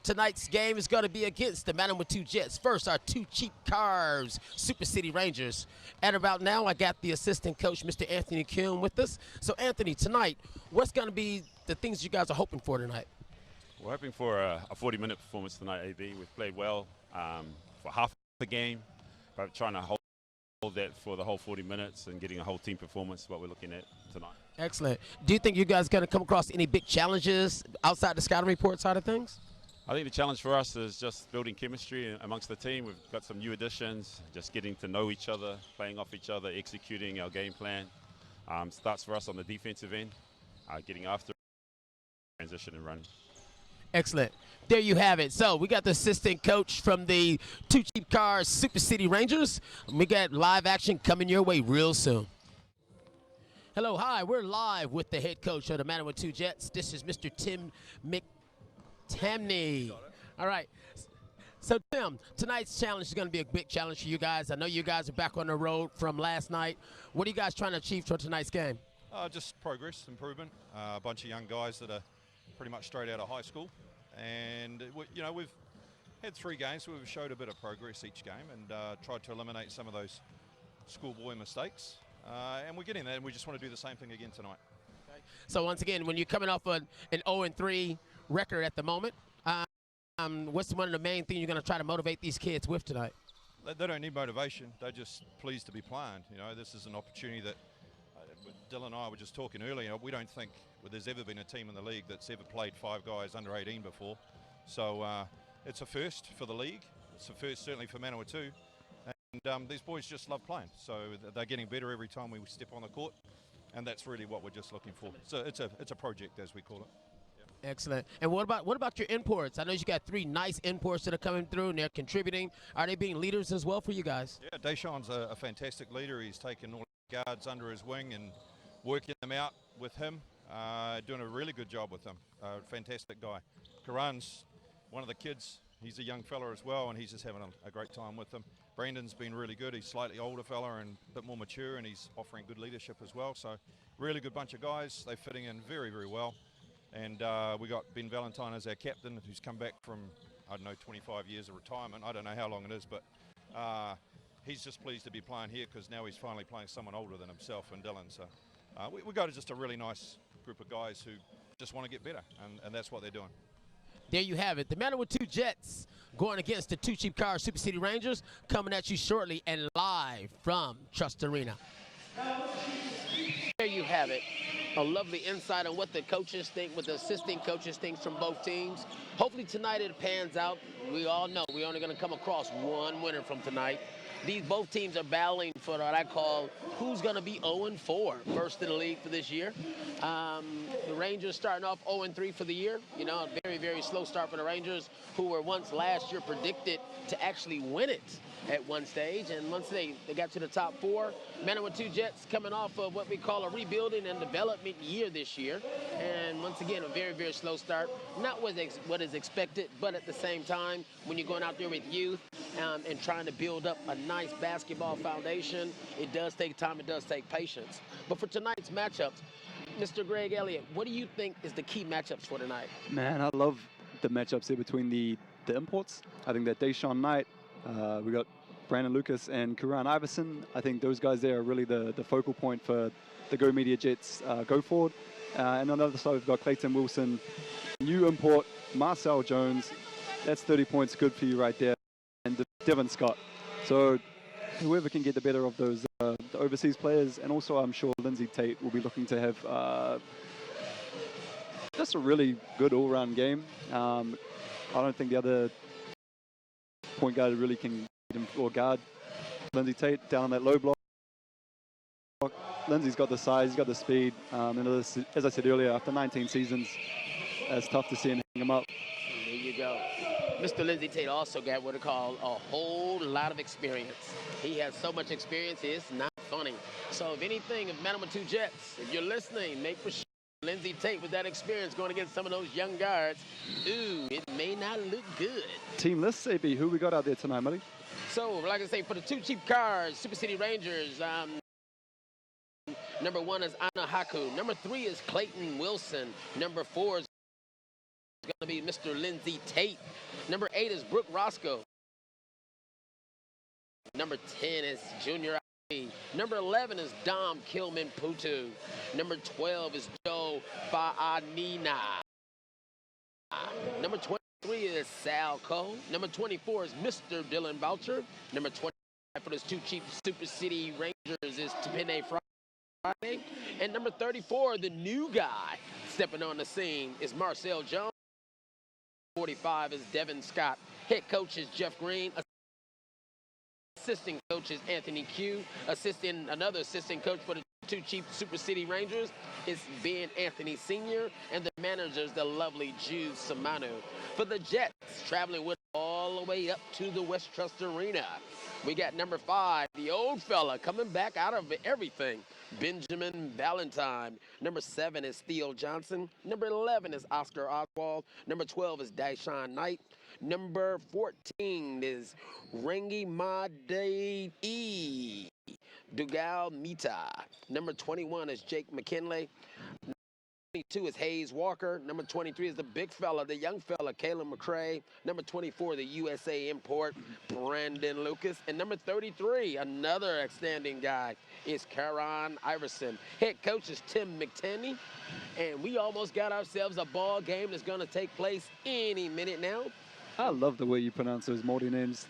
Tonight's game is going to be against the Manawatu Jets. First, our two cheap cars, Super City Rangers. At about now, I got the assistant coach, Mr. Anthony Kuhn, with us. So, Anthony, tonight, what's going to be the things you guys are hoping for tonight? We're hoping for a 40-minute performance tonight, AB. We've played well for half the game, but trying to hold that for the whole 40 minutes and getting a whole team performance is what we're looking at tonight. Excellent. Do you think you guys are going to come across any big challenges outside the scouting report side of things? I think the challenge for us is just building chemistry amongst the team. We've got some new additions, just getting to know each other, playing off each other, executing our game plan. Starts for us on the defensive end, getting after transition and run. Excellent. There you have it. So we got the assistant coach from the Two Cheap Cars Super City Rangers. We got live action coming your way real soon. Hello, hi. We're live with the head coach of the Manawatu Jets. This is Mr. Tim McTamney. All right. So, Tim, tonight's challenge is going to be a big challenge for you guys. I know you guys are back on the road from last night. What are you guys trying to achieve for tonight's game? Just progress, improvement. A bunch of young guys that are pretty much straight out of high school. And, you know, we've had 3 games where we've showed a bit of progress each game and tried to eliminate some of those schoolboy mistakes. And we're getting there, and we just want to do the same thing again tonight. Okay. So, once again, when you're coming off an 0-3 record at the moment, what's one of the main things you're going to try to motivate these kids with tonight? They don't need motivation. They're just pleased to be playing. You know, this is an opportunity that Dylan and I were just talking earlier. We don't think there's ever been a team in the league that's ever played 5 guys under 18 before. So it's a first for the league. It's a first certainly for Manawatu. And these boys just love playing. So they're getting better every time we step on the court. And that's really what we're just looking for. So it's a project, as we call it. Excellent. And what about your imports? I know you got 3 nice imports that are coming through and they're contributing. Are they being leaders as well for you guys? Yeah, Deshaun's a fantastic leader. He's taken all the guards under his wing and working them out with him. Doing a really good job with him. Fantastic guy. Karan's one of the kids. He's a young fella as well, and he's just having a great time with them. Brandon's been really good. He's slightly older fella and a bit more mature, and he's offering good leadership as well. So really good bunch of guys. They're fitting in very, very well. And we got Ben Valentine as our captain, who's come back from, I don't know, 25 years of retirement. I don't know how long it is, but he's just pleased to be playing here because now he's finally playing someone older than himself and Dylan. So we got just a really nice group of guys who just want to get better, and that's what they're doing. There you have it. The Manawatu Jets going against the Two Cheap Cars Super City Rangers, coming at you shortly and live from Trust Arena. There you have it. A lovely insight on what the coaches think, what the assistant coaches think from both teams. Hopefully tonight it pans out. We all know we're only going to come across one winner from tonight. Both teams are battling for what I call who's going to be 0-4, first in the league for this year. The Rangers starting off 0-3 for the year. You know, a very, very slow start for the Rangers, who were once last year predicted to actually win it at one stage. And once they got to the top 4, Manawatu Jets coming off of what we call a rebuilding and development year this year. And once again, a very, very slow start. Not what is expected, but at the same time, when you're going out there with youth and trying to build up a nice basketball foundation, it does take time, it does take patience. But for tonight's matchups, Mr. Greg Elliott, what do you think is the key matchups for tonight? Man, I love the matchups here between the imports. I think that Deshaun Knight, we got Brandon Lucas and Karan Iverson. I think those guys there are really the focal point for the Go Media Jets go forward. And on the other side, we've got Clayton Wilson, new import, Marcel Jones. That's 30 points good for you right there. And Devin Scott. So whoever can get the better of those the overseas players, and also I'm sure Lindsay Tate will be looking to have just a really good all-round game. I don't think the other point guard really can or guard Lindsay Tate down on that low block. Lindsay's got the size, he's got the speed, and as I said earlier, after 19 seasons, it's tough to see him hang him up. There you go. Mr. Lindsay Tate also got what I call a whole lot of experience. He has so much experience, it's not funny. So if anything, if Manawatu Jets, if you're listening, make for sure Lindsay Tate with that experience going against some of those young guards, ooh, it may not look good. Team list, AB, who we got out there tonight, Muddy? So, like I say, for the Two Cheap Cars, Super City Rangers, number 1 is Anna Haku. Number 3 is Clayton Wilson. Number 4 is going to be Mr. Lindsey Tate. Number 8 is Brooke Roscoe. Number 10 is Junior Ali. Number 11 is Dom Kilman Putu. Number 12 is Joe Fa'anina. Number 23 is Sal Cole. Number 24 is Mr. Dylan Boucher. Number 25 for those two cheap Super City Rangers is Tepene Friday. And number 34, the new guy stepping on the scene, is Marcel Jones. 45 is Devin Scott. Head coach is Jeff Green. Assistant coach is Anthony Q. Another assistant coach for the two cheap Super City Rangers is Ben Anthony Sr. And the manager is the lovely Jude Samanu. For the Jets, traveling with all the way up to the West Trust Arena, we got number 5, the old fella coming back out of everything, Benjamin Valentine. Number 7 is Theo Johnson. Number 11 is Oscar Oswald. Number 12 is Daishan Knight. Number 14 is Rengi Madei Dugal Mita. Number 21 is Jake McKinley. 22 is Hayes Walker. Number 23 is the big fella, the young fella, Caleb McCray. Number 24, the USA import, Brandon Lucas. And number 33, another outstanding guy, is Karan Iverson. Head coach is Tim McTenney. And we almost got ourselves a ball game that's going to take place any minute now. I love the way you pronounce those Māori names.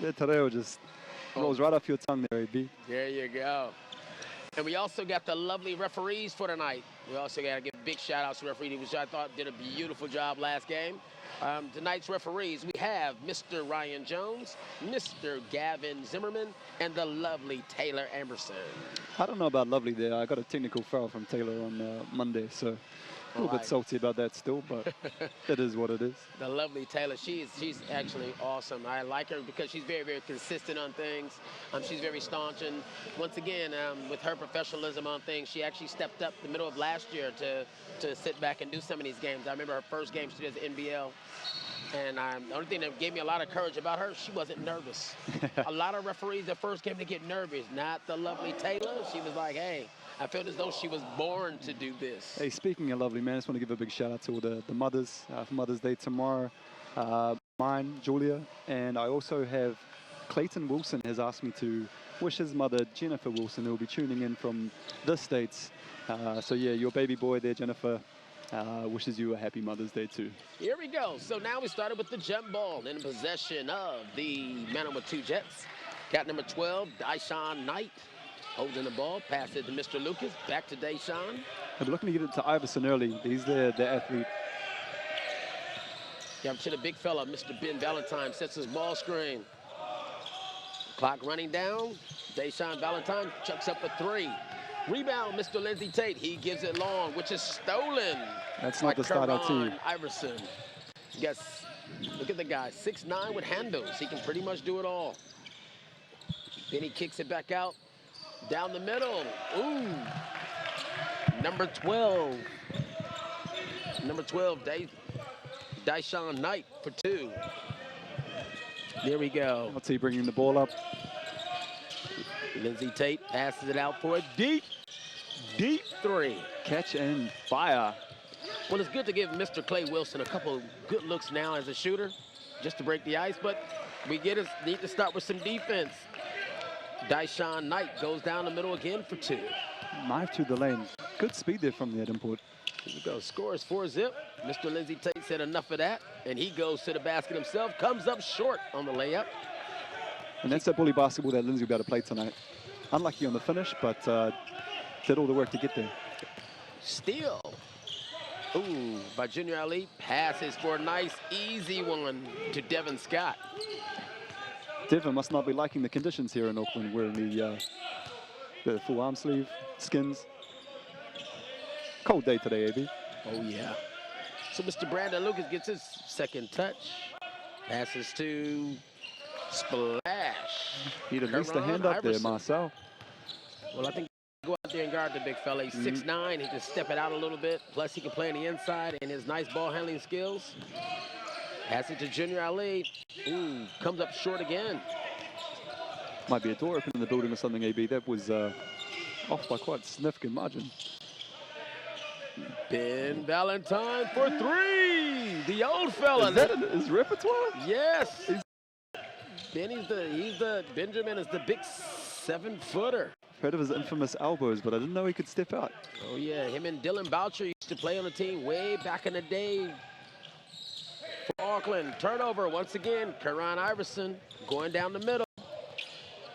The Tareo just rolls right off your tongue there, AB. There you go. And we also got the lovely referees for tonight. We also got to give big shout-outs to referee, which I thought did a beautiful job last game. Tonight's referees, we have Mr. Ryan Jones, Mr. Gavin Zimmerman, and the lovely Taylor Amberson. I don't know about lovely there. I got a technical foul from Taylor on Monday, so a little bit salty about that still, but it is what it is. The lovely Taylor, she's actually awesome. I like her because she's very, very consistent on things. She's very staunch, and once again, with her professionalism on things, she actually stepped up the middle of last year to sit back and do some of these games. I remember her first game she did at NBL, and the only thing that gave me a lot of courage about her, she wasn't nervous. A lot of referees, the first game, they get nervous. Not the lovely Taylor. She was like, hey, I felt as though she was born to do this. Hey, speaking of lovely, man, I just want to give a big shout out to all the mothers for Mother's Day tomorrow. Mine, Julia, and I also have Clayton Wilson has asked me to wish his mother, Jennifer Wilson, who will be tuning in from the States. So yeah, your baby boy there, Jennifer, wishes you a happy Mother's Day too. Here we go. So now we started with the jump ball in possession of the man number 2 Jets. Cat number 12, Daishan Knight. Holding the ball, pass it to Mr. Lucas, back to Daishan. I'm looking to get it to Iverson early. He's the athlete. Yeah, to the big fella, Mr. Ben Valentine sets his ball screen. Clock running down. Daishan Valentine chucks up a 3. Rebound, Mr. Lindsey Tate. He gives it long, which is stolen. That's not the start I'll tell you. Iverson. Yes, look at the guy, 6'9" with handles. He can pretty much do it all. Then he kicks it back out. Down the middle. Ooh. Number 12. Number 12, Daishan Knight for 2. There we go. What's he bringing the ball up? Lindsey Tate passes it out for a deep 3. Catch and fire. Well, it's good to give Mr. Clay Wilson a couple of good looks now as a shooter, just to break the ice, but we need to start with some defense. Daishan Knight goes down the middle again for 2. Knife to the lane. Good speed there from the import. Here we go. Score is 4-zip. Mr. Lindsey Tate said enough of that, and he goes to the basket himself, comes up short on the layup. And that's that bully basketball that Lindsey will be able to play tonight. Unlucky on the finish, but did all the work to get there. Steal. Ooh, by Junior Ali. Passes for a nice, easy one to Devin Scott. Devin must not be liking the conditions here in Auckland, wearing the full arm sleeve, skins. Cold day today, AB. Oh, yeah. So Mr. Brandon Lucas gets his second touch. Passes to Splash. He'd at least a hand up there, Marcel. Well, I think go out there and guard the big fella. He's 6'9". He can step it out a little bit. Plus, he can play on the inside and his nice ball handling skills. Pass it to Junior Ali. Ooh, comes up short again. Might be a door open in the building or something, AB. That was off by quite a significant margin. Ben Valentine for 3. the old fella. Is that in his repertoire? Yes. Benjamin is the big 7-footer. Heard of his infamous elbows, but I didn't know he could step out. Oh yeah, him and Dylan Boucher used to play on the team way back in the day for Auckland. Turnover once again, Karan Iverson going down the middle.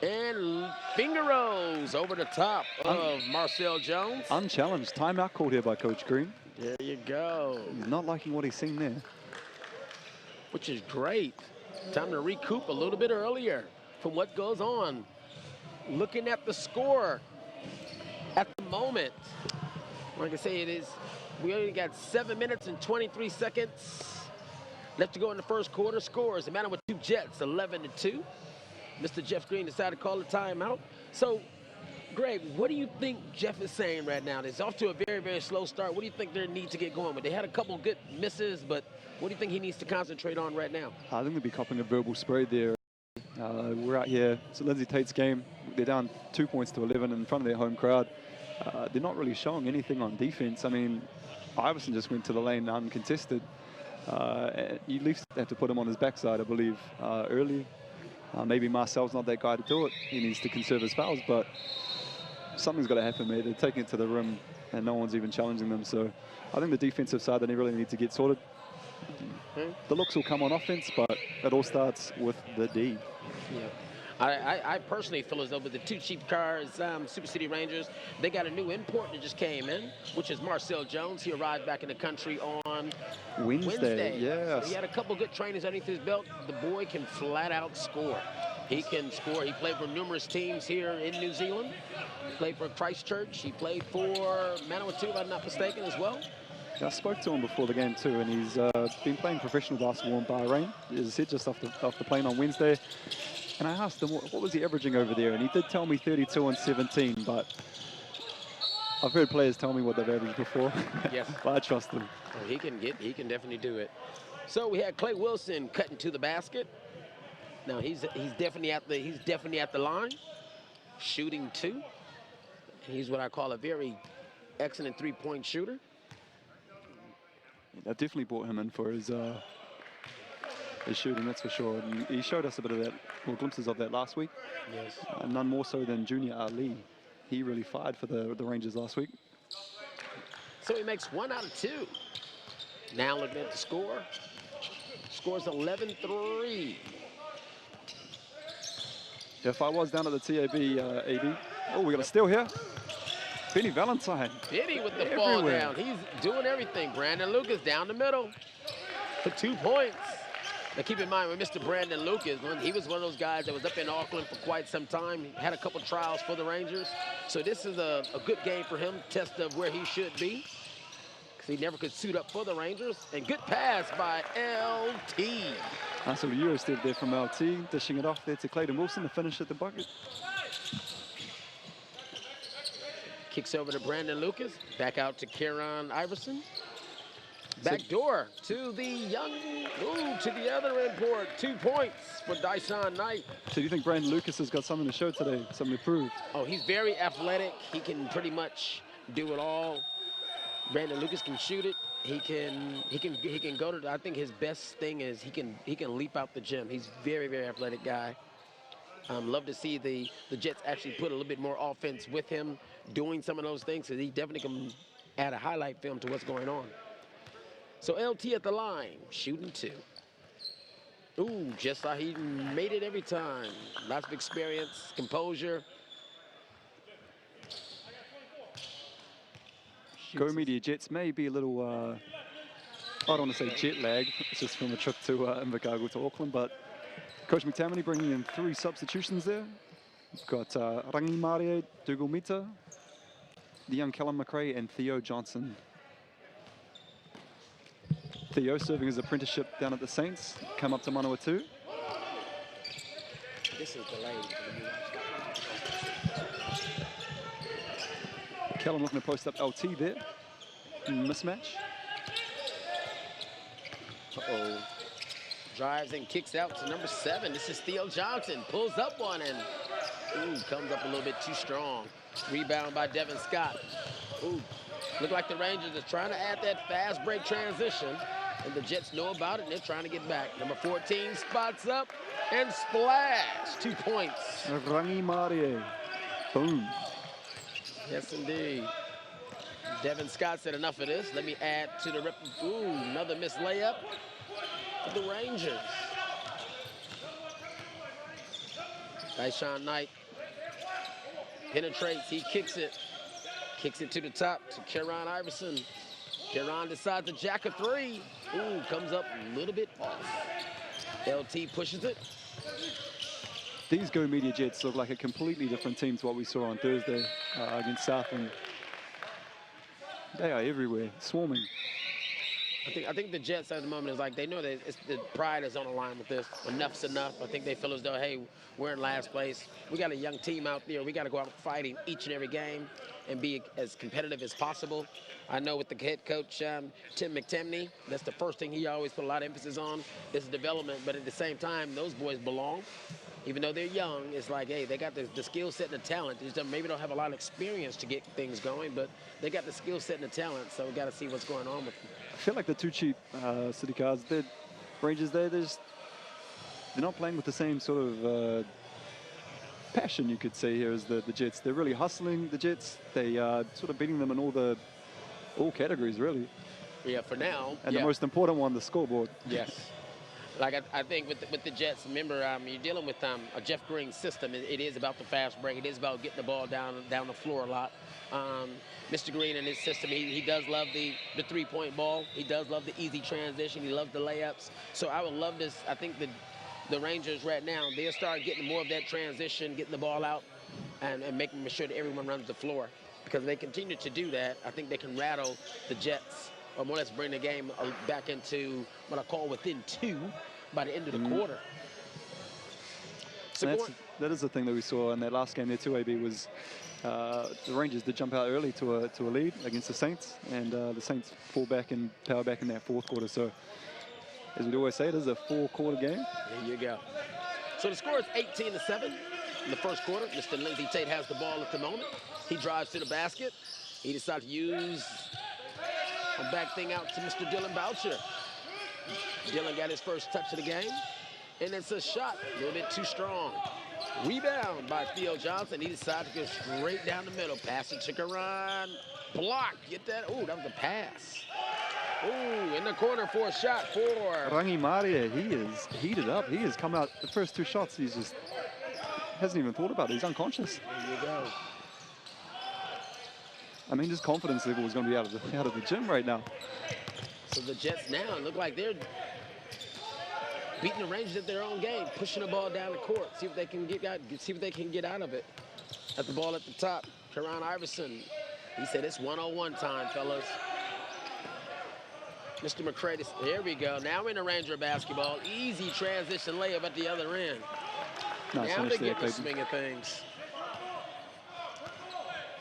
And finger rolls over the top of Marcel Jones. Unchallenged. Timeout called here by Coach Green. There you go. He's not liking what he's seen there. Which is great. Time to recoup a little bit earlier from what goes on. Looking at the score at the moment. Like I say, we only got 7 minutes and 23 seconds left to go in the first quarter. Scores, the matter with 2 Jets, 11-2. Mr. Jeff Green decided to call a timeout. So, Greg, what do you think Jeff is saying right now? It's off to a very, very slow start. What do you think they need to get going with? They had a couple good misses, but what do you think he needs to concentrate on right now? I think they'll be copping a verbal spray there. We're out here. It's Lindsay Tate's game. They're down 2 points to 11 in front of their home crowd. They're not really showing anything on defense. I mean, Iverson just went to the lane uncontested. You at least have to put him on his backside, I believe, early. Maybe Marcel's not that guy to do it. He needs to conserve his fouls, but something's got to happen, mate. They're taking it to the rim, and no one's even challenging them. So I think the defensive side, they really need to get sorted. The looks will come on offense, but it all starts with the D. Yeah. I personally feel as though with the 2 cheap cars, Super City Rangers, they got a new import that just came in, which is Marcel Jones. He arrived back in the country on Wednesday. Yes. So he had a couple good trainings underneath his belt. The boy can flat out score. He can score. He played for numerous teams here in New Zealand. He played for Christchurch. He played for Manawatu, if I'm not mistaken, as well. I spoke to him before the game too, and he's been playing professional basketball in Bahrain. As I said, just off the plane on Wednesday. And I asked him, what was he averaging over there? And he did tell me 32 and 17, but I've heard players tell me what they've averaged before. Yes. But I trust him. Oh, he can definitely do it. So we had Clay Wilson cutting to the basket. Now he's definitely at the line, shooting 2. He's what I call a very excellent 3-point shooter. That definitely brought him in for his shooting, that's for sure. And he showed us a bit of that, or glimpses of that last week. Yes. None more so than Junior Ali. He really fired for the Rangers last week. So he makes 1 out of 2. Now looking at the score. Scores 11-3. If I was down at the TAB, AB. Oh, we got a steal here. Benny Valentine. Benny with the ball down. He's doing everything. Brandon Lucas down the middle for 2 points. Now keep in mind, with Mr. Brandon Lucas, he was one of those guys that was up in Auckland for quite some time. He had a couple trials for the Rangers. So this is a good game for him, test of where he should be. Because he never could suit up for the Rangers. And good pass by LT. Nice little Euro step there from LT, dishing it off there to Clayton Wilson to finish at the bucket. Kicks over to Brandon Lucas. Back out to Karan Iverson. Back door to the to the other import. 2 points for Dyson Knight. So do you think Brandon Lucas has got something to show today, something to prove? Oh, he's very athletic. He can pretty much do it all. Brandon Lucas can shoot it. He can go to. I think his best thing is he can leap out the gym. He's very, very athletic guy. Love to see the Jets actually put a little bit more offense with him doing some of those things, because he definitely can add a highlight film to what's going on. So LT at the line, shooting 2. Ooh, just like he made it every time. Lots of experience, composure. Go Media Jets may be a little, I don't want to say jet lag, it's just from a trip to Invercargill to Auckland, but Coach McTammany bringing in 3 substitutions there. We've got Rangi Marie, Dougal Mita, the young Callum McRae, and Theo Johnson. Theo serving his apprenticeship down at the Saints, come up to Manawatu. This is delayed. Callum looking to post up LT there. Mismatch. Uh-oh. Drives and kicks out to number 7. This is Theo Johnson. Pulls up one and comes up a little bit too strong. Rebound by Devin Scott. Look like the Rangers are trying to add that fast break transition. And the Jets know about it, and they're trying to get back. Number 14 spots up and splash. 2 points. Rangi Marie. Boom. Yes, indeed. Devin Scott said enough of this. Let me add to the Ooh, another missed layup for the Rangers. Tyshawn Knight penetrates. He kicks it. Kicks it to the top to Kieran Iverson. Kieran decides to jack a three. Ooh, comes up a little bit off. LT pushes it. These Go Media Jets look like a completely different team to what we saw on Thursday against Southland. They are everywhere, swarming. I think the Jets at the moment is like they know that the pride is on the line with this. Enough's enough. I think they feel as though, hey, we're in last place. We got a young team out there. We got to go out fighting each and every game and be as competitive as possible. I know with the head coach, Tim McTemney, that's the first thing he always put a lot of emphasis on is development. But at the same time, those boys belong. Even though they're young, it's like, hey, they got the skill set and the talent. They just maybe don't have a lot of experience to get things going, but they got the skill set and the talent, so we got to see what's going on with them. I feel like they're too cheap, City Cards. They're Rangers, they're not playing with the same sort of passion, you could say, here as the Jets. They're really hustling the Jets. They are sort of beating them in all categories, really. Yeah, for now. And yeah. the most important one, the scoreboard. Yes. Like I think with the Jets, remember you're dealing with a Jeff Green system. It is about the fast break. It is about getting the ball down the floor a lot. Mr. Green and his system, he does love the three-point ball. He does love the easy transition. He loves the layups. So I would love this. I think the Rangers right now, they'll start getting more of that transition, getting the ball out, and making sure that everyone runs the floor. Because if they continue to do that, I think they can rattle the Jets, or more or less bring the game back into what I call within two by the end of the quarter. So that is the thing that we saw in that last game there too, AB, was the Rangers did jump out early to a lead against the Saints, and the Saints fall back and power back in that fourth quarter. So, as we'd always say, it is a four-quarter game. There you go. So the score is 18-7 in the first quarter. Mr. Lindsey Tate has the ball at the moment. He drives to the basket. He decides to use a back thing out to Mr. Dylan Boucher. Dylan got his first touch of the game, and it's a shot, a little bit too strong. Rebound by Theo Johnson. He decided to go straight down the middle. Pass it to Karan. Block. Get that. Oh, that was a pass. Ooh, in the corner for a shot for Rangi Maria. He is heated up. He has come out the first two shots. He's just hasn't even thought about it. He's unconscious. There you go. I mean, his confidence level is going to be out of the gym right now. So the Jets now look like they're beating the Rangers at their own game, pushing the ball down the court, see if they can get out of it. At the ball at the top, Kieran Iverson. He said it's one-on-one time, fellas. Mr. McCray, there we go. Now we're in the Ranger basketball. Easy transition layup at the other end. Nice now finish they there, get the Clayton. swing of things.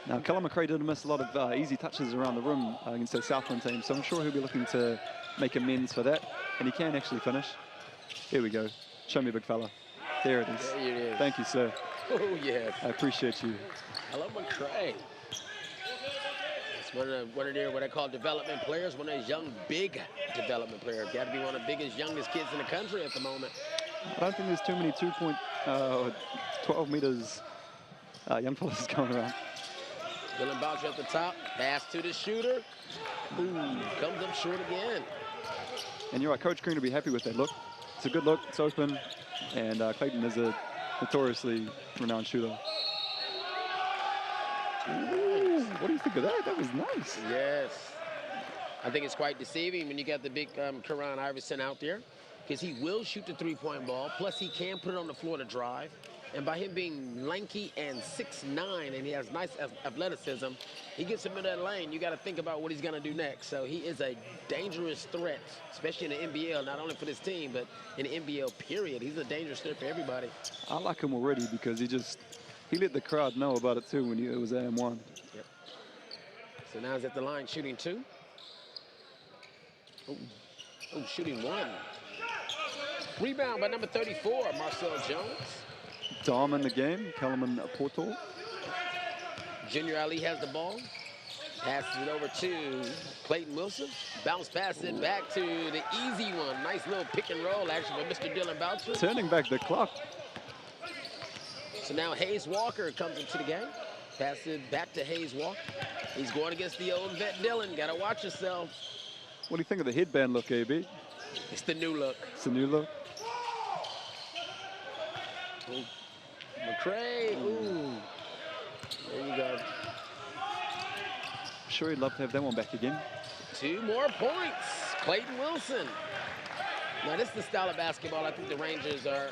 Now, Callum McRae did miss a lot of easy touches around the rim against the Southland team, so I'm sure he'll be looking to make amends for that, and he can actually finish. Here we go. Show me, big fella. There it is. There it is. Thank you, sir. Oh, yes. I appreciate you. I love McCray. It's one of their what I call development players, one of those young, big development players. Got to be one of the biggest, youngest kids in the country at the moment. I don't think there's too many 12 meters young fellas going around. Dylan Boucher at the top, pass to the shooter. Ooh, comes up short again. And you're right, Coach Green will be happy with that look. It's a good look, it's open, and Clayton is a notoriously renowned shooter. Ooh, what do you think of that? That was nice. Yes. I think it's quite deceiving when you got the big Kieran Iverson out there, because he will shoot the three-point ball, plus he can put it on the floor to drive. And by him being lanky and 6'9", and he has nice athleticism, he gets him in that lane. You got to think about what he's going to do next. So he is a dangerous threat, especially in the NBL, not only for this team, but in the NBL period. He's a dangerous threat for everybody. I like him already because he let the crowd know about it too when it was AM1. Yep. So now he's at the line shooting two. Oh, shooting one. Rebound by number 34, Marcel Jones. Dom in the game, Kellerman Porto. Junior Ali has the ball. Passes it over to Clayton Wilson. Bounce pass it back to the easy one. Nice little pick and roll action for Mr. Dylan Boucher. Turning back the clock. So now Hayes Walker comes into the game. Pass it back to Hayes Walker. He's going against the old vet Dylan. Got to watch yourself. What do you think of the headband look, AB? It's the new look. It's a new look. Ooh. McCray. Ooh. There you go. Sure, he'd love to have that one back again. 2 more points. Clayton Wilson. Now, this is the style of basketball I think the Rangers are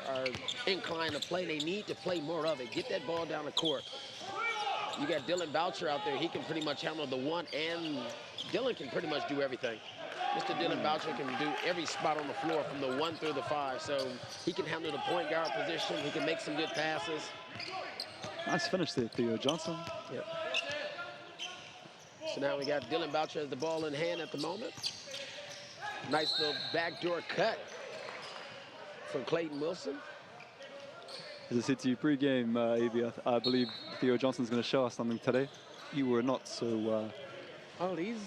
inclined to play. They need to play more of it. Get that ball down the court. You got Dylan Boucher out there. He can pretty much handle the 1, and Dylan can pretty much do everything. Mr. Dylan Boucher can do every spot on the floor from the 1 through the 5. So he can handle the point guard position. He can make some good passes. Nice finish there, Theo Johnson. Yep. So now we got Dylan Boucher has the ball in hand at the moment. Nice little backdoor cut from Clayton Wilson. As I said to you pre-game, AB, I believe Theo Johnson's going to show us something today. You were not so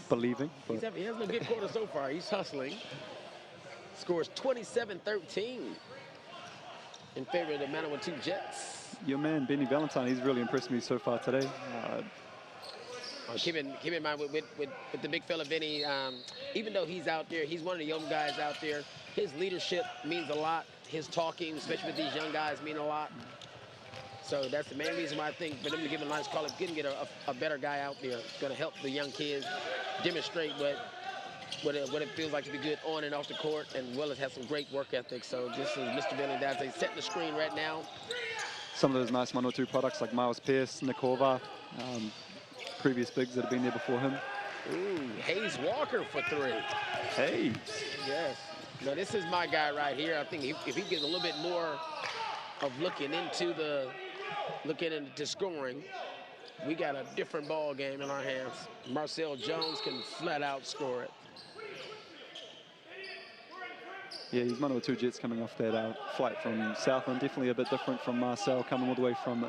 believing. He has no good quarter so far. He's hustling. Scores 27-13 in favor of the Manawatu Jets. Your man, Benny Valentine, he's really impressed me so far today. Keep in mind with the big fella Vinny, even though he's out there, he's one of the young guys out there. His leadership means a lot. His talking, especially with these young guys, mean a lot. So that's the main reason why I think for them to give a nice call, if couldn't get a better guy out there, it's going to help the young kids demonstrate what it feels like to be good on and off the court, and Willis has some great work ethic. So this is Mr. Billy Dante setting the screen right now. Some of those nice 1-2 products like Miles Pierce, Nick Horvath, previous bigs that have been there before him. Ooh, Hayes Walker for 3. Hey. Yes. Now this is my guy right here. I think if he gets a little bit more of looking into scoring, we got a different ball game in our hands. Marcel Jones can flat out score it. Yeah, he's 1-2 Jets coming off that flight from Southland. Definitely a bit different from Marcel coming all the way from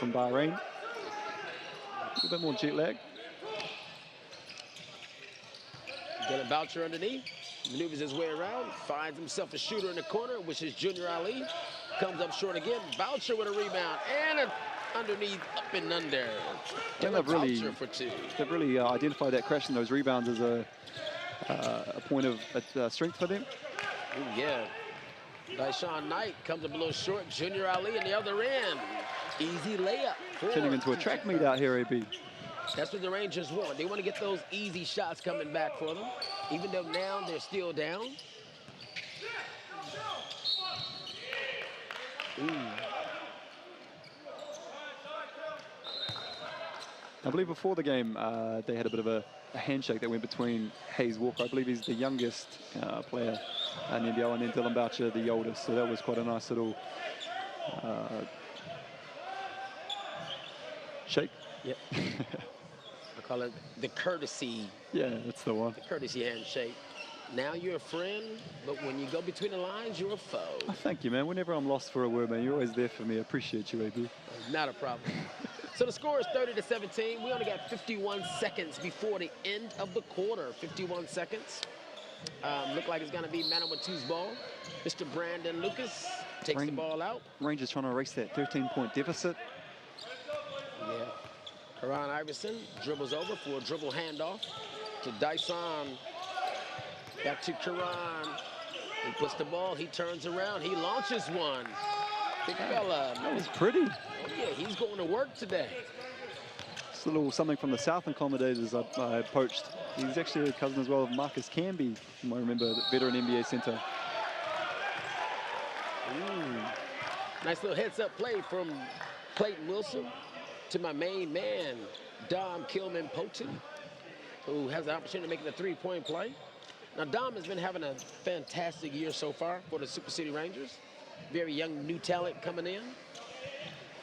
Bahrain. A little bit more jet lag. Dylan Boucher underneath. Maneuvers his way around. Finds himself a shooter in the corner, which is Junior Ali. Comes up short again. Boucher with a rebound. And underneath, up and under. Dylan Boucher for 2. They've really identified that crash in those rebounds as a point of strength for them. Ooh, yeah. Dyshawn Knight comes up a little short. Junior Ali in the other end. Easy layup. Turning into a track meet out here, AB. That's what the Rangers want. They want to get those easy shots coming back for them, even though now they're still down. Ooh. I believe before the game, they had a bit of a handshake that went between Hayes Walker. I believe he's the youngest player in the NBL, and then Dylan Boucher, the oldest. So that was quite a nice little shake. Yep. I call it the courtesy. Yeah, that's the one. The courtesy handshake. Now you're a friend, but when you go between the lines, you're a foe. Oh, thank you, man. Whenever I'm lost for a word, man, you're always there for me. I appreciate you, AB. Not a problem. So the score is 30-17. We only got 51 seconds before the end of the quarter. 51 seconds. Look like it's going to be Manawatu's ball. Mr. Brandon Lucas takes the ball out. Rangers trying to erase that 13-point deficit. Yeah. Karan Iverson dribbles over for a dribble handoff to Dyson. Back to Karan. He puts the ball, he turns around, he launches one. Big fella. That was pretty. Oh yeah, he's going to work today. It's a little something from the Southland commentators I poached. He's actually a cousin as well of Marcus Camby, you might remember, the veteran NBA center. Nice little heads-up play from Clayton Wilson to my main man, Dom Kilman-Poten, who has the opportunity to make it a three-point play. Now, Dom has been having a fantastic year so far for the Super City Rangers. Very young, new talent coming in.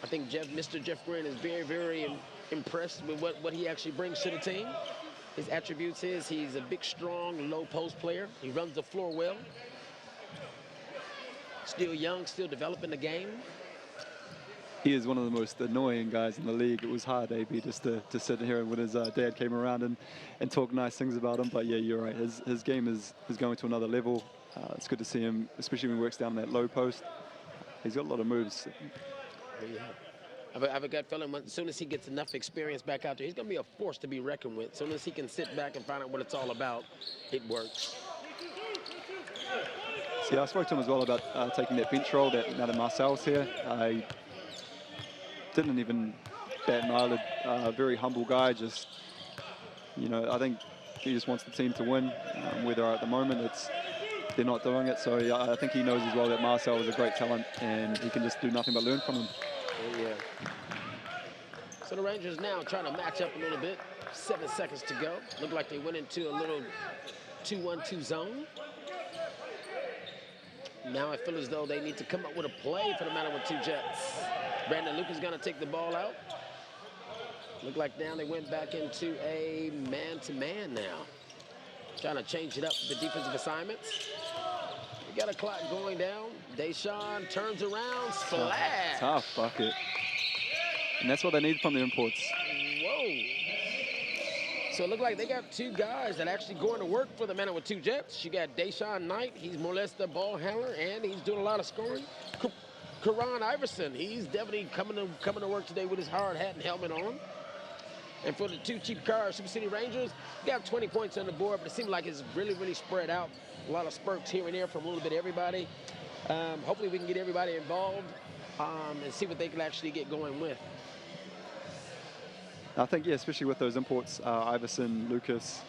I think Mr. Jeff Green is very, very impressed with what he actually brings to the team. His attributes is he's a big, strong, low-post player. He runs the floor well. Still young, still developing the game. he is one of the most annoying guys in the league. It was hard, AB, just to sit here when his dad came around and talk nice things about him. But yeah, you're right. His game is going to another level. It's good to see him, especially when he works down that low post. He's got a lot of moves. Yeah. I have a gut feeling as soon as he gets enough experience back out there, he's going to be a force to be reckoned with. As soon as he can sit back and find out what it's all about, it works. So yeah, I spoke to him as well about taking that bench role now that Marcel's here. I didn't even bat an eyelid. Very humble guy. Just, you know, I think he just wants the team to win. Where they're at the moment, they're not doing it. So yeah, I think he knows as well that Marcel is a great talent, and he can just do nothing but learn from him. Yeah. So the Rangers now trying to match up a little bit. 7 seconds to go. Look like they went into a little 2-1-2 zone. Now I feel as though they need to come up with a play for the Manawatu Jets. Brandon Lucas going to take the ball out. Look like now they went back into a man-to-man now. Trying to change it up with the defensive assignments. We got a clock going down. Deshaun turns around, splash. Tough bucket. And that's what they need from the imports. Whoa. So it looked like they got two guys that actually going to work for the Manawatu Jets. You got Deshaun Knight. He's more or less the ball handler, and he's doing a lot of scoring. Karan Iverson, he's definitely coming to work today with his hard hat and helmet on. And for the two cheap cars, Super City Rangers, got 20 points on the board, but it seems like it's really, really spread out. A lot of spurts here and there from a little bit of everybody. Hopefully we can get everybody involved and see what they can actually get going with. I think, yeah, especially with those imports, Iverson, Lucas,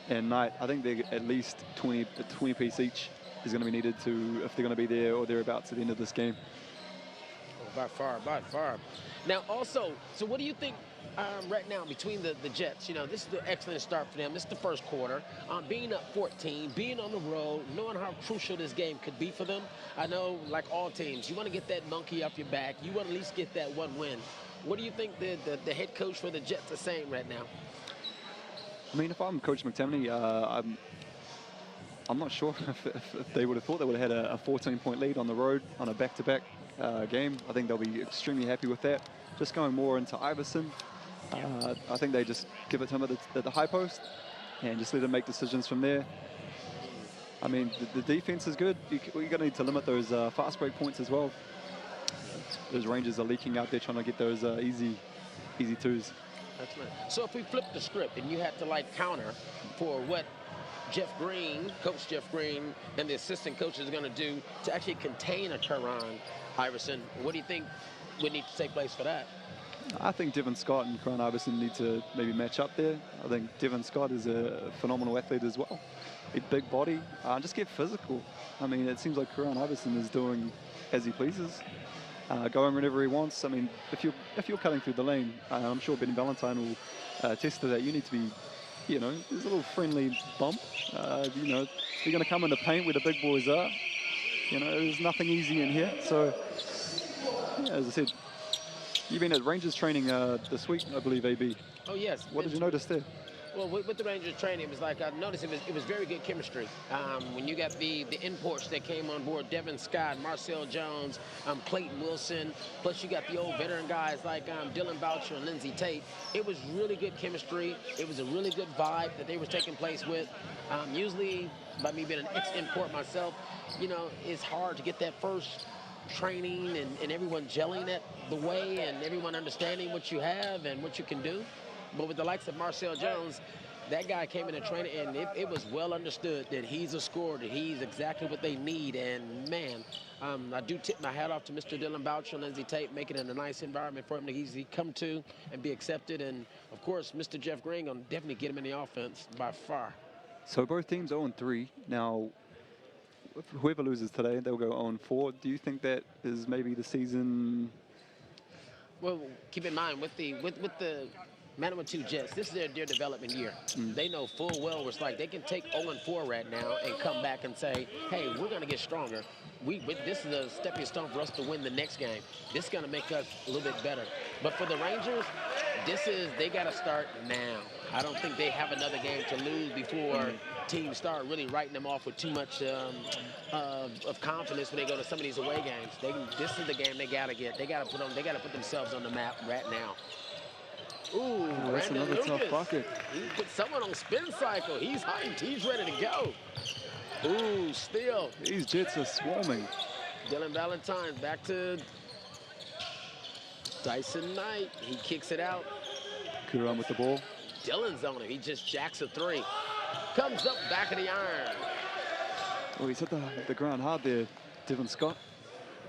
and Knight, I think they're at least 20 piece each is going to be needed if they're going to be there or thereabouts at the end of this game. By far, by far. Now, also, so what do you think right now between the Jets? You know, this is an excellent start for them. This is the first quarter. Being up 14, being on the road, knowing how crucial this game could be for them. I know, like all teams, you want to get that monkey off your back. You want to at least get that one win. What do you think the head coach for the Jets is saying right now? I mean, if I'm Coach McTamaney, I'm not sure if they would have thought they would have had a 14-point lead on the road on a back-to-back game. I think they'll be extremely happy with that. Just going more into Iverson, I think they just give it to him at the high post and just let him make decisions from there. I mean, the defense is good. You're going to need to limit those fast break points as well. Those Rangers are leaking out there trying to get those easy twos. That's right. So if we flip the script and you had to like counter for what Coach Jeff Green, and the assistant coach is going to do to actually contain a Karan Iverson, what do you think would need to take place for that? I think Devin Scott and Karan Iverson need to maybe match up there. I think Devin Scott is a phenomenal athlete as well. A big body, just get physical. I mean, it seems like Karan Iverson is doing as he pleases, going whenever he wants. I mean, if you're cutting through the lane, I'm sure Ben Valentine will attest to that. You need to be, you know, there's a little friendly bump. You know, you're going to come in the paint where the big boys are. You know, there's nothing easy in here. So, yeah, as I said, you've been at Rangers training this week, I believe, AB. Oh, yes. What did you notice there? Well, with the Rangers training, it was like I noticed it was very good chemistry. When you got the imports that came on board, Devin Scott, Marcel Jones, Clayton Wilson, plus you got the old veteran guys like Dylan Boucher and Lindsey Tate. It was really good chemistry. It was a really good vibe that they were taking place with. Usually, by me being an ex-import myself, you know, it's hard to get that first training and everyone gelling at the way and everyone understanding what you have and what you can do. But with the likes of Marcel Jones, that guy came in and trained, and it was well understood that he's a scorer, that he's exactly what they need. And, man, I do tip my hat off to Mr. Dylan Boucher and Lindsey Tate, making it a nice environment for him to easily come to and be accepted. And, of course, Mr. Jeff Green going to definitely get him in the offense by far. So both teams 0-3. Now, whoever loses today, they'll go 0-4. Do you think that is maybe the season? Well, keep in mind, with the Manawatu Jets, this is their development year. They know full well what it's like. They can take 0-4 right now and come back and say, hey, we're going to get stronger. this is a stepping stone for us to win the next game. This is going to make us a little bit better. But for the Rangers, they got to start now. I don't think they have another game to lose before teams start really writing them off with too much of confidence when they go to some of these away games. This is the game they got to get. They got to put themselves on the map right now. Ooh, that's Brandon another Lucas. tough bucket. He put someone on spin cycle. He's hyped. He's ready to go. Ooh, still. These Jets are swarming. Dylan Valentine back to Dyson Knight. He kicks it out. Kuran with the ball. Dylan's on him. He just jacks a three. Comes up back of the iron. Oh, he's hit the ground hard there, Devin Scott.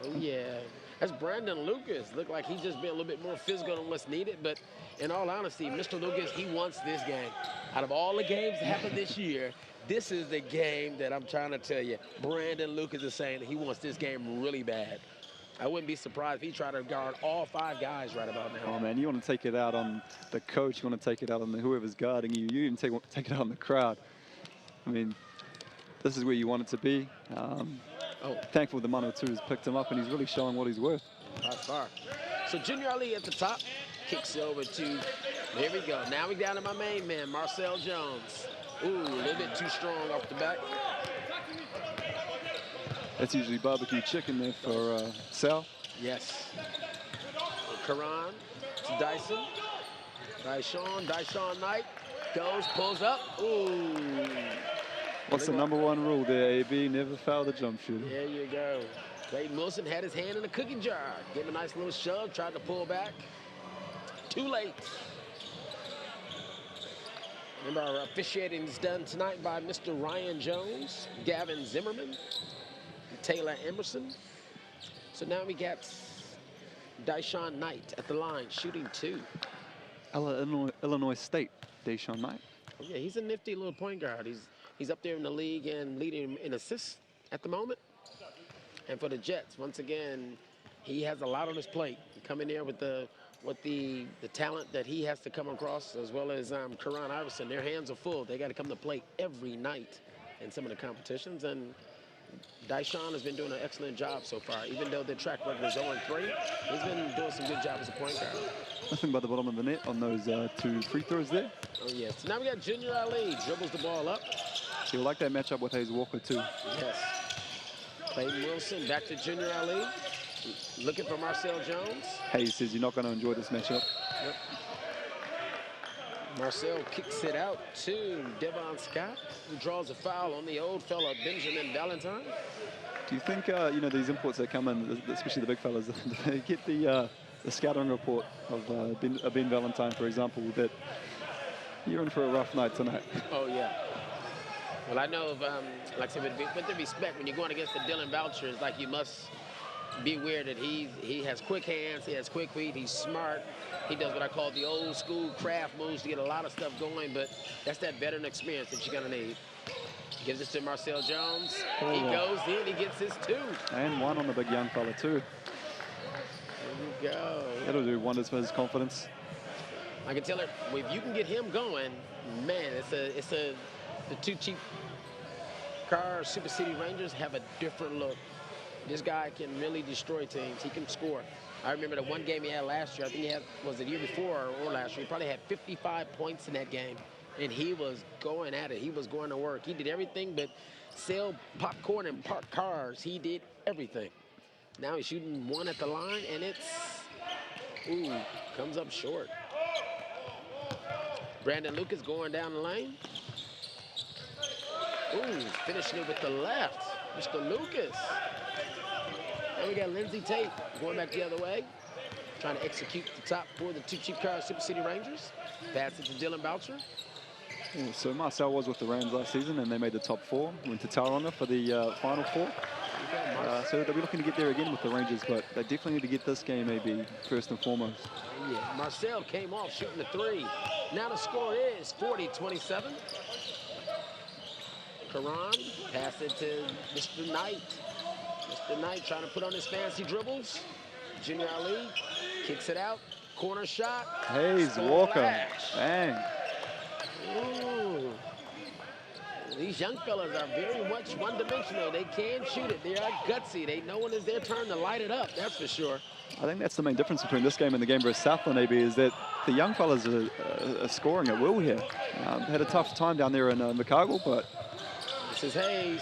Oh, yeah. That's Brandon Lucas. Looked like he's just being a little bit more physical than what's needed. But in all honesty, Mr. Lucas, he wants this game. Out of all the games that happened this year, this is the game that I'm trying to tell you. Brandon Lucas is saying that he wants this game really bad. I wouldn't be surprised if he tried to guard all 5 guys right about now. Oh, man, you want to take it out on the coach. You want to take it out on whoever's guarding you. You even take it out on the crowd. I mean, this is where you want it to be. Thankful the Manu has picked him up, and he's really showing what he's worth. By far. So Junior Ali at the top, kicks over to, there we go. Now we down to my main man, Marcel Jones. Ooh, a little bit too strong off the back. That's usually barbecue chicken there for Sal. Yes. Karan to Dyson. Dyson Knight goes, pulls up. Ooh. What's the #1 rule there, AB? Never foul the jump shooter. There you go. Clayton Wilson had his hand in the cookie jar. Gave him a nice little shove, tried to pull back. Too late. Remember, our officiating is done tonight by Mr. Ryan Jones, Gavin Zimmerman, and Taylor Emerson. So now we got Dyson Knight at the line, shooting 2. Illinois State, Dyson Knight. Oh, yeah, he's a nifty little point guard. He's up there in the league and leading in assists at the moment. And for the Jets, once again, he has a lot on his plate. Come in there with the talent that he has to come across, as well as Karan Iverson. Their hands are full. They got to come to plate every night in some of the competitions. And Dyson has been doing an excellent job so far. Even though the track record is 0-3, he's been doing some good job as a point guard. Nothing but the bottom of the net on those 2 free throws there. Oh, yes. So now we got Junior Ali. Dribbles the ball up. You'll like that matchup with Hayes Walker, too. Yes. Clayton Wilson back to Junior Ali. Looking for Marcel Jones. Hayes says you're not going to enjoy this matchup. Yep. Marcel kicks it out to Devon Scott, who draws a foul on the old fella, Benjamin Valentine. Do you think, these imports that come in, especially the big fellas, they get the scouting report of Ben Valentine, for example, that you're in for a rough night tonight? Oh, yeah. Well, I know, like I said, with the respect, when you're going against the Dylan Boucher, it's like you must be aware that he has quick hands, he has quick feet, he's smart. He does what I call the old school craft moves to get a lot of stuff going, but that's that veteran experience that you're going to need. Gives it to Marcel Jones. He goes in, he gets his 2. And 1 on the big young fella, too. There you go. That'll do wonders for his confidence. I can tell it, if you can get him going, man, the 2 cheap car Super City Rangers have a different look. This guy can really destroy teams. He can score. I remember the one game he had last year. I think he had, was it the year before or last year? He probably had 55 points in that game. And he was going at it. He was going to work. He did everything but sell popcorn and park cars. He did everything. Now he's shooting 1 at the line, and comes up short. Brandon Lucas going down the lane. Finishing it with the left. Mr. Lucas. And we got Lindsey Tate going back the other way, trying to execute the top for the 2 cheap car Super City Rangers. Pass it to Dylan Boucher. So Marcel was with the Rams last season, and they made the top 4. Went to Tauranga for the Final 4. So they'll be looking to get there again with the Rangers, but they definitely need to get this game maybe first and foremost. Yeah, Marcel came off shooting the 3. Now the score is 40-27. Karan pass it to Mr. Knight. Mr. Knight trying to put on his fancy dribbles. Junior Ali kicks it out. Corner shot. Hayes Walker. Bang. These young fellas are very much one-dimensional. They can shoot it. They are gutsy. They know when it's their turn to light it up, that's for sure. I think that's the main difference between this game and the game versus Southland, AB, is that the young fellas are scoring at will here. Had a tough time down there in Chicago, but... This is Hayes.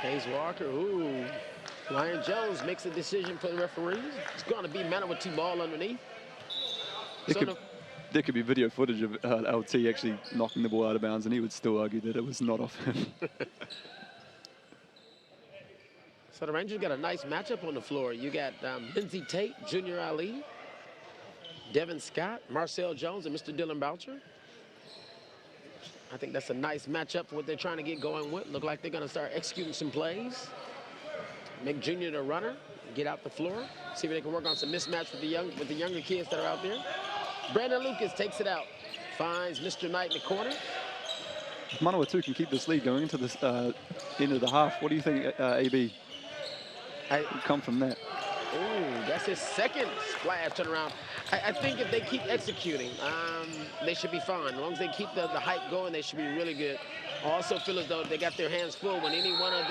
Hayes Walker, ooh. Ryan Jones makes a decision for the referees. It's going to be Manawatu ball underneath. There could be video footage of LT actually knocking the ball out of bounds, and he would still argue that it was not off him. So the Rangers got a nice matchup on the floor. You got Lindsey Tate, Junior Ali, Devin Scott, Marcel Jones, and Mr. Dylan Boucher. I think that's a nice matchup for what they're trying to get going with. Look like they're going to start executing some plays. Make Junior the runner, get out the floor, see if they can work on some mismatch with the younger kids that are out there. Brandon Lucas takes it out, finds Mr. Knight in the corner. If Manawatu can keep this lead going into this end of the half, what do you think, AB, will come from that? Ooh, that's his second splash turnaround. I think if they keep executing, they should be fine. As long as they keep the hype going, they should be really good. I also feel as though they got their hands full when any one of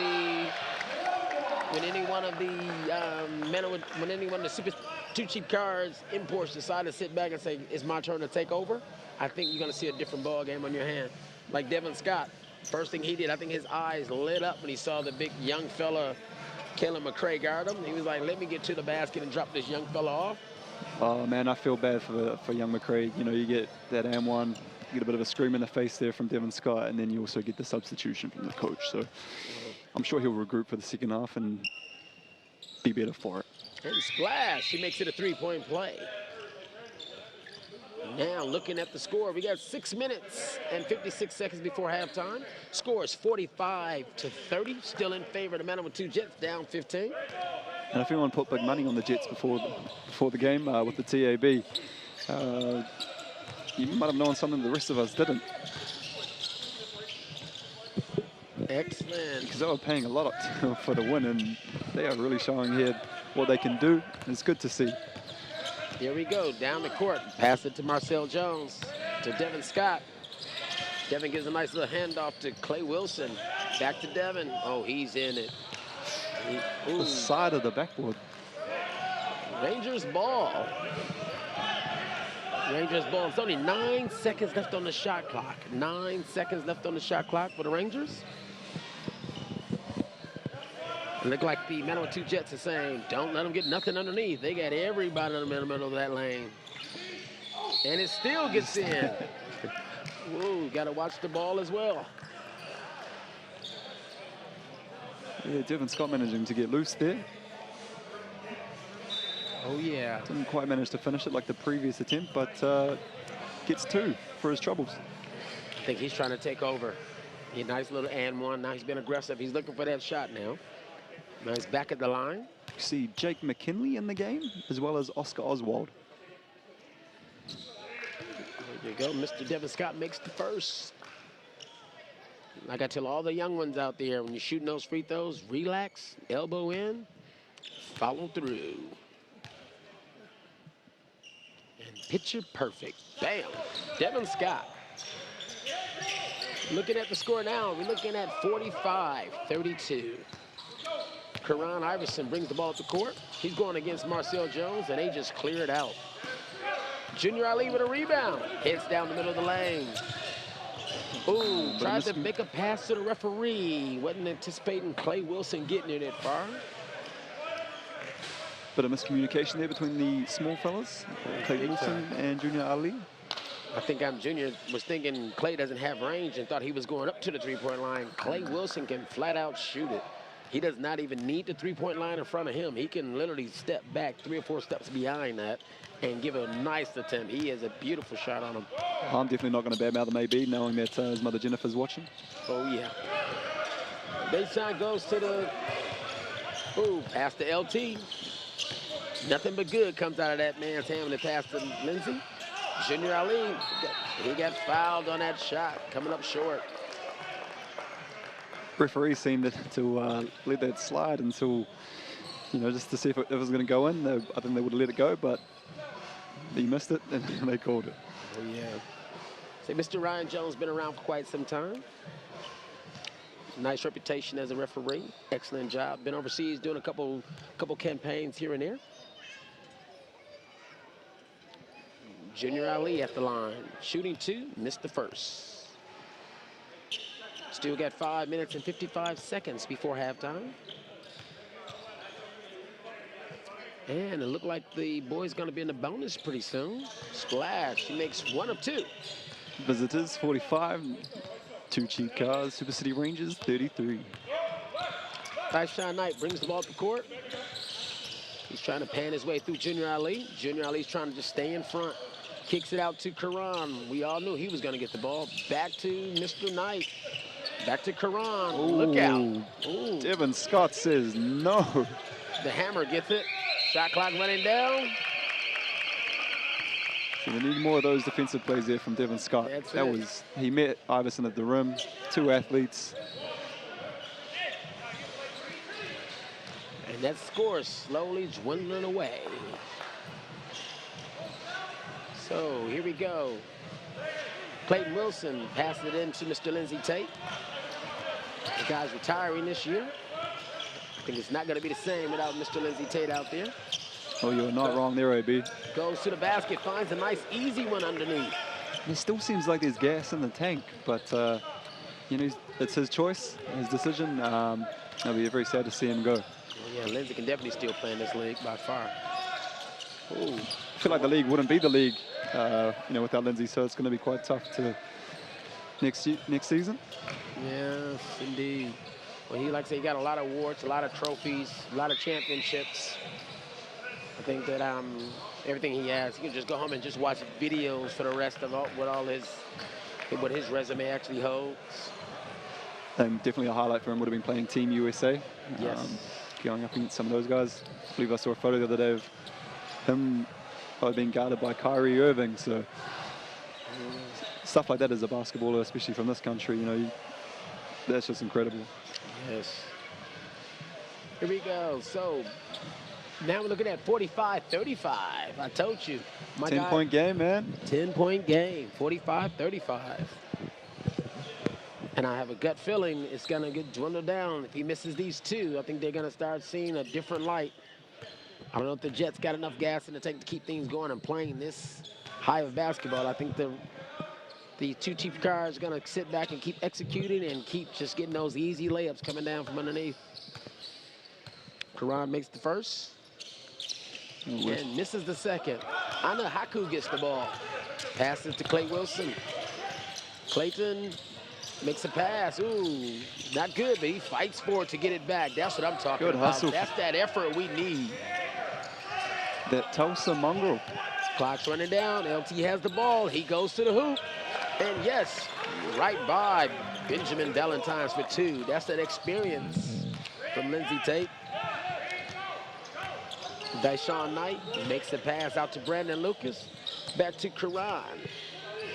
the Super 2 cheap cards imports decide to sit back and say, it's my turn to take over, I think you're going to see a different ball game on your hand. Like Devin Scott, first thing he did, I think his eyes lit up when he saw the big young fella, Kalen McCray, guard him. He was like, let me get to the basket and drop this young fella off. Oh, man, I feel bad for young McCray. You know, you get that and-one, you get a bit of a scream in the face there from Devin Scott, and then you also get the substitution from the coach. So I'm sure he'll regroup for the second half and be better for it. And splash, he makes it a three-point play. Now looking at the score, we got 6 minutes and 56 seconds before halftime. Score is 45-30, still in favor of the Manawatu Jets, down 15. And if anyone put big money on the Jets before the game with the TAB, you might have known something the rest of us didn't. Excellent. Because they were paying a lot for the win, and they are really showing here what they can do. It's good to see. Here we go, down the court. Pass it to Marcel Jones, to Devin Scott. Devin gives a nice little handoff to Clay Wilson. Back to Devin. Oh, he's in it. The side of the backboard. Rangers ball. Rangers ball. It's only 9 seconds left on the shot clock. 9 seconds left on the shot clock for the Rangers. It look like the Manawatu Jets are saying, don't let them get nothing underneath. They got everybody in the middle of that lane. And it still gets in. Whoa, got to watch the ball as well. Yeah, Devin Scott managing to get loose there. Oh, yeah. Didn't quite manage to finish it like the previous attempt, but gets 2 for his troubles. I think he's trying to take over. A nice little and one. Now he's been aggressive. He's looking for that shot now. Now he's back at the line. You see Jake McKinley in the game, as well as Oscar Oswald. There you go. Mr. Devin Scott makes the first. Like I tell all the young ones out there, when you're shooting those free throws, relax, elbow in, follow through. And picture perfect. Bam. Devin Scott. Looking at the score now, we're looking at 45-32. Karan Iverson brings the ball to the court. He's going against Marcel Jones, and they just clear it out. Junior Ali with a rebound. Heads down the middle of the lane. Ooh, tried to make a pass to the referee. Wasn't anticipating Clay Wilson getting it that far. Bit of miscommunication there between the small fellas, Clay Wilson and Junior Ali. I think Junior was thinking Clay doesn't have range and thought he was going up to the three-point line. Clay Wilson can flat out shoot it. He does not even need the three-point line in front of him. He can literally step back 3 or 4 steps behind that and give a nice attempt. He has a beautiful shot on him. I'm definitely not going to badmouth him, AB, knowing that his mother Jennifer's watching. Oh, yeah. Baseline goes to the, pass to LT. Nothing but good comes out of that man's hand when it passed to Lindsey. Junior Ali, he got fouled on that shot, coming up short. Referee seemed to let that slide until, just to see if it was going to go in. I think they would have let it go, but he missed it, and they called it. Oh, yeah. Say, Mr. Ryan Jones been around for quite some time. Nice reputation as a referee. Excellent job. Been overseas doing a couple campaigns here and there. Junior Ali at the line. Shooting 2, missed the first. Still got 5 minutes and 55 seconds before halftime. And it looked like the boy's going to be in the bonus pretty soon. Splash. He makes 1 of 2. Visitors 45, 2 cheap cars. Super City Rangers 33. Tyshawn Knight brings the ball up the court. He's trying to pan his way through Junior Ali. Junior Ali's trying to just stay in front. Kicks it out to Karan. We all knew he was going to get the ball. Back to Mr. Knight. Back to Karan. Look out. Ooh. Devin Scott says no. The hammer gets it. Shot clock running down. So we need more of those defensive plays there from Devin Scott. He met Iverson at the rim. 2 athletes. And that score is slowly dwindling away. So here we go. Clayton Wilson passes it in to Mr. Lindsey Tate. The guy's retiring this year. I think it's not going to be the same without Mr. Lindsey Tate out there. Oh, you're not wrong there, AB. Goes to the basket, finds a nice easy one underneath. It still seems like there's gas in the tank, but you know, it's his choice, his decision. It'll be very sad to see him go. Well, yeah, Lindsey can definitely still play in this league by far. Ooh. I feel like the league wouldn't be the league, you know, without Lindsey, so it's going to be quite tough to next season. Yes, indeed. Well, he, like I say, he got a lot of awards, a lot of trophies, a lot of championships. I think that everything he has, he can just go home and just watch videos for the rest of what his resume actually holds. And definitely a highlight for him would have been playing Team USA. Yes. Going up against some of those guys. I believe I saw a photo the other day of him being guarded by Kyrie Irving. So stuff like that as a basketballer, especially from this country, you know, that's just incredible. Yes. Here we go. So now we're looking at 45-35. I told you. 10-point game, man. 10-point game, 45-35. And I have a gut feeling it's going to get dwindled down. If he misses these 2, I think they're going to start seeing a different light. I don't know if the Jets got enough gas in the tank to keep things going and playing this high of basketball. I think the 2 cheap cars are going to sit back and keep executing and keep just getting those easy layups coming down from underneath. Karan makes the first. And misses the second. Ana Haku gets the ball. Passes to Clay Wilson. Clayton makes a pass. Ooh, not good, but he fights for it to get it back. That's what I'm talking Good about. hustle. That's that effort we need. That Tulsa mongrel. Clock's running down. LT has the ball. He goes to the hoop. And yes, right by Benjamin Valentine for 2. That's that experience from Lindsey Tate. Tyshawn Knight makes the pass out to Brandon Lucas. Back to Karan.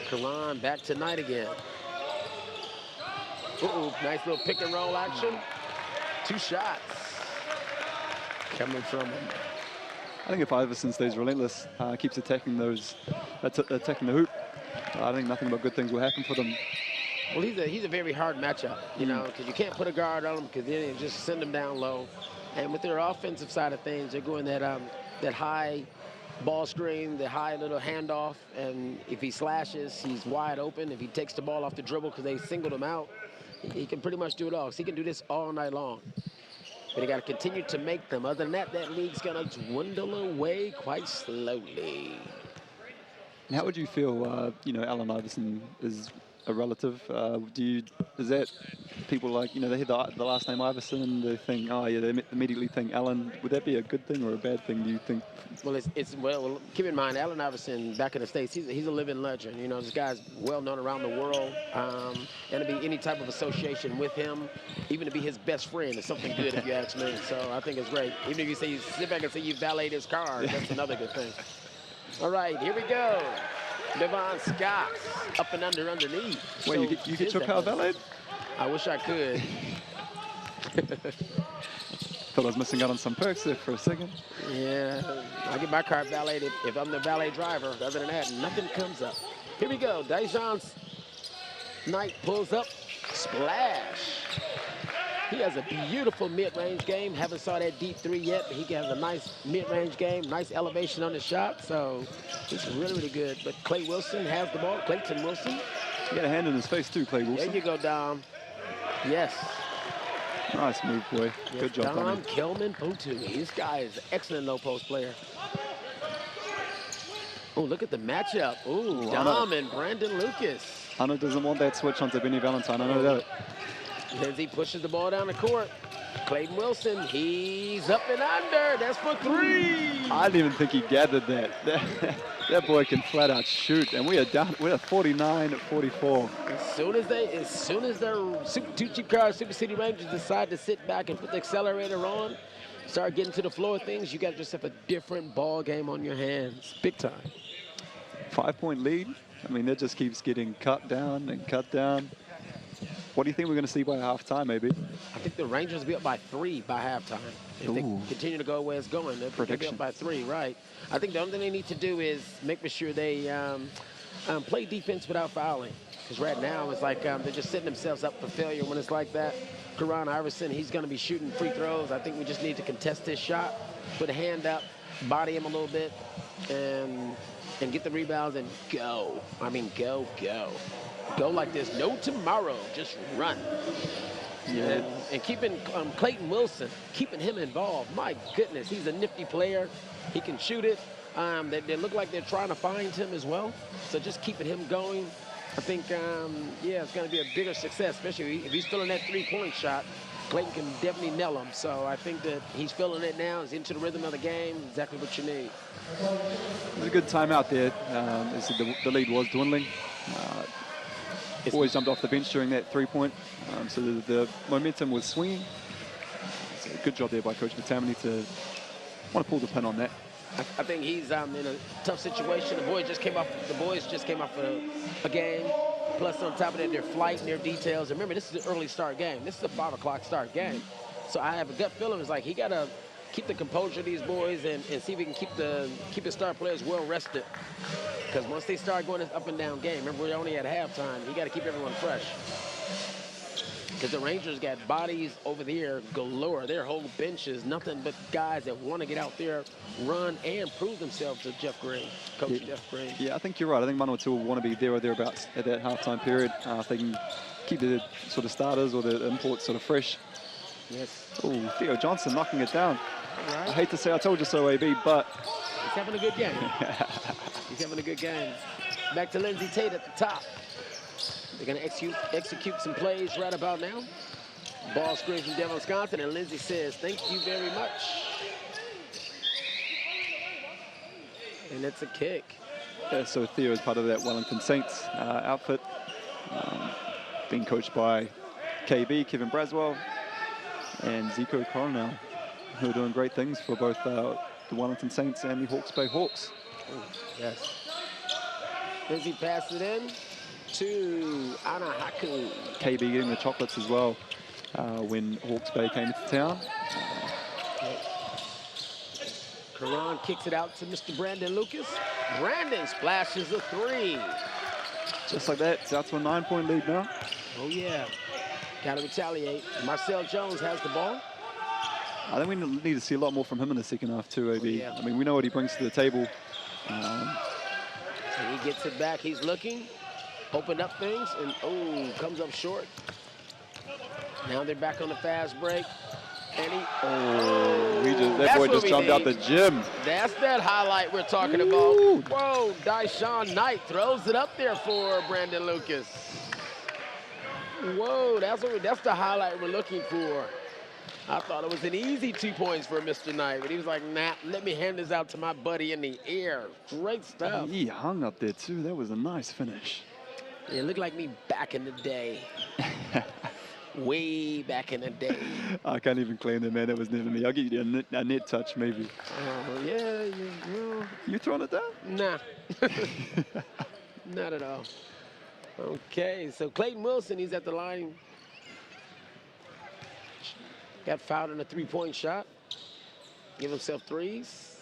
Karan back to Knight again. Uh-oh, nice little pick and roll action. 2 shots coming from him. I think if Iverson stays relentless, keeps attacking attacking the hoop, I think nothing but good things will happen for them. Well, he's a very hard matchup, you know, because you can't put a guard on him because then you just send him down low. And with their offensive side of things, they're going that high ball screen, the high little handoff, and if he slashes, he's wide open. If he takes the ball off the dribble because they singled him out, he can pretty much do it all. So he can do this all night long. But they got to continue to make them. Other than that, that league's going to dwindle away quite slowly. And how would you feel, you know, Allen Iverson is a relative? Is that people like, you know, they hear the last name Iverson and they think, oh yeah, they immediately think Allen. Would that be a good thing or a bad thing, do you think? Well, well, keep in mind, Allen Iverson back in the States, he's a living legend. You know, this guy's well known around the world. And to be any type of association with him, even to be his best friend, is something good if you ask me. So I think it's great. Even if you say, sit back and say you valet his car, that's another good thing. All right, here we go. Devon Scott up and underneath. Wait, you get your car valeted? I wish I could. Thought I was missing out on some perks there for a second. Yeah, I get my car valeted if I'm the valet driver. Other than that, nothing comes up. Here we go. Daishan Knight pulls up. Splash. He has a beautiful mid-range game. Haven't saw that deep three yet, but he has a nice mid-range game, nice elevation on the shot. So it's really, really good. But Clay Wilson has the ball. Clayton Wilson. He got a hand in his face too, Clay Wilson. There you go, Dom. Yes. Nice move, boy. Yes, Good job, Dom Tommy. Kelman Putu. This guy is an excellent low-post player. Oh, look at the matchup. Ooh, Ooh, Dom and Brandon Lucas. Hunter doesn't want that switch onto Benny Valentine. I know that. Lindsay pushes the ball down the court. Clayton Wilson, he's up and under. That's for three. I didn't even think he gathered that. That boy can flat out shoot, and we are down. We're at 49-44. As soon as the Super Cheap Cars Super City Rangers decide to sit back and put the accelerator on, start getting to the floor of things, you got yourself a different ball game on your hands, big time. 5-point lead. I mean, that just keeps getting cut down and cut down. What do you think we're going to see by halftime, maybe? I think the Rangers will be up by 3 by halftime. If they Ooh. continue to go where it's going, they'll be Prediction. up by 3, right? I think the only thing they need to do is make sure they play defense without fouling. Because right now it's like they're just setting themselves up for failure when it's like that. Karan Iverson, he's going to be shooting free throws. I think we just need to contest his shot, put a hand up, body him a little bit, and get the rebounds and go. I mean, go. Go like there's no tomorrow. Just run. Yeah. And keeping Clayton Wilson, keeping him involved. My goodness, he's a nifty player. He can shoot it. They look like they're trying to find him as well. So just keeping him going, I think, it's going to be a bigger success, especially if he's feeling that three-point shot. Clayton can definitely nail him. So I think that he's feeling it now. He's into the rhythm of the game. Exactly what you need. It was a good timeout there. The lead was dwindling. Always jumped off the bench during that three-point. So the momentum was swinging. So good job there by Coach Matamani to want to pull the pin on that. I think he's in a tough situation. The boys just came off a game. Plus, on top of that, their flight and their details. Remember, this is an early start game. This is a 5 o'clock start game. So I have a gut feeling it's like he got to keep the composure of these boys and see if he can keep his star players well rested. Because once they start going this up and down game, remember we're only at halftime. You got to keep everyone fresh. Because the Rangers got bodies over there galore. Their whole bench is nothing but guys that want to get out there, run, and prove themselves to Jeff Green, Coach Jeff Green. Yeah, I think you're right. I think Manawatu will want to be there or thereabouts at that halftime period. If they can keep the sort of starters or the imports sort of fresh. Yes. Oh, Theo Johnson knocking it down. All right. I hate to say I told you so, AB, but He's having a good game. He's having a good game. Back to Lindsay Tate at the top. They're going to execute some plays right about now. Ball screen from Devin Wisconsin, and Lindsay says, thank you very much. And it's a kick. yeah, so Theo is part of that Wellington Saints outfit, being coached by KB, Kevin Braswell, and Zico Coronel, who are doing great things for both the Wellington Saints and the Hawke's Bay Hawks. Oh, yes. Lindsay passed it in to Anahaku. KB getting the chocolates as well when Hawke's Bay came into town. Karan kicks it out to Mr. Brandon Lucas. Brandon splashes a 3. Just like that, it's out to a 9-point lead now. Oh, yeah. Got to retaliate. Marcel Jones has the ball. I think we need to see a lot more from him in the second half too, AB. yeah. I mean, we know what he brings to the table. And he gets it back. He's looking, opened up things, and comes up short. Now they're back on the fast break. And That that's boy what just we jumped out need. the gym. That's that highlight we're talking Ooh. about. Whoa, Daishan Knight throws it up there for Brandon Lucas. Whoa, that's the highlight we're looking for. I thought it was an easy 2 points for Mr. Knight, but he was like, nah, let me hand this out to my buddy in the air. Great stuff. He hung up there too. That was a nice finish. It looked like me back in the day. Way back in the day. I can't even claim that, man. That was never me. I'll give you a net touch, maybe. Oh, yeah, You throwing it down? nah. Not at all. Okay, so Clayton Wilson, he's at the line. Got fouled in a three-point shot. Give himself threes.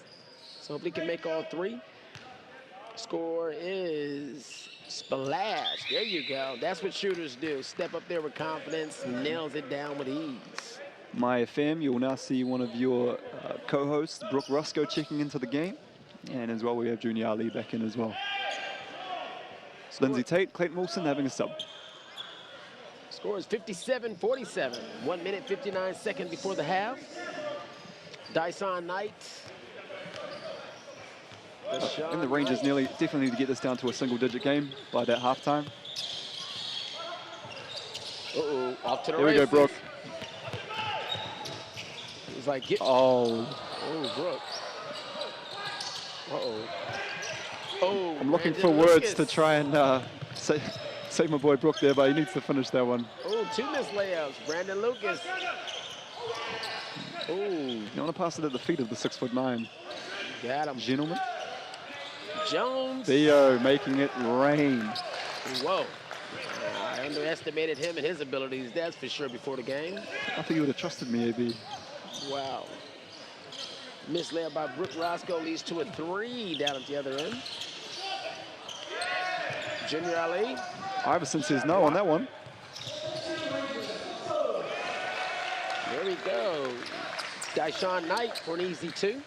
So hopefully he can make all three. Score is splash. There you go. That's what shooters do. Step up there with confidence, nails it down with ease. My FM, you will now see one of your co-hosts, Brooke Roscoe, checking into the game. And as well, we have Junior Ali back in as well. Lindsay Tate, Clayton Wilson having a sub. Score is 57-47. 1 minute, 59 seconds before the half. Dyson Knight. And the Rangers definitely need to get this down to a single-digit game by that halftime. Uh-oh, off to the Here we races. go, Brooke. He's like, get. Oh, Brooke. Uh-oh. Oh, I'm looking Brandon for words Lucas. to try and save my boy Brooke there, but he needs to finish that one. Oh, 2 missed layups. Brandon Lucas. Oh, You want to pass it at the feet of the 6'9" got him. gentleman. Jones. Theo making it rain. Whoa. I underestimated him and his abilities, that's for sure, before the game. I think you would have trusted me, AB. Wow. Missed layup by Brooke Roscoe leads to a 3 down at the other end. Junior Ali. Iverson says no on that one. There we go. Dyson Knight for an easy 2.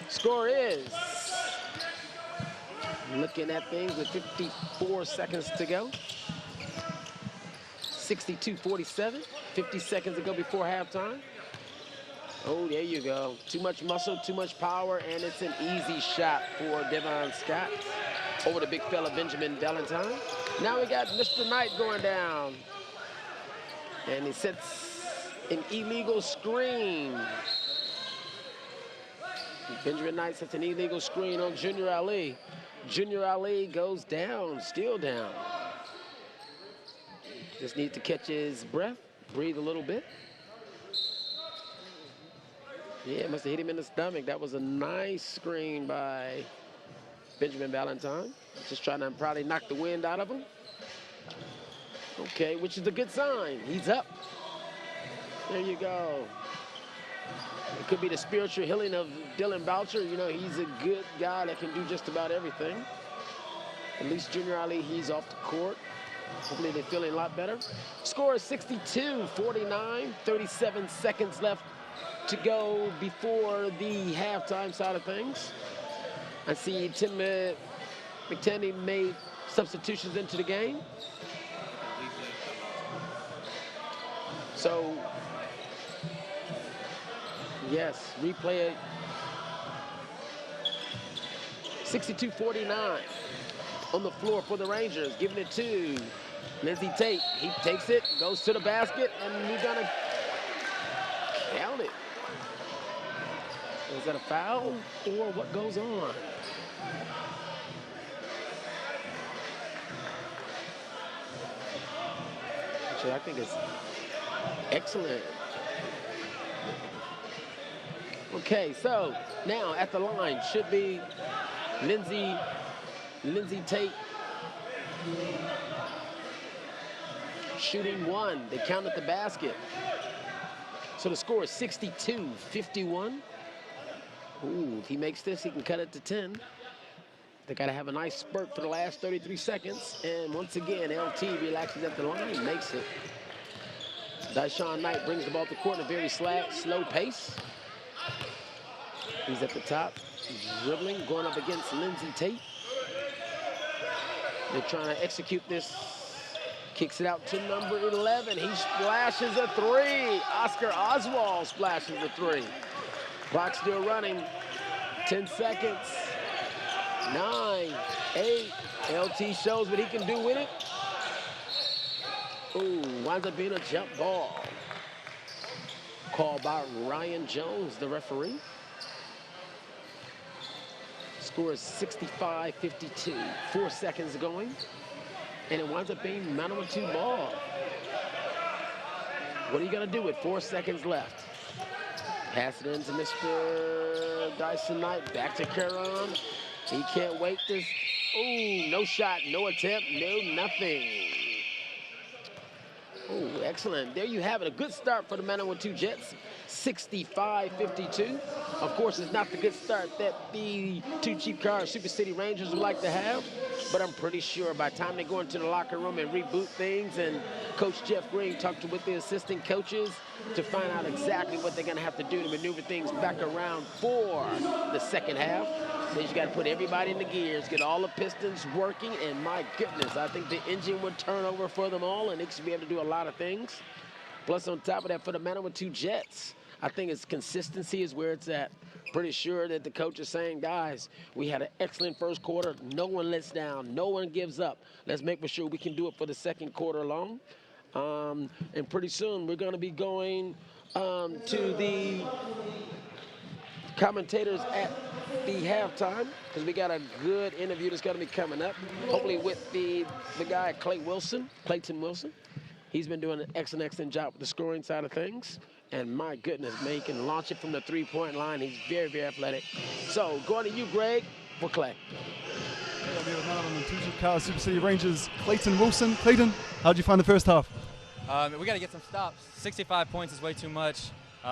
Score is, looking at things with 54 seconds to go. 62-47. 50 seconds to go before halftime. Oh, there you go. Too much muscle, too much power, and it's an easy shot for Devon Scott over the big fella Benjamin Valentine. Now we got Mr. Knight going down. And he sets an illegal screen. Benjamin Knight sets an illegal screen on Junior Ali. Junior Ali goes down, still down. Just need to catch his breath, breathe a little bit. Yeah, must have hit him in the stomach. That was a nice screen by Benjamin Valentine. Just trying to probably knock the wind out of him. Okay, which is a good sign. He's up. There you go. It could be the spiritual healing of Dylan Boucher. You know, he's a good guy that can do just about everything. At least Junior Ali, he's off the court. Hopefully they're feeling a lot better. Score is 62-49. 37 seconds left to go before the halftime side of things. I see Tim McTaney made substitutions into the game. So, yes, replay it. 62-49 on the floor for the Rangers, giving it to Lindsay Tate. He takes it, goes to the basket, and he's gonna count it. Is that a foul or what goes on? Actually, I think it's excellent. Okay, so now at the line should be Lindsay Tate shooting 1. They counted the basket. So the score is 62-51. Ooh, if he makes this, he can cut it to 10. They got to have a nice spurt for the last 33 seconds. And once again, LT relaxes at the line, makes it. Dyson Knight brings the ball to the court in a very slow pace. He's at the top, dribbling, going up against Lindsay Tate. They're trying to execute this. Kicks it out to number 11. He splashes a 3. Oscar Oswald splashes a 3. Clock still running. 10 seconds. 9, 8. LT shows what he can do with it. Ooh, winds up being a jump ball. Called by Ryan Jones, the referee. Score is 65-52. 4 seconds going. And it winds up being number 2 ball. What are you going to do with 4 seconds left? Pass it into Mr. Dyson Knight. Back to Caron. He can't wait this. Ooh, no shot, no attempt, no nothing. Ooh, excellent. There you have it. A good start for the Manawan-2 Jets, 65-52. Of course, it's not the good start that the two cheap cars Super City Rangers would like to have, but I'm pretty sure by the time they go into the locker room and reboot things, and Coach Jeff Green talked with the assistant coaches to find out exactly what they're going to have to do to maneuver things back around for the second half. Then you got to put everybody in the gears, get all the pistons working, and my goodness, I think the engine would turn over for them all, and they should be able to do a lot of things. Plus, on top of that, for the Manawan-2 Jets, I think its consistency is where it's at. Pretty sure that the coach is saying, guys, we had an excellent first quarter. No one lets down. No one gives up. Let's make for sure we can do it for the second quarter alone. And pretty soon we're going to be going to the commentators at the halftime, because we got a good interview that's going to be coming up, hopefully with the guy Clayton Wilson. He's been doing an excellent job with the scoring side of things. And my goodness, man, he can launch it from the three-point line. He's very, very athletic. So going to you, Greg, for Clay. I'm here with none other than two cheap cars Super City Rangers, Clayton Wilson. Clayton, how did you find the first half? We got to get some stops. 65 points is way too much.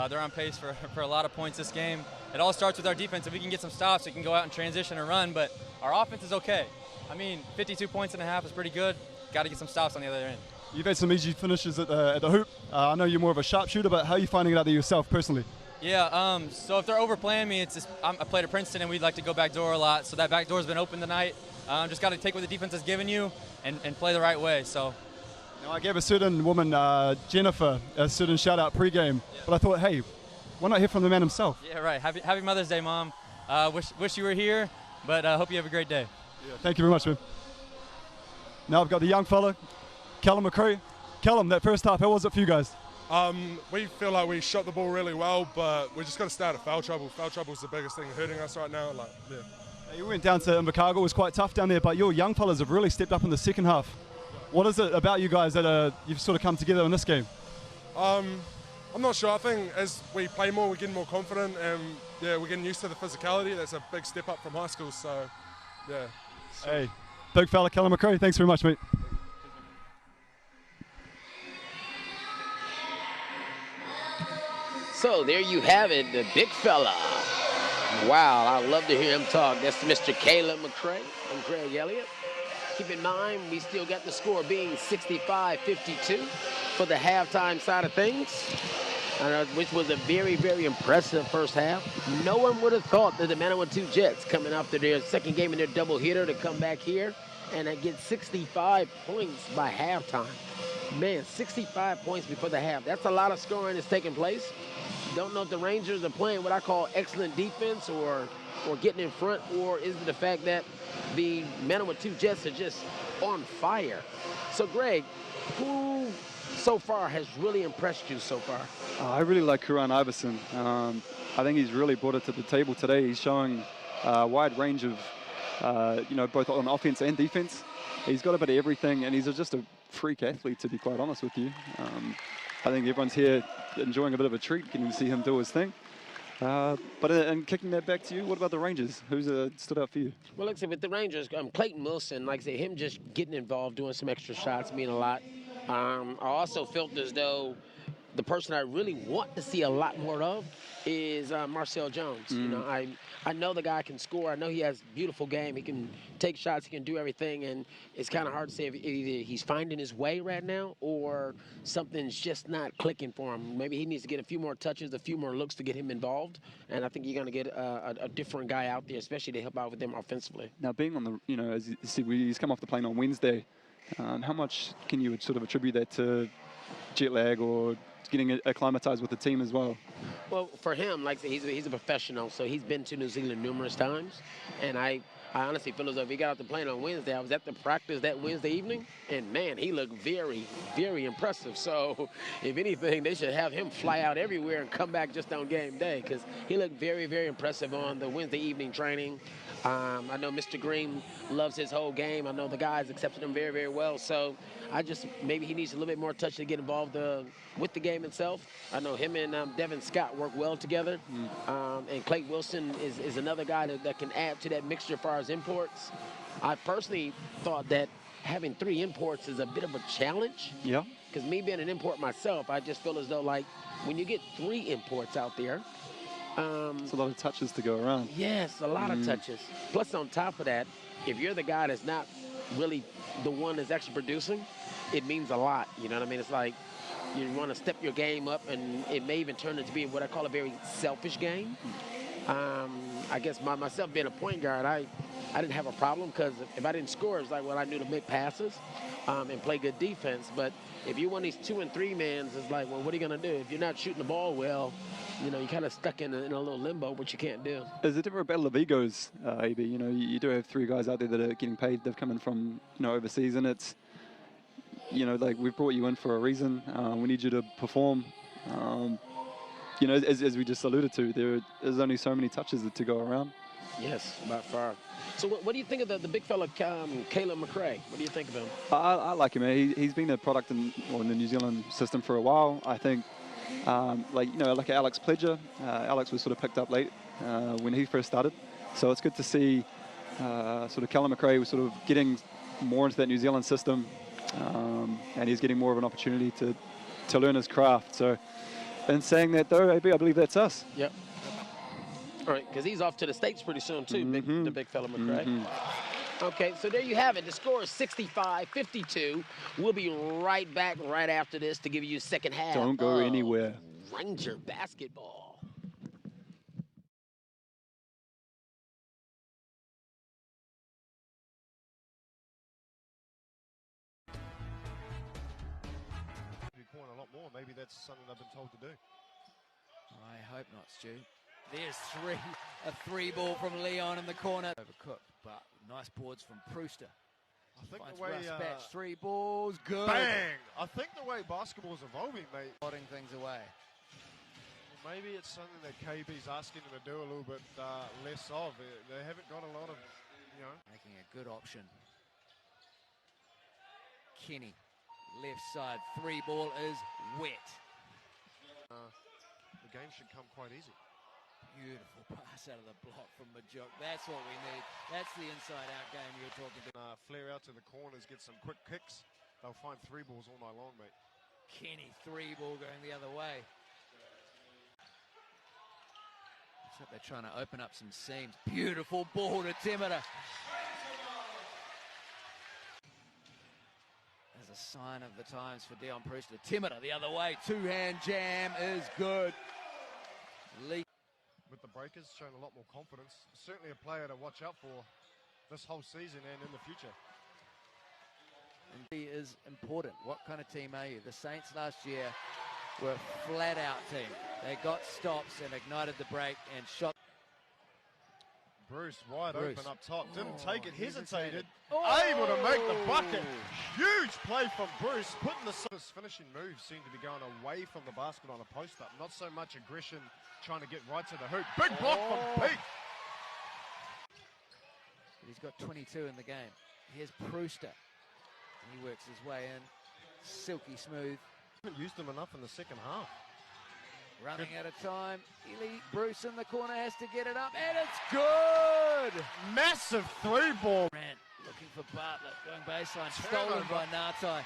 They're on pace for a lot of points this game. It all starts with our defense. If we can get some stops, we can go out and transition and run, but our offense is okay. I mean, 52 points and a half is pretty good. Got to get some stops on the other end. You've had some easy finishes at the hoop. I know you're more of a sharpshooter, but how are you finding it out there yourself personally? Yeah, so if they're overplaying me, it's just I played at Princeton and we'd like to go backdoor a lot, so that backdoor's been open tonight. Just got to take what the defense has given you and play the right way. So. Now, I gave a certain woman, Jennifer, a certain shout-out pregame, but I thought, hey, why not hear from the man himself? Yeah, right. Happy Mother's Day, Mom. Wish you were here, but hope you have a great day. Yeah, thank you very much, man. Now I've got the young fella, Callum McCray. Callum, that first half, how was it for you guys? We feel like we shot the ball really well, but we just got to stay out of foul trouble. Foul trouble is the biggest thing hurting us right now. You went down to Invercargill. It was quite tough down there, but your young fellas have really stepped up in the second half. What is it about you guys that you've sort of come together in this game? I'm not sure. I think as we play more, we're getting more confident, and yeah, we're getting used to the physicality. That's a big step up from high school. So, yeah. Hey, big fella, Callum McCray. Thanks very much, mate. So there you have it, the big fella. Wow, I love to hear him talk. That's Mr. Caleb McCray. I'm Greg Elliott. Keep in mind, we still got the score being 65-52 for the halftime side of things, which was a very, very impressive first half. No one would have thought that the Manawan-2 Jets, coming after their second game in their doubleheader, to come back here and get 65 points by halftime. Man, 65 points before the half. That's a lot of scoring that's taking place. Don't know if the Rangers are playing what I call excellent defense or getting in front, or is it the fact that the Manawan-2 Jets are just on fire? So, Greg, who so far has really impressed you so far? I really like Karan Iverson. I think he's really brought it to the table today. He's showing a wide range of, both on offense and defense. He's got a bit of everything, and he's just a freak athlete, to be quite honest with you. I think everyone's here enjoying a bit of a treat, getting to see him do his thing. And kicking that back to you, what about the Rangers? Who's stood out for you? Well, like I said, with the Rangers, Clayton Wilson, like I said, him just getting involved, doing some extra shots mean a lot. I also felt as though the person I really want to see a lot more of is Marcel Jones. You know, I know the guy can score. I know he has a beautiful game. He can take shots. He can do everything. And it's kind of hard to say if either he's finding his way right now or something's just not clicking for him. Maybe he needs to get a few more touches, a few more looks to get him involved. And I think you're going to get a different guy out there, especially to help out with them offensively. Now, being on the, as you see, he's come off the plane on Wednesday. How much can you sort of attribute that to jet lag or getting acclimatized with the team as well? Well, for him, like I said, he's a professional, so he's been to New Zealand numerous times. And I honestly feel as though if he got off the plane on Wednesday, I was at the practice that Wednesday evening, and man, he looked very, very impressive. So if anything, they should have him fly out everywhere and come back just on game day, because he looked very, very impressive on the Wednesday evening training. I know Mr. Green loves his whole game. I know the guys accepted him very, very well. So maybe he needs a little bit more touch to get involved with the game itself. I know him and Devin Scott work well together. And Clayton Wilson is another guy that can add to that mixture as far as imports. I personally thought that having 3 imports is a bit of a challenge. Yeah. because me being an import myself, I just feel as though, like, when you get 3 imports out there, It's a lot of touches to go around. yes, a lot of touches. Plus, on top of that, if you're the guy that's not really the one that's actually producing, it means a lot. You know what I mean? It's like you want to step your game up, and it may even turn into be what I call a very selfish game. I guess myself being a point guard, I didn't have a problem because if I didn't score, it's like, well, I knew to make passes and play good defense. But if you're one of these 2 and 3 mans, it's like, well, what are you going to do? If you're not shooting the ball well, you know, you're kind of stuck in a little limbo, which you can't do. It's a different battle of egos, AB. You know, you do have 3 guys out there that are getting paid. They've come in from, overseas, and it's, like, we've brought you in for a reason. We need you to perform. As we just alluded to, there's only so many touches to go around. Yes, by far. So what do you think of the big fella, Caleb McRae? What do you think of him? I like him, man. He's been a product in the New Zealand system for a while. I think, like Alex Pledger, Alex was sort of picked up late when he first started. So it's good to see sort of Callum McRae was sort of getting more into that New Zealand system, and he's getting more of an opportunity to learn his craft. So in saying that, though, AB, I believe that's us. Yep. All right, because he's off to the States pretty soon, too, the big fella McRae. Okay, so there you have it. The score is 65-52. We'll be right back right after this to give you second half. Don't go anywhere. Ranger basketball. A lot more. Maybe that's something I've been told to do. I hope not, Stu. There's a 3 ball from Leon in the corner. Overcooked, but nice boards from Brewster. I think Finds the way Russ Batch, 3 balls, good. bang! I think the way basketball's evolving, mate. Putting things away. Maybe it's something that KB's asking them to do a little bit less of. They haven't got a lot of, Making a good option. Kenny, left side, 3 ball is wet. The game should come quite easy. Beautiful pass out of the block from Majuk. That's what we need. That's the inside-out game you were talking about. Flare out to the corners, get some quick kicks. They'll find 3 balls all night long, mate. Kenny, 3 ball going the other way. Looks like they're trying to open up some seams. Beautiful ball to Timida. As a sign of the times for Dion Brewster. Timida the other way. 2-hand jam is good. Lee. With the Breakers, showing a lot more confidence. Certainly a player to watch out for this whole season and in the future. And he is important. What kind of team are you? The Saints last year were a flat-out team. They got stops and ignited the break and shot. Bruce wide open up top. Didn't take it, hesitated. Oh! Able to make the bucket. Huge play from Bruce. Putting his finishing moves seem to be going away from the basket on a post-up. Not so much aggression, trying to get right to the hoop. Big block from Pete. He's got 22 in the game. Here's Brewster. He works his way in. Silky smooth. Haven't used him enough in the second half. Running out of time. Ely Bruce in the corner has to get it up, and it's good! Massive 3-ball. Grant looking for Bartlett, going baseline, stolen by Ngatai.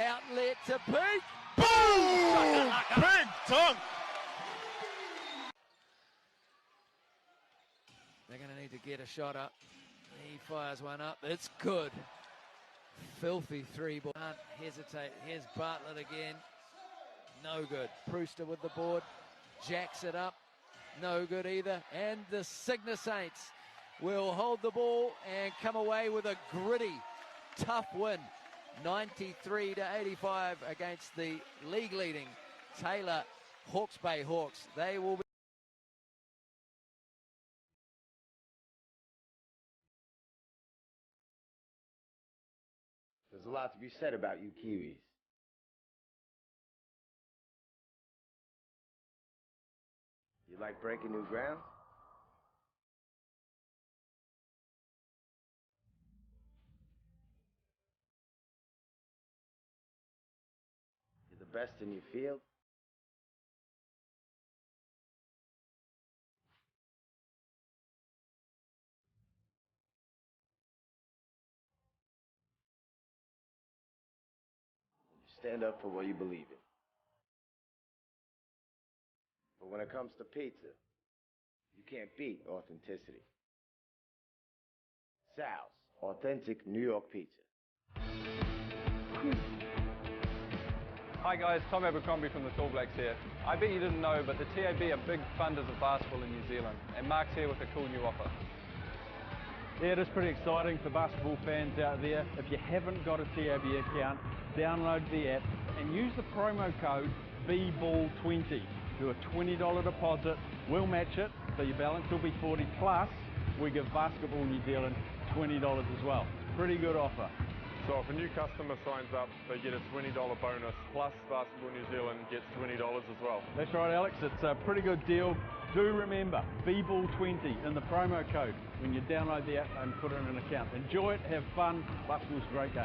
Outlet to Pete. Boom! Big dunk! They're going to need to get a shot up. He fires one up. It's good. Filthy 3-ball. Can't hesitate. Here's Bartlett again. No good. Brewster with the board. Jacks it up. No good either. And the Cygna Saints will hold the ball and come away with a gritty, tough win. 93-85 against the league-leading Taylor Hawke's Bay Hawks. They will be... There's a lot to be said about you Kiwis. You like breaking new ground? You're the best in your field? You're stand up for what you believe in. But when it comes to pizza, you can't beat authenticity. Sal's, authentic New York pizza. Hi guys, Tom Abercrombie from the Tall Blacks here. I bet you didn't know, but the TAB are big funders of basketball in New Zealand, and Mark's here with a cool new offer. Yeah, it is pretty exciting for basketball fans out there. If you haven't got a TAB account, download the app and use the promo code BBALL20. Do a $20 deposit, we'll match it, so your balance will be 40 plus we give Basketball New Zealand $20 as well. Pretty good offer. So if a new customer signs up, they get a $20 bonus, plus Basketball New Zealand gets $20 as well. That's right, Alex. It's a pretty good deal. Do remember, BBALL20 in the promo code when you download the app and put in an account. Enjoy it, have fun. Basketball's a great game.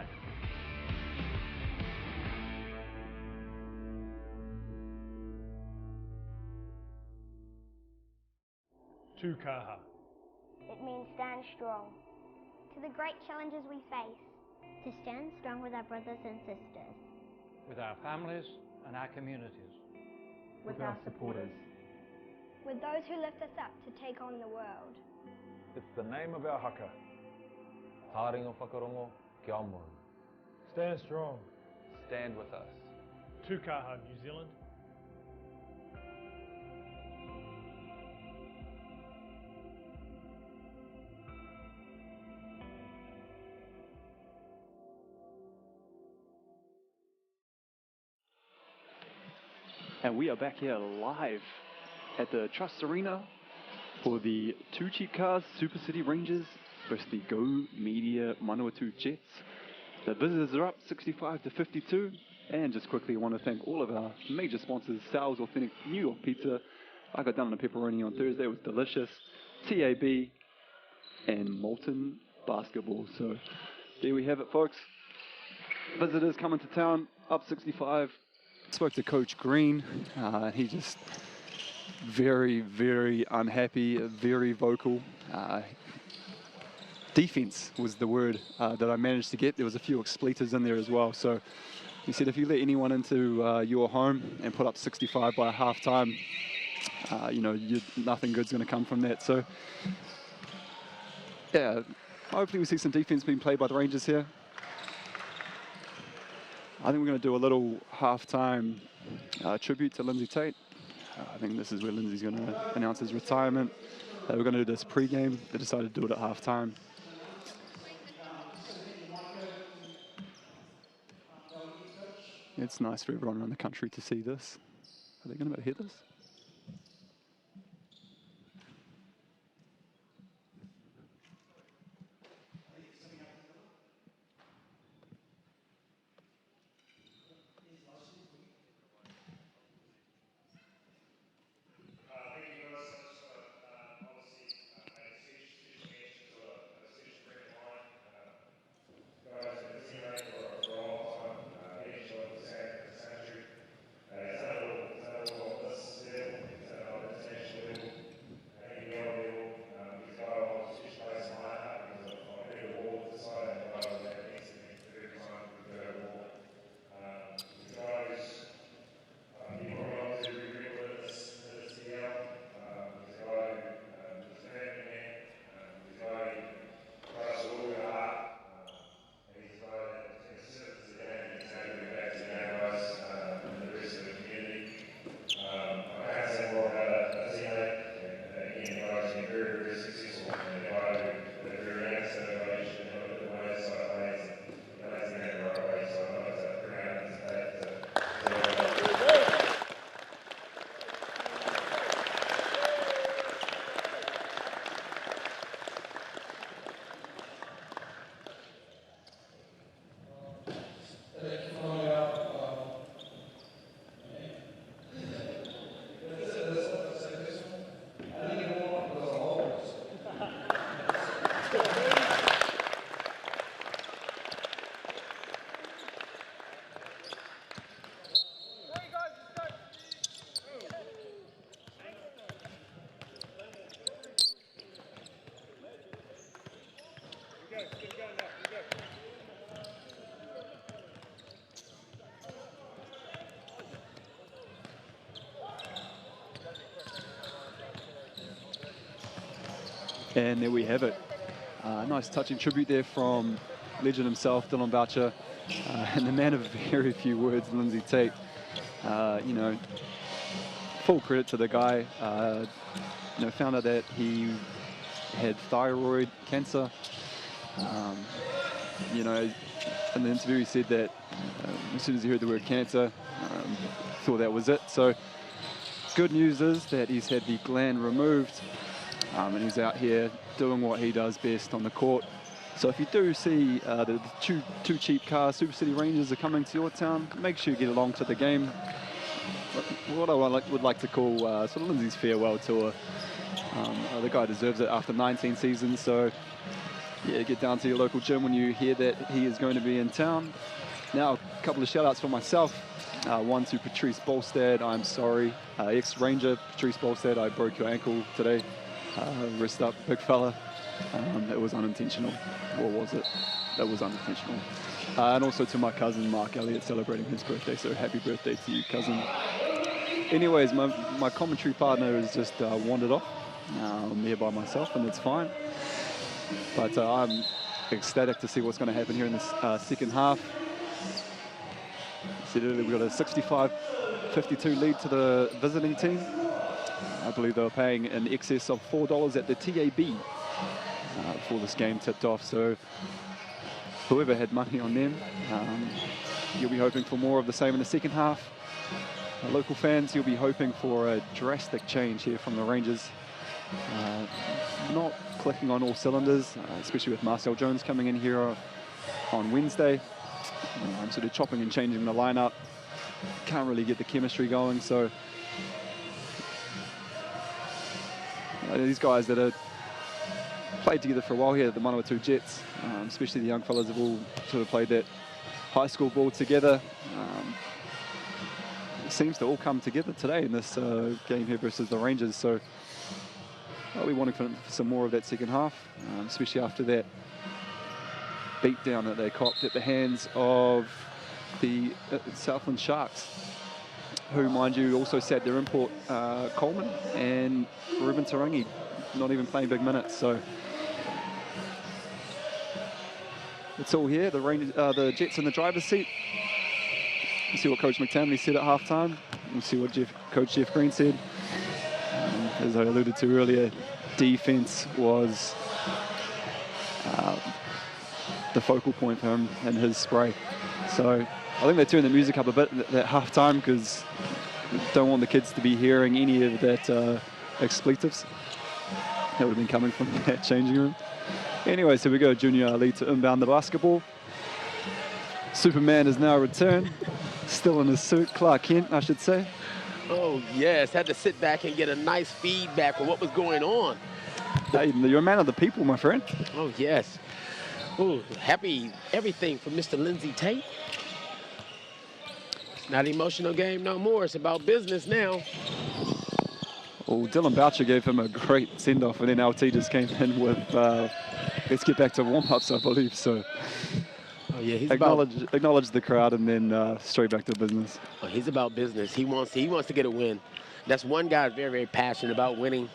Tukaha. It means stand strong. To the great challenges we face. To stand strong with our brothers and sisters. With our families and our communities. With our supporters. With those who lift us up to take on the world. It's the name of our haka. Haringo whakarongo ki Aomori. Stand strong. Stand with us. Tukaha, New Zealand. And we are back here live at the Trust Arena for the Two Cheap Cars Super City Rangers versus the Go Media Manawatu Jets. The visitors are up 65-52. And just quickly, I want to thank all of our major sponsors: Sal's Authentic New York Pizza. I got done on a pepperoni on Thursday. It was delicious. TAB and Molten Basketball. So there we have it, folks. Visitors coming to town, up 65. Spoke to Coach Green. He just very, very unhappy, very vocal. Defense was the word that I managed to get. There was a few expletives in there as well. So he said if you let anyone into your home and put up 65 by halftime, you know, nothing good's going to come from that. So yeah, hopefully we see some defense being played by the Rangers here. I think we're going to do a little halftime tribute to Lindsay Tate. I think this is where Lindsay's going to announce his retirement. They were going to do this pre-game. They decided to do it at halftime. It's nice for everyone around the country to see this. Are they going to hear this? And there we have it. Nice touching tribute there from legend himself, Dylan Boucher, and the man of very few words, Lindsay Tate. You know, full credit to the guy. You know, found out that he had thyroid cancer. You know, in the interview he said that as soon as he heard the word cancer, thought that was it. So good news is that he's had the gland removed, and he's out here doing what he does best on the court. So if you do see the two cheap cars, Super City Rangers, are coming to your town, make sure you get along to the game. What I would like to call sort of Lindsay's farewell tour. The guy deserves it after 19 seasons, so yeah, get down to your local gym when you hear that he is going to be in town. Now, a couple of shout-outs for myself. One to Patrice Bolstad, I'm sorry. Ex-Ranger Patrice Bolstad, I broke your ankle today. Wrist up, big fella. It was unintentional. Or was it? That was unintentional. And also to my cousin, Mark Elliott, celebrating his birthday. So happy birthday to you, cousin. Anyways, my commentary partner has just wandered off. I'm here by myself, and it's fine. But I'm ecstatic to see what's going to happen here in this second half. I said earlier, we've got a 65-52 lead to the visiting team. I believe they were paying in excess of $4 at the TAB before this game tipped off. So whoever had money on them, you'll be hoping for more of the same in the second half. Local fans, you'll be hoping for a drastic change here from the Rangers. Not clicking on all cylinders, especially with Marcel Jones coming in here on Wednesday. I'm sort of chopping and changing the lineup. Can't really get the chemistry going, so these guys that are played together for a while here at the Manawatu Jets, especially the young fellas, have all sort of played that high school ball together. It seems to all come together today in this game here versus the Rangers, so I'll be wanting for some more of that second half, especially after that beatdown that they copped at the hands of the Southland Sharks, who, mind you, also sat their import Coleman and Ruben Tarangi, not even playing big minutes. So it's all here. The Jets in the driver's seat. We'll see what Coach McTamaney said at halftime. We'll see what Coach Jeff Green said. As I alluded to earlier, defense was the focal point for him and his spray. So I think they turned the music up a bit at halftime because don't want the kids to be hearing any of that expletives that would have been coming from that changing room. Anyway, so we go Junior Ali to inbound the basketball. Superman has now returned, still in his suit, Clark Kent, I should say. Oh, yes, had to sit back and get a nice feedback of what was going on. Hey, you're a man of the people, my friend. Oh, yes. Oh, happy everything for Mr. Lindsay Tate. It's not an emotional game no more. It's about business now. Well, Dylan Boucher gave him a great send-off, and then LT just came in with, let's get back to warm-ups, I believe. So oh, yeah, he's acknowledge the crowd and then straight back to business. Oh, he's about business. He wants to get a win. That's one guy very, very passionate about winning.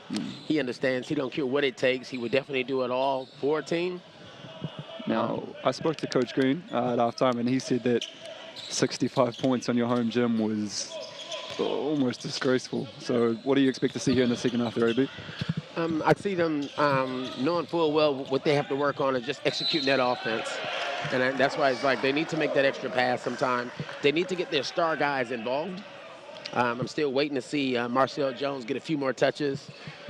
He understands. He don't care what it takes. He would definitely do it all for a team. Now, I spoke to Coach Green at halftime, and he said that 65 points on your home gym was almost disgraceful. So what do you expect to see here in the second half there, AB? I see them knowing full well what they have to work on is just executing that offense. And that's why it's like they need to make that extra pass sometime. They need to get their star guys involved. I'm still waiting to see Marcel Jones get a few more touches.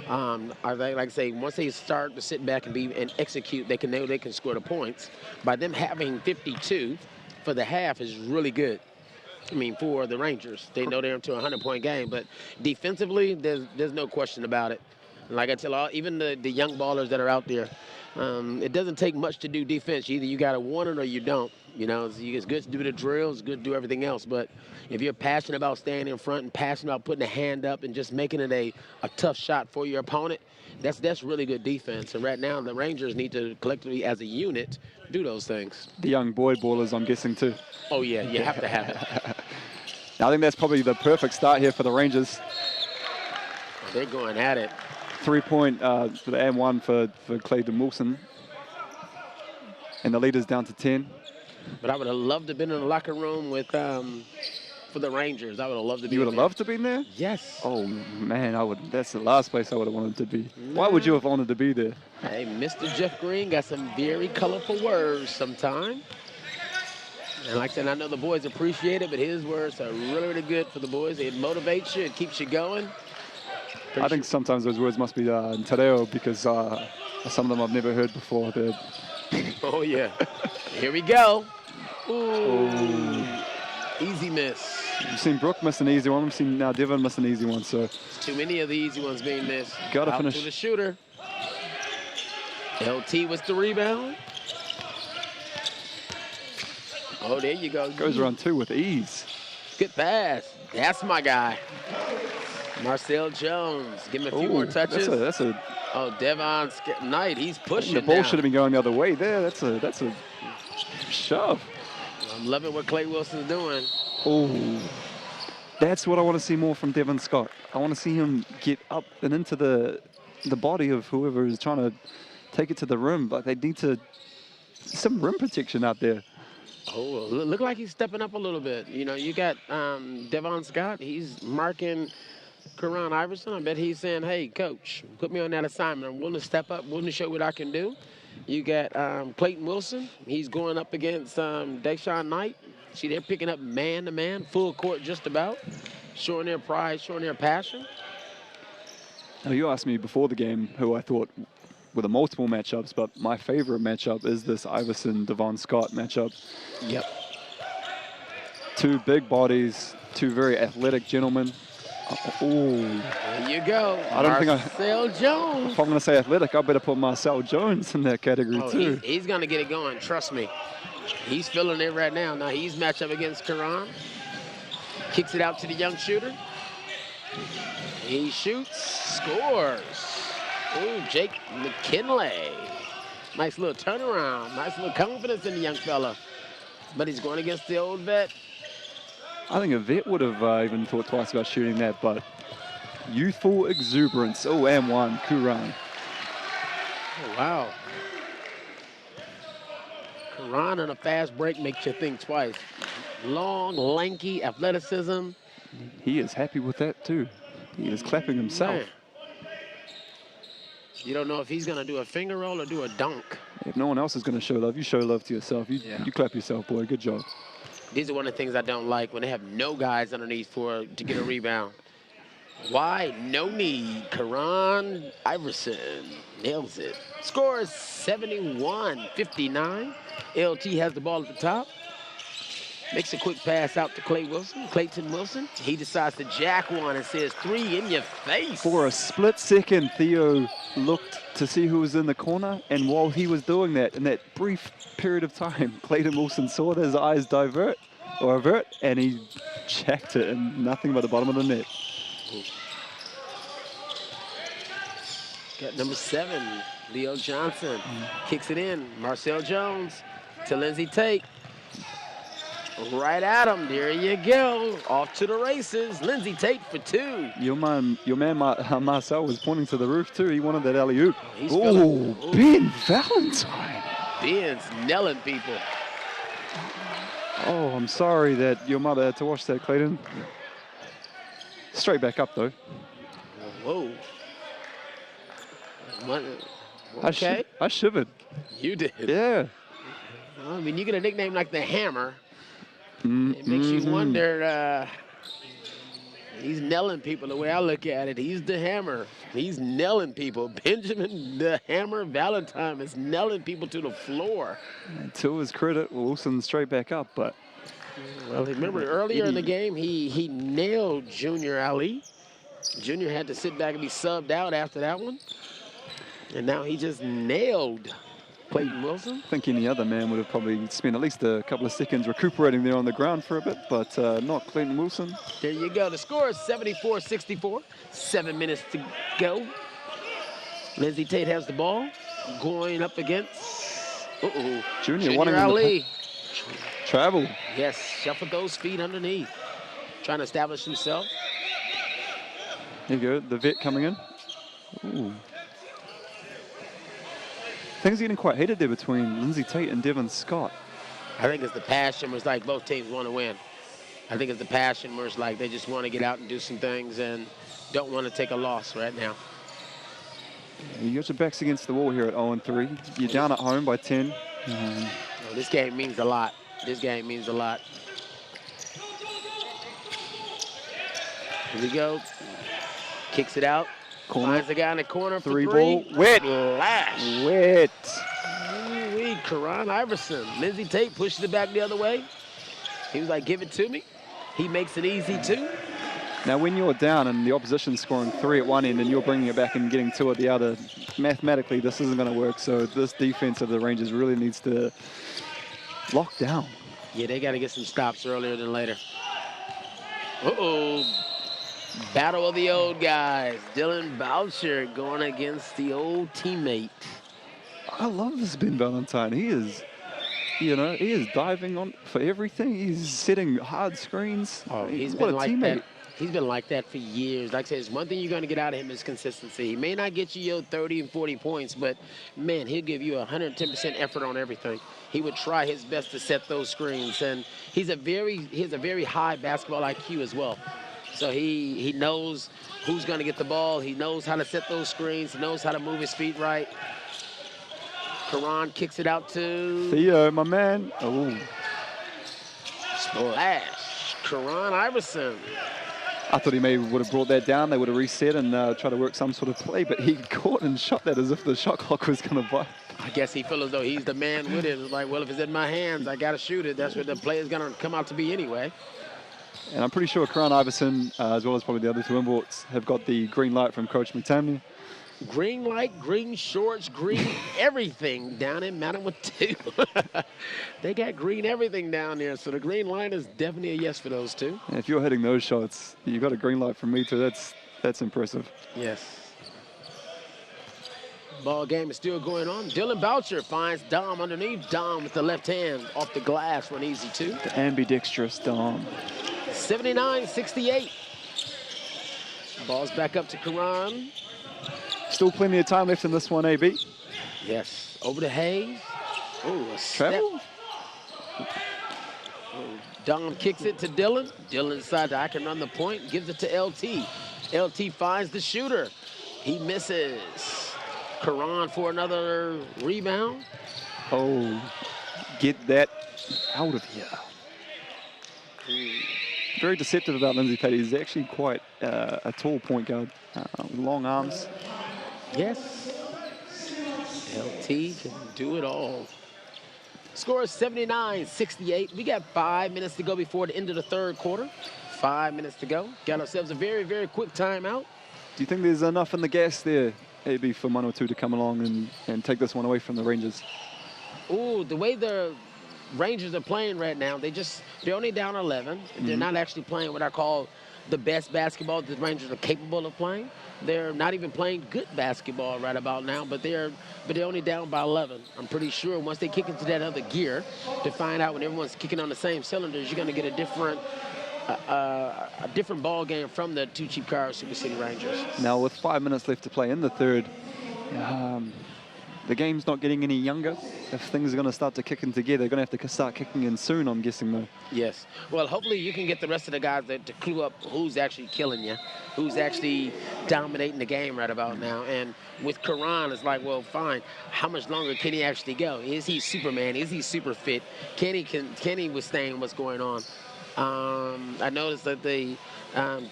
Like I say, once they start to sit back and execute, they can score the points. By them having 52 for the half is really good. I mean, for the Rangers, they know they're into a 100-point game, but defensively, there's no question about it. And like I tell even the young ballers that are out there, it doesn't take much to do defense. Either you got to want it or you don't. You know, it's good to do the drills, it's good to do everything else. But if you're passionate about staying in front and passionate about putting a hand up and just making it a tough shot for your opponent, that's really good defense. And right now, the Rangers need to collectively, as a unit, do those things. The young boy ballers, I'm guessing, too. Oh, yeah, you have to have it. I think that's probably the perfect start here for the Rangers. They're going at it. 3-point for the and 1 for Clayton Wilson. And the leader's down to 10. But I would have loved to have been in the locker room with for the Rangers. I would have loved to be. You would in have there. loved to be in there? Yes. Oh, man, I would. That's the last place I would have wanted to be. Why would you have wanted to be there? Hey, Mr. Jeff Green got some very colorful words sometime. And like I said, I know the boys appreciate it, but his words are really, really good for the boys. It motivates you. It keeps you going. I think sometimes those words must be in Te Reo because some of them I've never heard before. They're Oh, yeah. Here we go. Ooh. Easy miss. You've seen Brooke miss an easy one. We've seen Devon miss an easy one. So Too many of the easy ones being missed. Gotta Out finish. to the shooter. LT with the rebound. Oh, there you go. goes around 2 with ease. Good pass. That's my guy. Marcel Jones. Give him a few more touches. That's a Oh, Devon Knight. He's pushing the ball now. should have been going the other way there. That's a shove. I'm loving what Clay Wilson's doing. Oh, that's what I want to see more from Devon Scott. I want to see him get up and into the body of whoever is trying to take it to the rim. But they need some rim protection out there. Oh, look like he's stepping up a little bit. You know, you got Devon Scott. He's marking Karan Iverson. I bet he's saying, hey, coach, put me on that assignment. I'm willing to step up, willing to show what I can do. You got Clayton Wilson. He's going up against Deshaun Knight. See, they're picking up man-to-man, full court just about, showing their pride, showing their passion. Now, you asked me before the game who I thought were the multiple matchups, but my favorite matchup is this Iverson-Devon Scott matchup. Yep. 2 big bodies, 2 very athletic gentlemen. Oh. There you go. I don't think Marcel Jones. If I'm going to say athletic, I better put Marcel Jones in that category Oh, too. he's going to get it going. Trust me. He's feeling it right now. Now he's matched up against Karan. Kicks it out to the young shooter. He shoots, scores. Ooh, Jake McKinley. Nice little turnaround. Nice little confidence in the young fella. But he's going against the old vet. I think a vet would have even thought twice about shooting that, but youthful exuberance. Oh, and 1, Kuran. Oh, wow. Karan on a fast break makes you think twice. Long, lanky athleticism. He is happy with that too. He is clapping himself. Man. You don't know if he's going to do a finger roll or do a dunk. If no one else is going to show love, you show love to yourself. You clap yourself, boy. Good job. These are one of the things I don't like when they have no guys underneath to get a rebound. Why? No need. Karan Iverson nails it. Scores 71-59. LT has the ball at the top. Makes a quick pass out to Clayton Wilson. He decides to jack one and says, 3 in your face. For a split second, Theo looked to see who was in the corner, and while he was doing that, in that brief period of time, Clayton Wilson saw his eyes avert, and he jacked it, and nothing but the bottom of the net. Got number 7, Leo Johnson. Kicks it in. Marcel Jones to Lindsey Tate. Right at him. There you go. Off to the races. Lindsey Tate for 2. Your man Marcel was pointing to the roof too. He wanted that alley-oop. He's Oh, Ben Valentine. Ben's nailing people. Oh, I'm sorry that your mother had to watch that, Clayton. Straight back up though. Whoa. Okay. I shivered. You did. Yeah. Well, I mean, you get a nickname like the Hammer. It makes you wonder. He's nailing people the way I look at it. He's the Hammer. He's nailing people. Benjamin the Hammer Valentine is nailing people to the floor. And to his credit, Wilson straight back up, but. Well, remember earlier in the game, he nailed Junior Ali. Junior had to sit back and be subbed out after that one. And now he just nailed Clayton Wilson. I think any other man would have probably spent at least a couple of seconds recuperating there on the ground for a bit, but not Clayton Wilson. There you go. The score is 74-64. 7 minutes to go. Lindsey Tate has the ball. Going up against Junior wanting him to Ali. Travel. Yes, shuffle those feet underneath. Trying to establish himself. There you go, the vet coming in. Ooh. Things are getting quite heated there between Lindsay Tate and Devin Scott. I think it's the passion where it's like both teams want to win. I think it's the passion where it's like they just want to get out and do some things and don't want to take a loss right now. You got your backs against the wall here at 0-3. You're down at home by 10. Oh, this game means a lot. This game means a lot. Here we go. Kicks it out. Corner. Finds the guy in the corner for Three three. ball. Wet. Lash. Wet. Ooh-wee, Karan Iverson. Lindsay Tate pushes it back the other way. He was like, give it to me. He makes it easy too. Now, when you're down and the opposition's scoring 3 at one end and you're bringing it back and getting 2 at the other, mathematically, this isn't going to work. So this defense of the Rangers really needs to lock down. Yeah, they got to get some stops earlier than later. Uh-oh. Battle of the old guys. Dylan Boucher going against the old teammate. I love this Ben Valentine. He is, he is diving on for everything. He's setting hard screens. Oh, he's what been a like teammate. that. He's been like that for years. Like I said, it's one thing you're going to get out of him is consistency. He may not get you your 30 and 40 points, but, man, he'll give you 110% effort on everything. He would try his best to set those screens, and he has a very high basketball IQ as well. So he knows who's going to get the ball. He knows how to set those screens. He knows how to move his feet right. Karan kicks it out to Theo, my man. Oh. Splash. Karan Iverson. I thought he maybe would have brought that down. They would have reset and tried to work some sort of play, but he caught and shot that as if the shot clock was going to bite. I guess he feels as though he's the man with it. It's like, well, if it's in my hands, I got to shoot it. That's what the play is going to come out to be anyway. And I'm pretty sure Karan Iverson, as well as probably the other 2 imports, have got the green light from Coach McTamney. Green light, green shorts, green everything down in Manawatu. They got green everything down there, so the green light is definitely a yes for those two. And if you're hitting those shots, you got a green light from me too. That's impressive. Yes. Ball game is still going on. Dylan Boucher finds Dom underneath. Dom with the left hand off the glass for an easy 2. The ambidextrous Dom. 79-68. Ball's back up to Karan. Still plenty of time left in this one, AB. Yes, over to Hayes. Oh, a Travel? step. Oh, Dom kicks it to Dylan. Dylan decides I can run the point, gives it to LT. LT finds the shooter. He misses. Karan for another rebound. Oh, get that out of here. Very deceptive about Lindsay Tate. He's actually quite a tall point guard, long arms. Yes, LT can do it all. Score is 79-68. We got 5 minutes to go before the end of the third quarter. 5 minutes to go. Got ourselves a very, very quick timeout. Do you think there's enough in the gas there, AB, for Manawatu to come along and take this one away from the Rangers? Ooh, the way the Rangers are playing right now, they're only down 11. They're not actually playing what I call the best basketball the Rangers are capable of playing. They're not even playing good basketball right about now, but they're only down by 11. I'm pretty sure once they kick into that other gear to find out when everyone's kicking on the same cylinders, you're going to get a different ball game from the 2 Cheap Cars Super City Rangers. Now with 5 minutes left to play in the third, the game's not getting any younger. If things are going to start to kick in together, they're going to have to start kicking in soon, I'm guessing, though. Yes. Well, hopefully you can get the rest of the guys to clue up who's actually killing you, who's actually dominating the game right about now. And with Karan, it's like, well, fine. How much longer can he actually go? Is he Superman? Is he super fit? Can he withstand what's going on? I noticed that the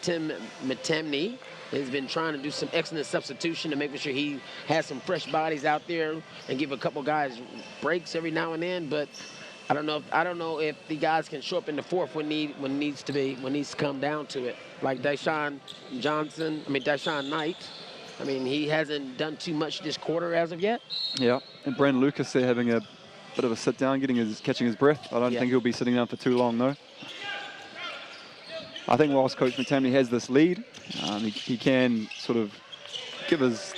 Tim McTamney has been trying to do some excellent substitution to make sure he has some fresh bodies out there and give a couple guys breaks every now and then. But I don't know if the guys can show up in the fourth when needs to come down to it. Like Deshaun Knight. I mean, he hasn't done too much this quarter as of yet. Yeah, and Brandon Lucas there having a bit of a sit down, catching his breath. I don't think he'll be sitting down for too long, though. I think whilst Coach McTamney has this lead, he can sort of give his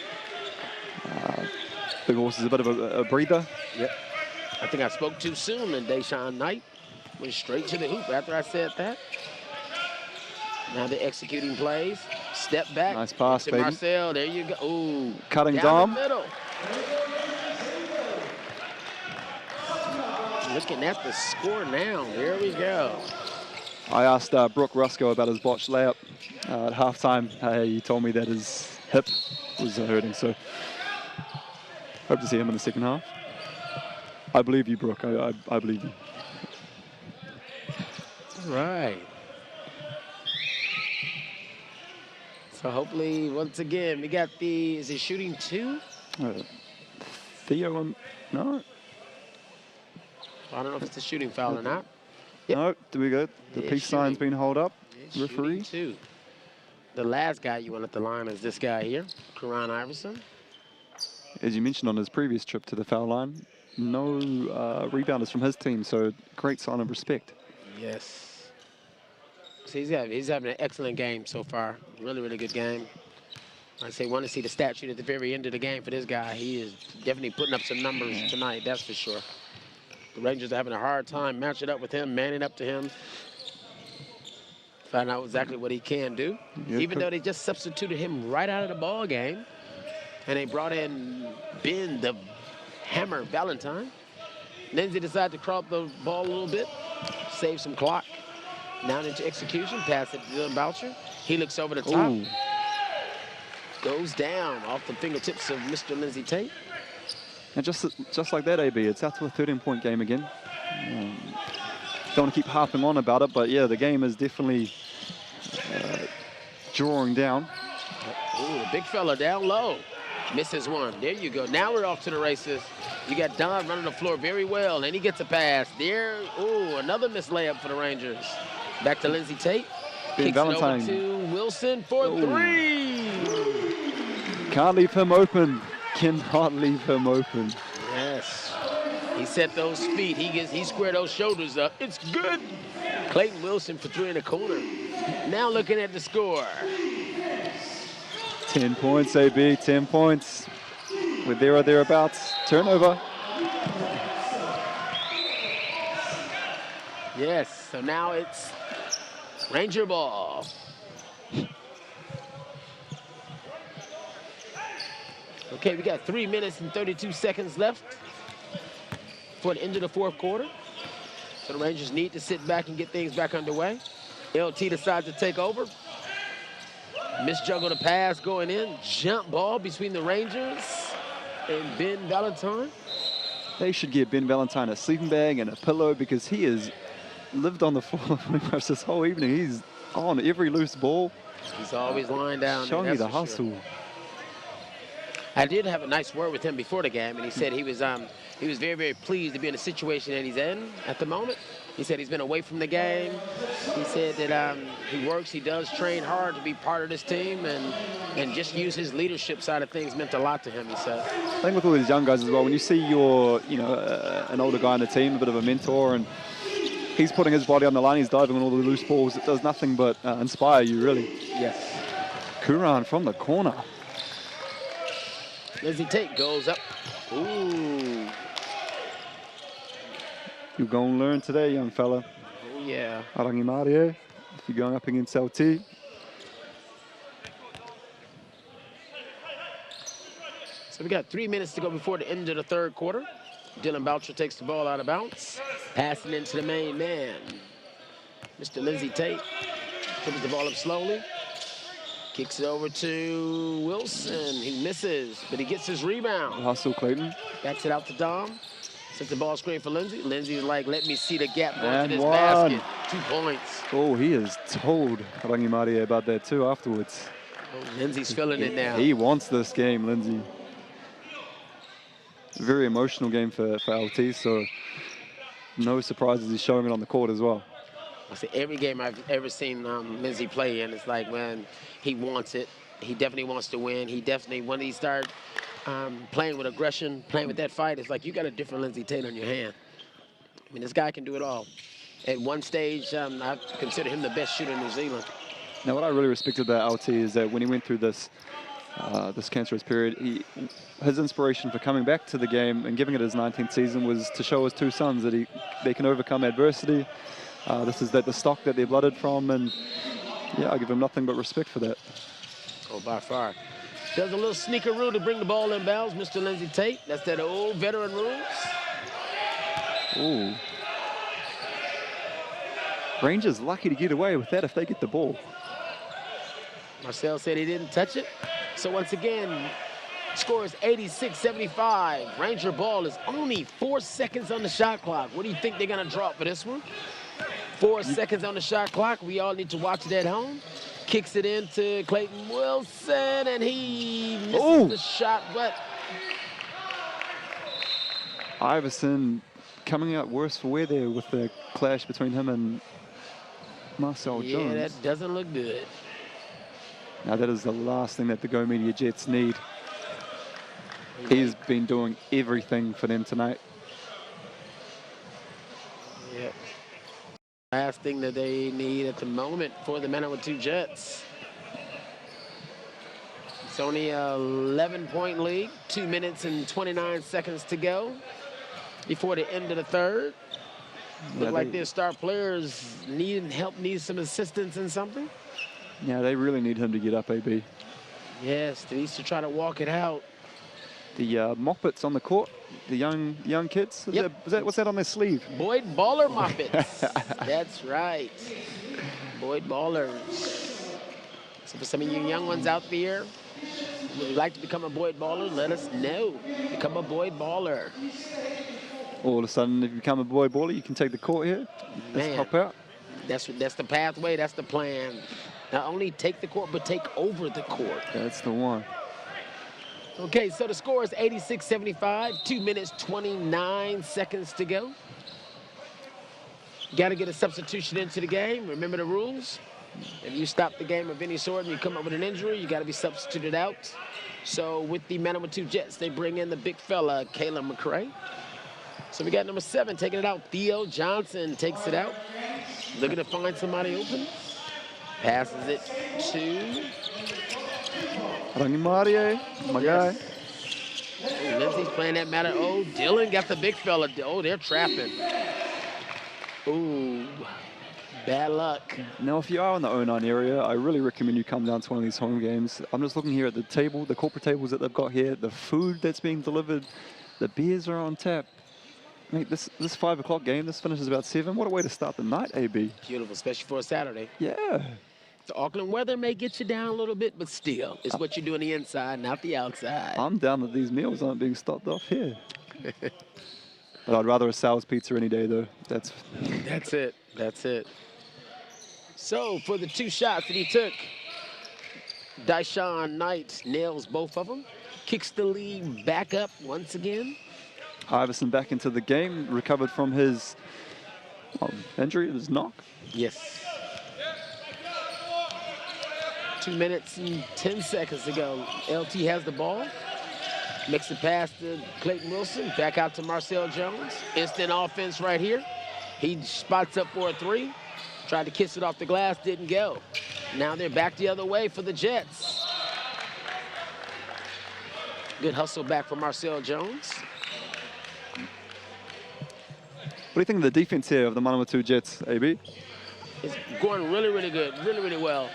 big horses a bit of a breather. Yep. I think I spoke too soon, and Deshaun Knight went straight to the hoop after I said that. Now they're executing plays. Step back. Nice pass, to baby. Marcel. There you go. Ooh. Cutting down Dom. the middle. Looking at the score now. There we go. I asked Brooke Rusko about his botched layup at halftime. He told me that his hip was hurting, so hope to see him in the second half. I believe you, Brooke. I believe you. All right. So hopefully, once again, we got the, is he shooting 2? Theo on, no? I don't know if it's a shooting foul or not. No, do we go? The It's peace sign's been held up. It's Referee. shooting 2. The last guy you want at the line is this guy here, Karan Iverson. As you mentioned on his previous trip to the foul line, no rebounders from his team, so great sign of respect. Yes. So he's having an excellent game so far. Really, really good game. I say, want to see the stat sheet at the very end of the game for this guy. He is definitely putting up some numbers tonight, that's for sure. The Rangers are having a hard time matching up with him, manning up to him. Find out exactly what he can do. Yeah, Even though they just substituted him right out of the ball game, and they brought in Ben the Hammer Valentine. Lindsay decided to crop the ball a little bit, save some clock. Now into execution, pass it to Dylan Boucher. He looks over the top. Ooh. Goes down off the fingertips of Mr. Lindsay Tate. And just like that, AB, it's out to a 13-point game again. Don't want to keep harping on about it, but yeah, the game is definitely drawing down. Ooh, the big fella down low. Misses one. There you go. Now we're off to the races. You got Don running the floor very well, and he gets a pass. There, ooh, another missed layup for the Rangers. Back to Lindsay Tate. Ben Kicks Valentine. it over to Wilson for three. Can't leave him open. Cannot leave him open. Yes. He set those feet. He squared those shoulders up. It's good. Clayton Wilson for three in the corner. Now looking at the score. 10 points, AB, 10 points. We're there or thereabouts. Turnover. Yes, so now it's Ranger ball. Okay, we got 3 minutes and 32 seconds left for the end of the fourth quarter. So the Rangers need to sit back and get things back underway. LT decides to take over. Misjuggle the pass going in. Jump ball between the Rangers and Ben Valentine. They should give Ben Valentine a sleeping bag and a pillow because he has lived on the floor pretty much this whole evening. He's on every loose ball. He's always lying down. Showing you that's the for hustle. sure. I did have a nice word with him before the game, and he said he was very, very pleased to be in the situation that he's in at the moment. He said he's been away from the game. He said that he works, he does train hard to be part of this team, and just use his leadership side of things meant a lot to him, he said. I think with all these young guys as well, when you see your, an older guy in the team, a bit of a mentor, and he's putting his body on the line, he's diving on all the loose balls, it does nothing but inspire you, really. Yes. Kuran from the corner. Lindsay Tate goes up. Ooh. You're going to learn today, young fella. Oh, yeah. Arangi Marie, if you're going up against LT. So we got 3 minutes to go before the end of the third quarter. Dylan Boucher takes the ball out of bounds, passing into the main man. Mr. Lindsay Tate puts the ball up slowly. Kicks it over to Wilson. He misses, but he gets his rebound. Hustle, Clayton. Backs it out to Dom. Sets the ball screen for Lindsay. Lindsay's like, let me see the gap going And to this one. basket. 2 points. Oh, he has told Arangi Marie about that too afterwards. Oh, Lindsay's feeling it now. He wants this game, Lindsay. Very emotional game for LT, so no surprises he's showing it on the court as well. I say every game I've ever seen Lindsay play in, it's like, man, he wants it. He definitely wants to win. He definitely, when he started playing with aggression, playing with that fight, it's like you got a different Lindsay Tate on your hand. I mean, this guy can do it all. At one stage, I consider him the best shooter in New Zealand. Now, what I really respected about LT is that when he went through this this cancerous period, his inspiration for coming back to the game and giving it his 19th season was to show his 2 sons that they can overcome adversity. This is the stock that they're blooded from, and Yeah, I give him nothing but respect for that. Oh, by far. Does a little sneakeroo to bring the ball inbounds, Mr. Lindsey Tate. That's that old veteran rules. Ooh. Rangers lucky to get away with that if they get the ball. Marcel said he didn't touch it. So once again, score is 86-75. Ranger ball is only 4 seconds on the shot clock. What do you think they're going to drop for this one? 4 seconds on the shot clock. We all need to watch it at home. Kicks it into Clayton Wilson, and he misses the shot, but Iverson coming out worse for wear there with the clash between him and Marcel Jones. Yeah, that doesn't look good. Now that is the last thing that the Go Media Jets need. He's been doing everything for them tonight. Yep. Last thing that they need at the moment for the Manawatu Jets. It's only a 11-point lead, 2 minutes and 29 seconds to go before the end of the third. Look like their star players need help, need some assistance in something. Yeah, they really need him to get up, AB. Yes, he needs to try to walk it out. The Moppets on the court, the young kids. What's that on their sleeve? Boyd Baller Moppets. That's right. Boyd Ballers. So for some of you young ones out there, would you like to become a Boyd Baller? Let us know. Become a Boyd Baller. All of a sudden, if you become a Boyd Baller, you can take the court here. Let's hop out. That's the pathway. That's the plan. Not only take the court, but take over the court. That's the one. Okay, so the score is 86-75, 2 minutes, 29 seconds to go. Got to get a substitution into the game. Remember the rules. If you stop the game of any sort and you come up with an injury, you got to be substituted out. So with the Manawatu Jets, they bring in the big fella, Caleb McRae. So we got number 7 taking it out. Theo Johnson takes it out. Looking to find somebody open. Passes it to Rangi Marie, my guy. Oh, Lindsey's playing that matter. Oh, Dylan got the big fella. Oh, they're trapping. Ooh, bad luck. Now, if you are in the 09 area, I really recommend you come down to one of these home games. I'm just looking here at the table, the corporate tables that they've got here, the food that's being delivered, the beers are on tap. Mate, this 5 o'clock game, this finishes about 7. What a way to start the night, AB. Beautiful, especially for a Saturday. Yeah. The Auckland weather may get you down a little bit, but still, it's what you do on the inside, not the outside. I'm down that these meals aren't being stopped off here. But I'd rather a Sal's pizza any day, though. That's it. That's it. So for the 2 shots that he took, Dyshawn Knight nails both of them, kicks the lead back up once again. Iverson back into the game, recovered from his injury, his knock. Yes. 2 minutes and 10 seconds to go. LT has the ball. Makes it pass to Clayton Wilson. Back out to Marcel Jones. Instant offense right here. He spots up for a 3. Tried to kiss it off the glass, didn't go. Now they're back the other way for the Jets. Good hustle back from Marcel Jones. What do you think of the defense here of the Manawatu Jets, AB? It's going really, really good. Really, really well.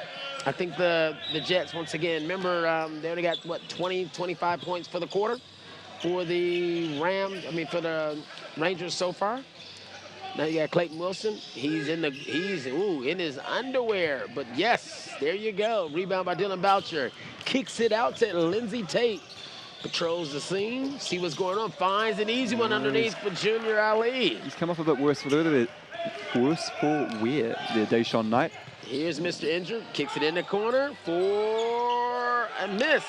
I think the Jets, once again, remember they only got, what, 20, 25 points for the quarter for the for the Rangers so far. Now you got Clayton Wilson. He's in his underwear. But yes, there you go. Rebound by Dylan Boucher. Kicks it out to Lindsey Tate. Patrols the scene, see what's going on. Finds an easy one underneath for Junior Ali. He's come off a bit worse for wear there, Dyshawn Knight. Here's Mr. Injured, kicks it in the corner for a miss.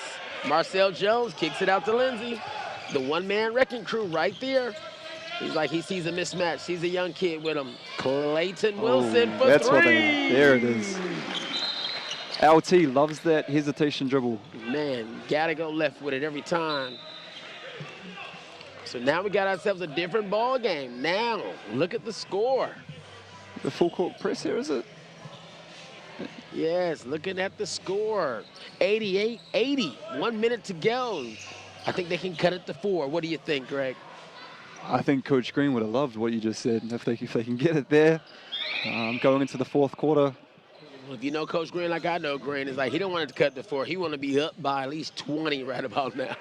Marcel Jones kicks it out to Lindsey. The one-man wrecking crew right there. He's like, he sees a mismatch. Sees a young kid with him. Clayton Wilson for that's 3. What there it is. LT loves that hesitation dribble. Man, gotta go left with it every time. So now we got ourselves a different ball game. Now, look at the score. The full court press here, is it? Yes, looking at the score. 88-80, 1 minute to go. I think they can cut it to 4. What do you think, Greg? I think Coach Green would have loved what you just said if they can get it there. Going into the fourth quarter, Well, if you know Coach Green like I know Green, it's like he don't want it to cut to 4. He want to be up by at least 20 right about now.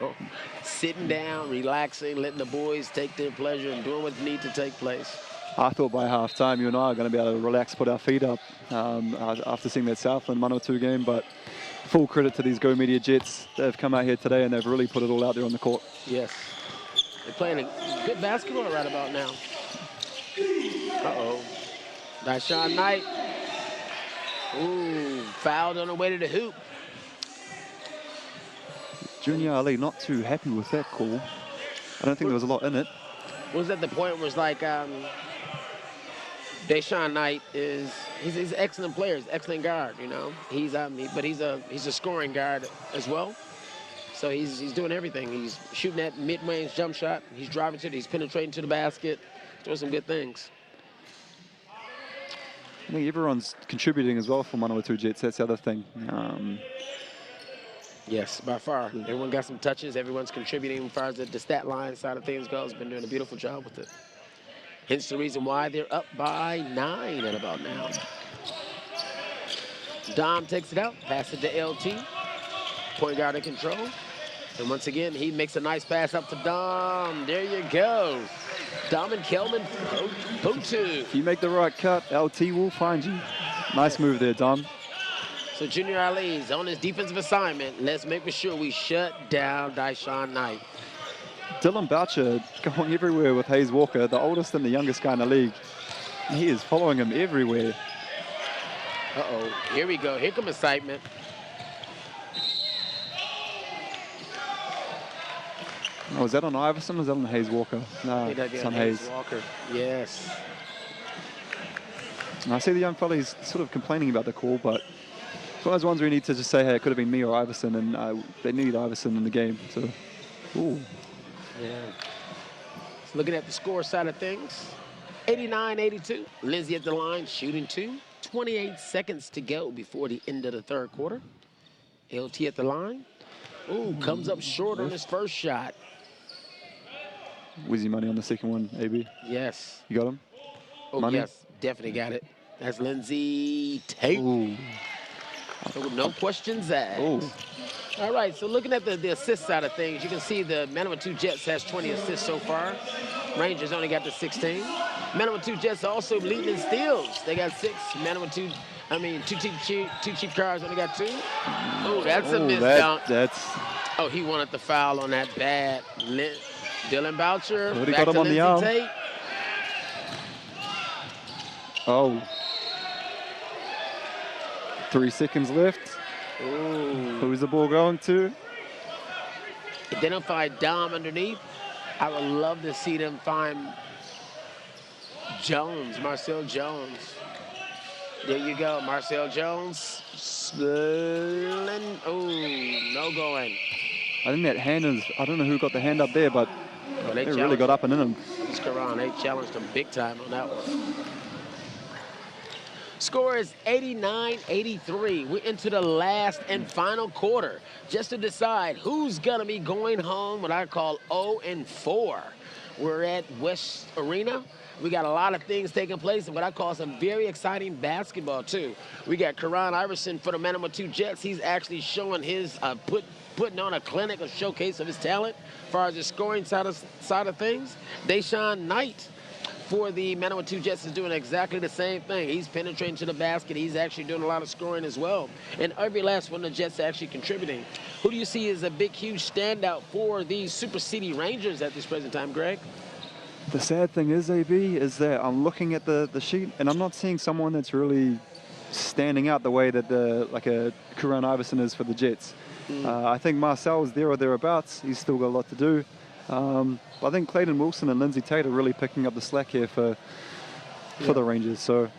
Sitting down, relaxing, letting the boys take their pleasure and doing what needs to take place. I thought by half-time you and I are going to be able to relax, put our feet up after seeing that Southland Manawatu game, but full credit to these Go Media Jets. They've come out here today and they've really put it all out there on the court. Yes. They're playing a good basketball right about now. Uh-oh. Dyshawn Knight. Ooh, fouled on the way to the hoop. Junior Ali not too happy with that call. I don't think there was a lot in it. Was at the point where it's like Dyshawn Knight he's an excellent player, he's an excellent guard, you know. But he's a scoring guard as well. So he's doing everything. He's shooting that mid-range jump shot. He's driving to it. He's penetrating to the basket. Doing some good things. I think everyone's contributing as well for Manawatu Jets. That's the other thing. Yes, by far. Everyone got some touches. Everyone's contributing as far as the stat line side of things goes. Been doing a beautiful job with it. Hence the reason why they're up by 9 at about now. Dom takes it out, passes it to LT. Point guard in control. And once again, he makes a nice pass up to Dom. There you go. Dom and Kelman Potu. If you make the right cut, LT will find you. Nice move there, Dom. So Junior Ali's on his defensive assignment. Let's make sure we shut down Dyshawn Knight. Dylan Boucher going everywhere with Hayes Walker, the oldest and the youngest guy in the league. He is following him everywhere. Uh-oh, here we go. Here comes excitement. Oh, is that on Iverson or is that on Hayes Walker? No, it's on Hayes. Walker, yes. And I see the young fella, he's sort of complaining about the call, but it's one of those ones where you need to just say, hey, it could have been me or Iverson, and they need Iverson in the game. So, ooh. Yeah. So looking at the score side of things, 89-82. Lindsay at the line, shooting 2. 28 seconds to go before the end of the third quarter. LT at the line. Ooh, comes up short on his first shot. Wizzy money on the second one, AB. Yes. You got him? Oh, money? Yes, definitely got it. That's Lindsay Tate. Ooh. So no questions asked. Ooh. All right, so looking at the assist side of things, you can see the Manawatu Jets has 20 assists so far. Rangers only got the 16. Manawatu Jets also leading in steals. They got 6. Two cheap cars only got 2. Oh, that's a missed dunk. Oh, he wanted the foul on that bad. Dylan Boucher. He got him on the arm. Tate. Oh. 3 seconds left. Ooh. Who's the ball going to? Identify Dom underneath. I would love to see them find Jones, Marcel Jones. There you go, Marcel Jones. Oh, no going. I think that hand is, I don't know who got the hand up there, but they really got up and in him. It's Karan. They challenged him big time on that one. Score is 89-83. We're into the last and final quarter just to decide who's going to be going home, what I call 0-4. We're at West Arena. We got a lot of things taking place and what I call some very exciting basketball, too. We got Karan Iverson for the Manawatu Jets. He's actually showing his, putting on a clinic, a showcase of his talent as far as the scoring side of things. Dyshawn Knight for the Manawatu Jets is doing exactly the same thing. He's penetrating to the basket. He's actually doing a lot of scoring as well. And every last one of the Jets are actually contributing. Who do you see as a big, huge standout for these Super City Rangers at this present time, Greg? The sad thing is, AB, is that I'm looking at the sheet and I'm not seeing someone that's really standing out the way that like a Karan Iverson is for the Jets. I think Marcel's there or thereabouts. He's still got a lot to do. I think Clayton Wilson and Lindsay Tate are really picking up the slack here for the Rangers. So,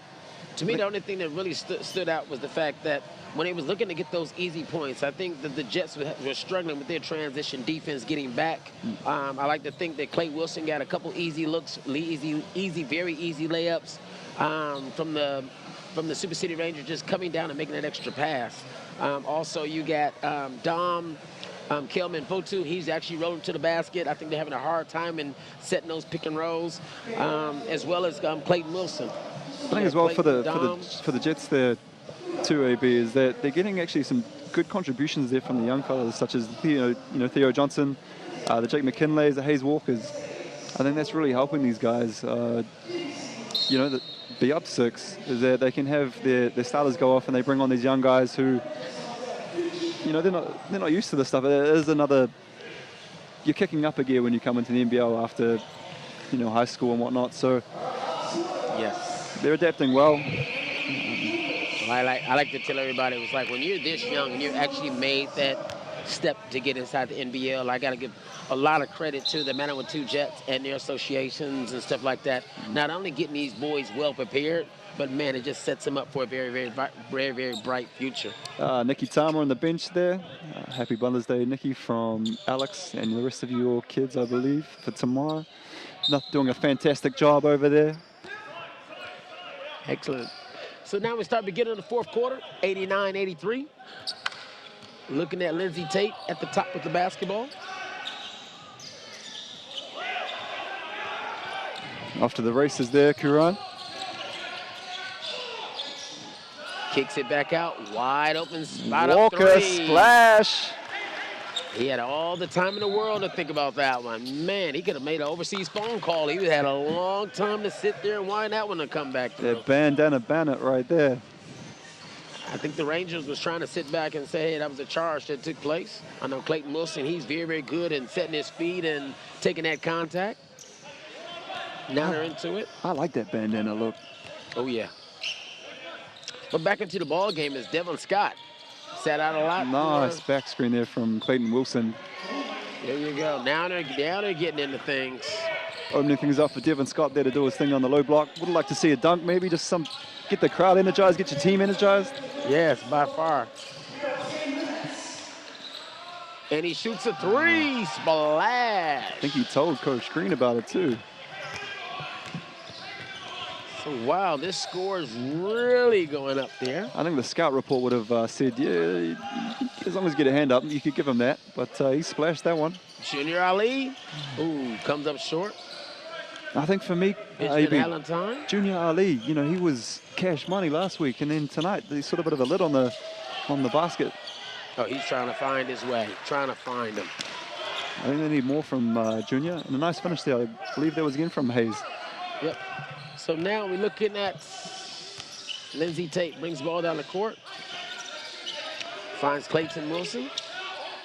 to me, the only thing that really stood out was the fact that when he was looking to get those easy points, I think that the Jets were struggling with their transition defense getting back. I like to think that Clay Wilson got a couple easy looks, very easy layups from the Super City Rangers just coming down and making that extra pass. Also, you got Dom Kelman Potu. He's actually rolling to the basket. I think they're having a hard time in setting those pick and rolls, as well as Clayton Wilson. I think as well for the Jets, they're too, AB, is that they're getting actually some good contributions there from the young fellas, such as Theo Johnson, the Jake McKinleys, the Hayes Walkers. I think that's really helping these guys. Be up 6 is that they can have their starters go off and they bring on these young guys who, they're not used to this stuff. It is another. You're kicking up a gear when you come into the NBL after, high school and whatnot. So yes, they're adapting well. I like to tell everybody, it was like when you're this young and you actually made that step to get inside the NBL, I got to give a lot of credit to the Manawatu Jets and their associations and stuff like that. Not only getting these boys well prepared, but man, it just sets them up for a very, very bright future. Nikki Tama on the bench there. Happy Mother's Day, Nikki, from Alex and the rest of your kids, I believe, for tomorrow. Doing a fantastic job over there. Excellent. So now we start beginning the fourth quarter, 89-83. Looking at Lindsay Tate at the top with the basketball. Off to the races there, Kuran. Kicks it back out, wide open spot Walker up 3. splash. He had all the time in the world to think about that one. Man, he could have made an overseas phone call. He had a long time to sit there and wind that one to come back through. Yeah, bandana Bennett right there. I think the Rangers was trying to sit back and say, hey, that was a charge that took place. I know Clayton Wilson, he's very, very good in setting his feet and taking that contact. Now they're into it. I like that bandana look. Oh, yeah. But back into the ball game is Devin Scott. Sat out a lot. Nice back screen there from Clayton Wilson. There you go. Now they're getting into things. Opening things up for Devin Scott there to do his thing on the low block. Would like to see a dunk, maybe just get the crowd energized, get your team energized. Yes, by far. And he shoots a 3, splash. I think he told Coach Green about it too. So, wow, this score is really going up there. I think the scout report would have said, yeah, as long as you get a hand up, you could give him that. But he splashed that one. Junior Ali, ooh, comes up short. I think for me, Valentine. Junior Ali, he was cash money last week, and then tonight he's sort of a bit of a lid on the basket. Oh, he's trying to find his way, trying to find him. I think they need more from Junior, and a nice finish there. I believe that was again from Hayes. Yep. So now we're looking at Lindsay Tate brings the ball down the court. Finds Clayton Wilson.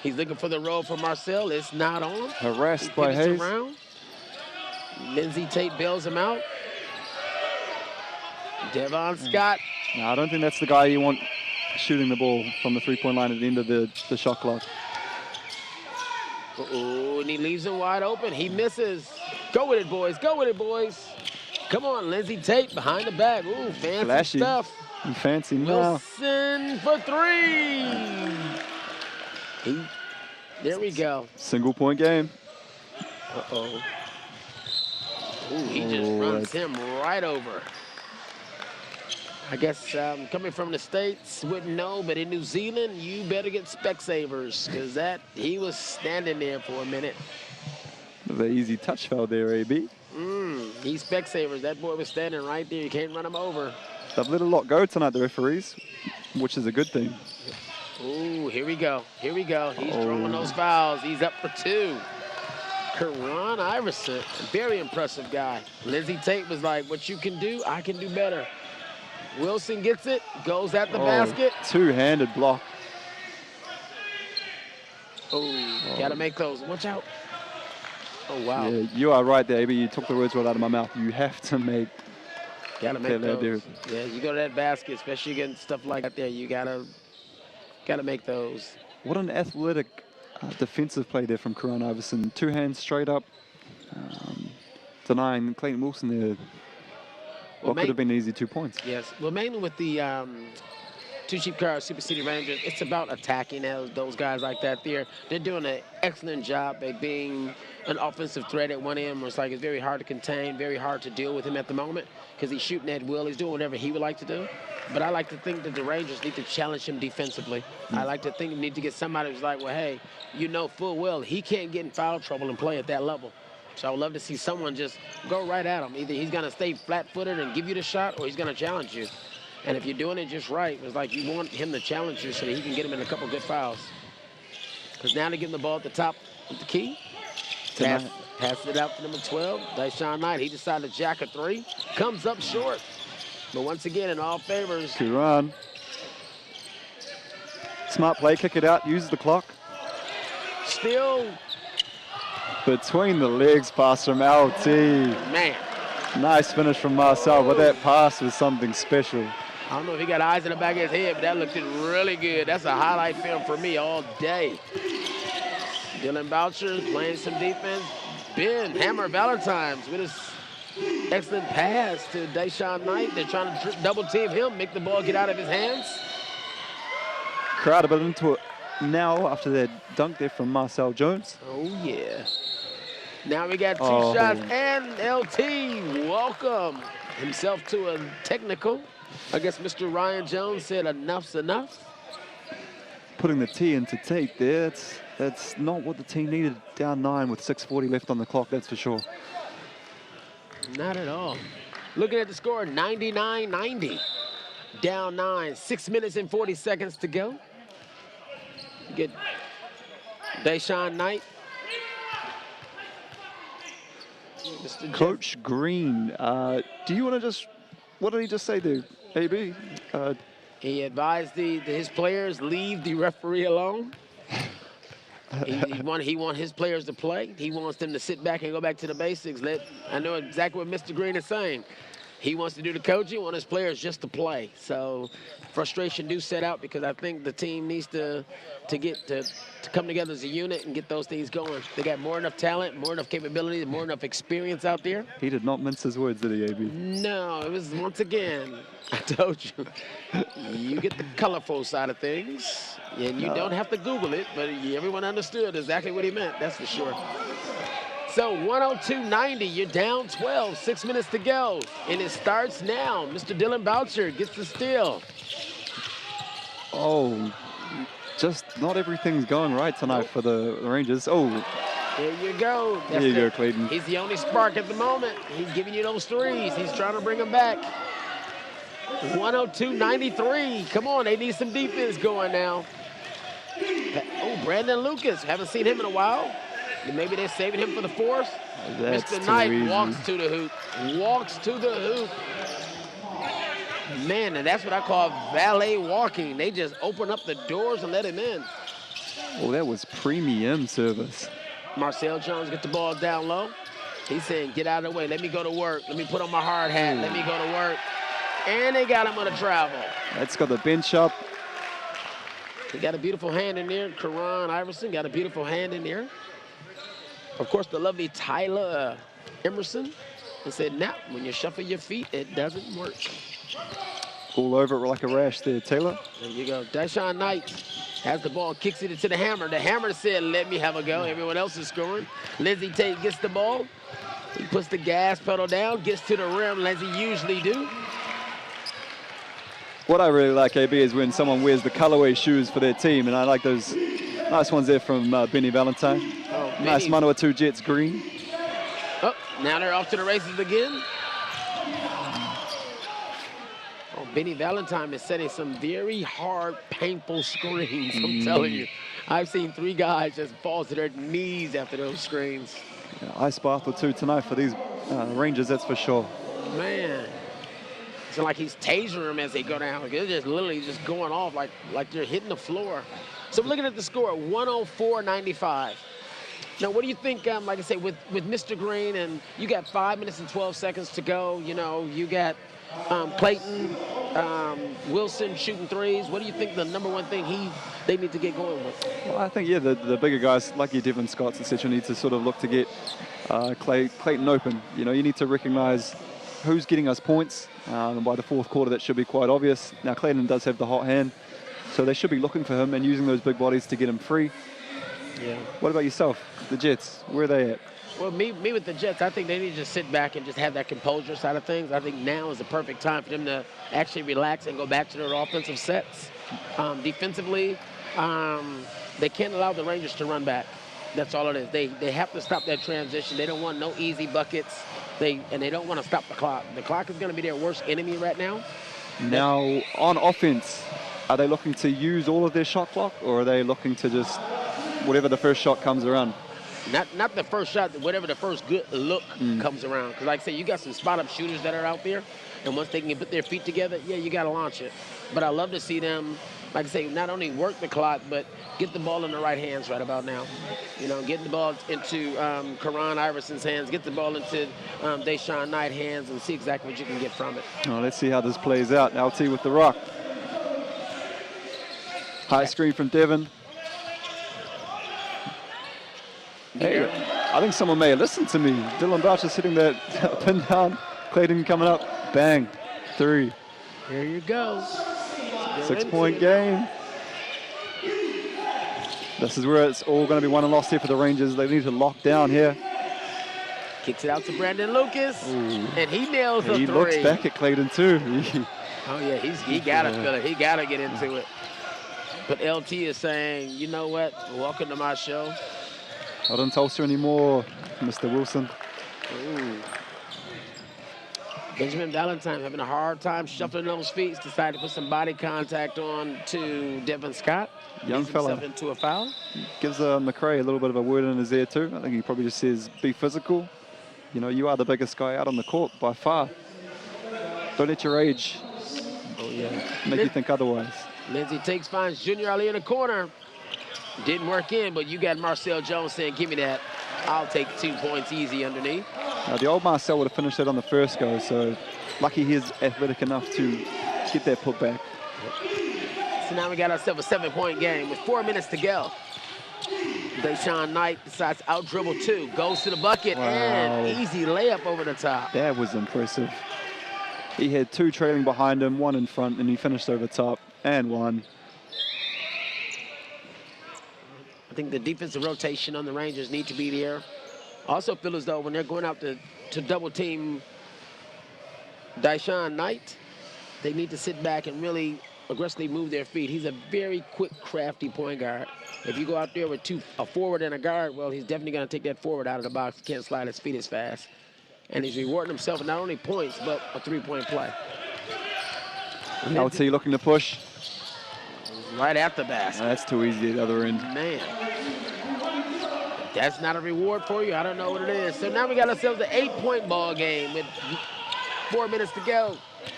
He's looking for the roll for Marcel. It's not on. Harassed by Hayes. Around. Lindsay Tate bails him out. Devon Scott. No, I don't think that's the guy you want shooting the ball from the three-point line at the end of the shot clock. Oh, and he leaves him wide open. He misses. Go with it, boys. Go with it, boys. Come on, Lindsay Tate behind the back. Ooh, fancy Flashy. stuff. Fancy now. Wilson for 3. There we go. Single-point game. Uh-oh. Ooh, he just runs him right over. I guess coming from the States, wouldn't know, but in New Zealand, you better get Specsavers, because he was standing there for a minute. The easy touch foul there, AB. He's Specsavers. That boy was standing right there. You can't run him over. They've let a lot go tonight, the referees, which is a good thing. Ooh, here we go. Here we go. He's throwing those fouls. He's up for 2. Karan Iverson, very impressive guy. Lindsay Tate was like, what you can do, I can do better. Wilson gets it, goes at the basket. Two-handed block. Oh, gotta make those. Watch out. Oh, wow. Yeah, you are right there, AB. You took the words right out of my mouth. You have to make. Gotta make those. Yeah, you go to that basket, especially against stuff like that there. You gotta make those. What an athletic defensive play there from Karan Iverson. 2 hands straight up, denying Clayton Wilson there. What could have been easy 2 points. Yes. Well, mainly with the Two Cheap Cars Super City Rangers, it's about attacking those guys like that there. They're doing an excellent job at being an offensive threat at one end. It's like it's very hard to contain, very hard to deal with him at the moment because he's shooting at will. He's doing whatever he would like to do. But I like to think that the Rangers need to challenge him defensively. I like to think they need to get somebody who's like, well, hey, you know full well he can't get in foul trouble and play at that level. So I would love to see someone just go right at him. Either he's going to stay flat-footed and give you the shot, or he's going to challenge you. And if you're doing it just right, it's like you want him to challenge you so that he can get him in a couple good fouls. Because now they give him the ball at the top of the key. Passes it out to number 12, Deshaun Knight. He decided to jack a three. Comes up short. But once again, in all favors. Kuran. Smart play, kick it out, uses the clock. Still. Between the legs pass from LT. Man. Nice finish from Marcel, but that pass was something special. I don't know if he got eyes in the back of his head, but that looked really good. That's a highlight film for me all day. Dylan Boucher playing some defense. Ben Hammer Valentine's with his excellent pass to Deshaun Knight. They're trying to double team him, make the ball get out of his hands. Crowd a bit into it now after that dunk there from Marcel Jones. Oh, yeah. Now we got two shots, and LT welcome himself to a technical. I guess Mr. Ryan Jones said enough's enough. Putting the T into tape there, that's not what the team needed. Down 9 with 6:40 left on the clock, that's for sure. Not at all. Looking at the score, 99-90. Down 9, 6 minutes and 40 seconds to go. You get Deshaun Knight. Coach Green, do you want to just, what did he just say there, AB? He advised his players leave the referee alone. He want his players to play. He wants them to sit back and go back to the basics. I know exactly what Mr. Green is saying. He wants to do the coaching, wants his players just to play. So frustration do set out because I think the team needs to come together as a unit and get those things going. They got more enough talent, more enough capability, more enough experience out there. He did not mince his words, did he, AB? No, it was once again, I told you, you get the colorful side of things, and you don't have to Google it, but everyone understood exactly what he meant, that's for sure. So 102-90, you're down 12, 6 minutes to go, and it starts now. Mr. Dylan Boucher gets the steal. Oh, just not everything's going right tonight for the Rangers. Oh. There you go. There you go, Clayton. He's the only spark at the moment. He's giving you those threes. He's trying to bring them back. 102-93. Come on, they need some defense going now. Oh, Brandon Lucas. Haven't seen him in a while. Maybe they're saving him for the fourth. That's Mr. Knight walks to the hoop. Walks to the hoop. Man, and that's what I call valet walking. They just open up the doors and let him in. Oh, that was premium service. Marcel Jones gets the ball down low. He's saying, get out of the way. Let me go to work. Let me put on my hard hat. Let me go to work. And they got him on a travel. That's got the bench up. He got a beautiful hand in there. Karan Iverson got a beautiful hand in there. Of course, the lovely Tyler Emerson. He said, now, when you shuffle your feet, it doesn't work. All over it like a rash there, Taylor. There you go. Deshaun Knight has the ball, kicks it to the Hammer. The Hammer said, let me have a go. Everyone else is scoring. Lindsey Tate gets the ball. He puts the gas pedal down, gets to the rim, as he usually do. What I really like, AB, is when someone wears the colorway shoes for their team, and I like those nice ones there from Benny Valentine. Oh, nice Manawatu Jets green. Oh, now they're off to the races again. Oh, Benny Valentine is setting some very hard, painful screens, I'm telling you. I've seen 3 guys just fall to their knees after those screens. Yeah, ice bath or 2 tonight for these Rangers, that's for sure. Man. It's like he's tasering them as they go down. They're just literally just going off like they're hitting the floor. So we're looking at the score, 104-95. Now, what do you think, like I say, with Mr. Green, and you got 5 minutes and 12 seconds to go, you know, you got Clayton, Wilson shooting threes. What do you think the number one thing they need to get going with? Well, I think, yeah, the bigger guys, like your Devin Scotts, etc., need to sort of look to get Clayton open. You know, you need to recognize who's getting us points. And by the fourth quarter, that should be quite obvious. Now, Clayton does have the hot hand, so they should be looking for him and using those big bodies to get him free. Yeah. What about yourself, the Jets? Where are they at? Well, me with the Jets, I think they need to just sit back and just have that composure side of things. I think now is the perfect time for them to actually relax and go back to their offensive sets. Defensively, they can't allow the Rangers to run back. That's all it is. They have to stop that transition. They don't want no easy buckets. And they don't want to stop the clock. The clock is going to be their worst enemy right now. Now, on offense, are they looking to use all of their shot clock, or are they looking to just whatever the first shot comes around? Not the first shot, whatever the first good look comes around. Because like I say, you got some spot-up shooters that are out there, and once they can put their feet together, yeah, you got to launch it. But I love to see them, like I say, not only work the clock, but get the ball in the right hands right about now. You know, getting the ball into Karan Iverson's hands, get the ball into Deshaun Knight's hands, and see exactly what you can get from it. Well, let's see how this plays out. LT with the rock. High screen from Devin. Hey, I think someone may listen to me. Dylan Boucher sitting there, pin down. Clayton coming up. Bang. 3. Here you go. 6-point game. This is where it's all going to be won and lost here for the Rangers. They need to lock down here. Kicks it out to Brandon Lucas, and he nails the 3. He looks back at Clayton too. Oh yeah, he gotta feel it. He gotta get into it. But LT is saying, you know what? Welcome to my show. I don't toast you anymore, Mr. Wilson. Ooh. Benjamin Valentine having a hard time shuffling those feet. Decided to put some body contact on to Devin Scott. Young fella. Himself into a foul. Gives McRae a little bit of a word in his ear too. I think he probably just says, be physical. You know, you are the biggest guy out on the court by far. Don't let your age make you think otherwise. Lindsey takes, finds Junior Ali in the corner. Didn't work in, but you got Marcel Jones saying, give me that. I'll take 2 points easy underneath. Now, the old Marcel would have finished that on the first go, so lucky he's athletic enough to get that put back. So now we got ourselves a 7-point game with 4 minutes to go. Deshaun Knight decides to out-dribble 2, goes to the bucket, and easy layup over the top. That was impressive. He had 2 trailing behind him, 1 in front, and he finished over top, and 1. I think the defensive rotation on the Rangers need to be there. Also feel as though when they're going out to double team Deshaun Knight, they need to sit back and really aggressively move their feet. He's a very quick, crafty point guard. If you go out there with a forward and a guard, well, he's definitely going to take that forward out of the box. He can't slide his feet as fast. And he's rewarding himself with not only points, but a 3-point play. LT looking to push. Right at the basket. That's too easy at the other end. Man. That's not a reward for you. I don't know what it is. So now we got ourselves an 8-point ball game with 4 minutes to go.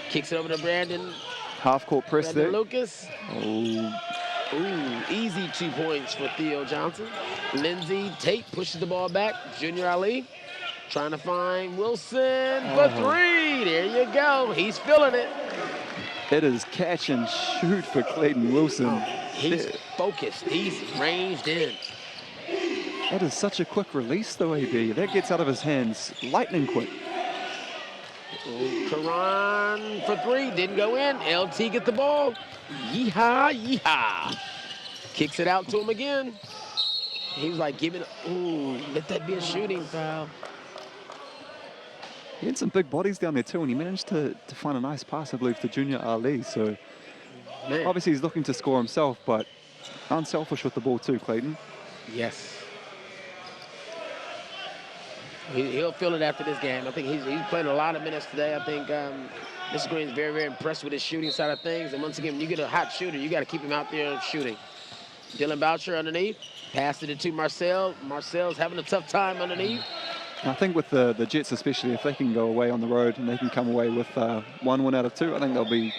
Kicks it over to Brandon. Half-court press Brandon there. Lucas. Oh. Ooh, easy 2 points for Theo Johnson. Lindsey Tate pushes the ball back. Junior Ali trying to find Wilson for 3. There you go. He's feeling it. It is catch and shoot for Clayton Wilson. He's focused. He's ranged in. That is such a quick release, though, AB. That gets out of his hands lightning quick. Karan for 3. Didn't go in. LT get the ball. Yeehaw, yeehaw. Kicks it out to him again. He was like, let that be a shooting foul. He had some big bodies down there too, and he managed to find a nice pass, I believe, to Junior Ali. So obviously he's looking to score himself, but unselfish with the ball too, Clayton. Yes. He'll feel it after this game. I think he's played a lot of minutes today. I think Mr. Green's very, very impressed with his shooting side of things. And once again, when you get a hot shooter, you got to keep him out there shooting. Dylan Boucher underneath, passed it to Marcel. Marcel's having a tough time underneath. I think with the Jets especially, if they can go away on the road and they can come away with 1 win out of 2, I think they'll be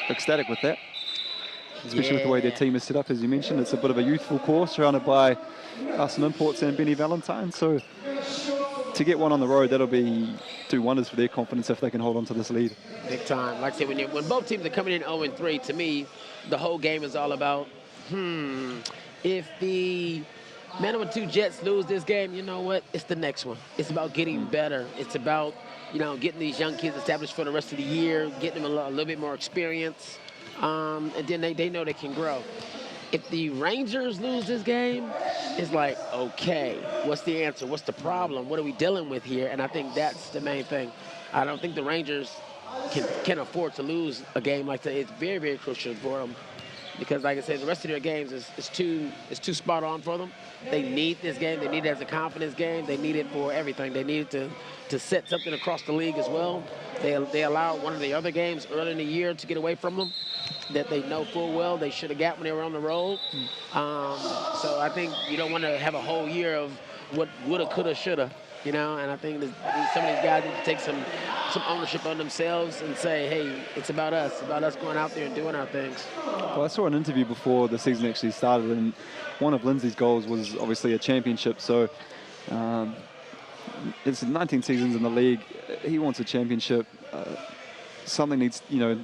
ecstatic with that. Especially with the way their team is set up, as you mentioned. It's a bit of a youthful core surrounded by some imports and Benny Valentine. So to get 1 on the road, that'll do wonders for their confidence if they can hold on to this lead. Big time. Like I said, when both teams are coming in 0-3, to me, the whole game is all about, if the -2 Jets lose this game, you know what? It's the next one. It's about getting better. It's about, getting these young kids established for the rest of the year, getting them a little bit more experience, and then they know they can grow. If the Rangers lose this game, it's like, okay, what's the answer? What's the problem? What are we dealing with here? And I think that's the main thing. I don't think the Rangers can afford to lose a game like that. It's very, very crucial for them. because, like I said, the rest of their games is too spot on for them. They need this game. They need it as a confidence game. They need it for everything. They need it to set something across the league as well. They allowed one of the other games early in the year to get away from them that they know full well they should have got when they were on the road. So I think you don't want to have a whole year of what woulda, coulda, shoulda, you know. And I think that some of these guys need to take some ownership on themselves and say, hey, it's about us. It's about us going out there and doing our things. Well, I saw an interview before the season actually started, and one of Lindsay's goals was obviously a championship. So it's 19 seasons in the league. He wants a championship. Something needs, you know,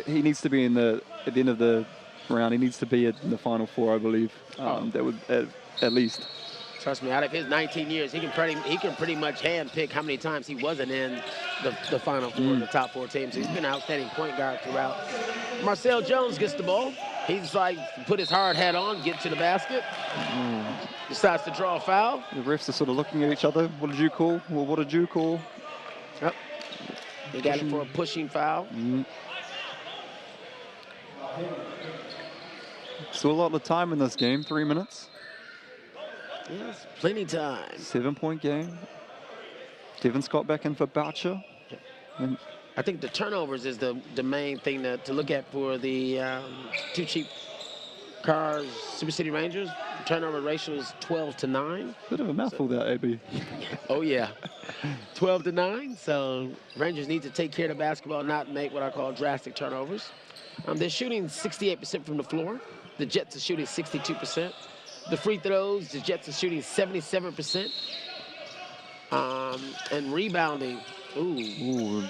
he needs to be at the end of the round. He needs to be in the Final Four, I believe. That would at least. Trust me, out of his 19 years, he can pretty much handpick how many times he wasn't in the Final Four, the top 4 teams. He's been an outstanding point guard throughout. Marcel Jones gets the ball. He's like, put his hard hat on, get to the basket. Decides to draw a foul. The refs are sort of looking at each other. What did you call? Well, what did you call? Yep. They got him for a pushing foul. Still a lot of time in this game, 3 minutes. Yes, plenty time. 7-point game. Devin Scott back in for Boucher. And I think the turnovers is the main thing to look at for the Two Cheap Cars Super City Rangers. The turnover ratio is 12-9. Bit of a mouthful there, AB. Oh, yeah. 12-9. So Rangers need to take care of the basketball, not make what I call drastic turnovers. They're shooting 68% from the floor. The Jets are shooting 62%. The free throws, the Jets are shooting 77%. And rebounding, ooh,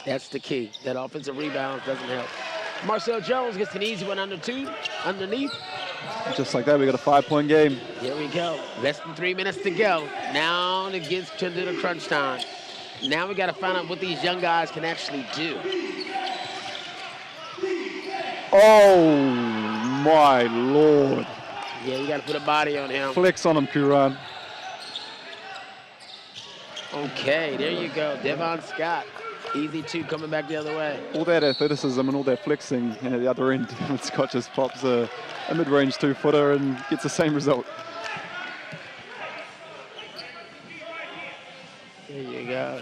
that's the key. That offensive rebound doesn't help. Marcel Jones gets an easy one underneath. Just like that, we got a 5-point game. Here we go. Less than 3 minutes to go. Now it gets to the crunch time. Now we got to find out what these young guys can actually do. Oh, my Lord. Yeah, you got to put a body on him. Flex on him, Kuran. Okay, there you go. Devon Scott. Easy 2 coming back the other way. All that athleticism and all that flexing, and at the other end, Devin Scott just pops a mid-range 2-footer and gets the same result. There you go.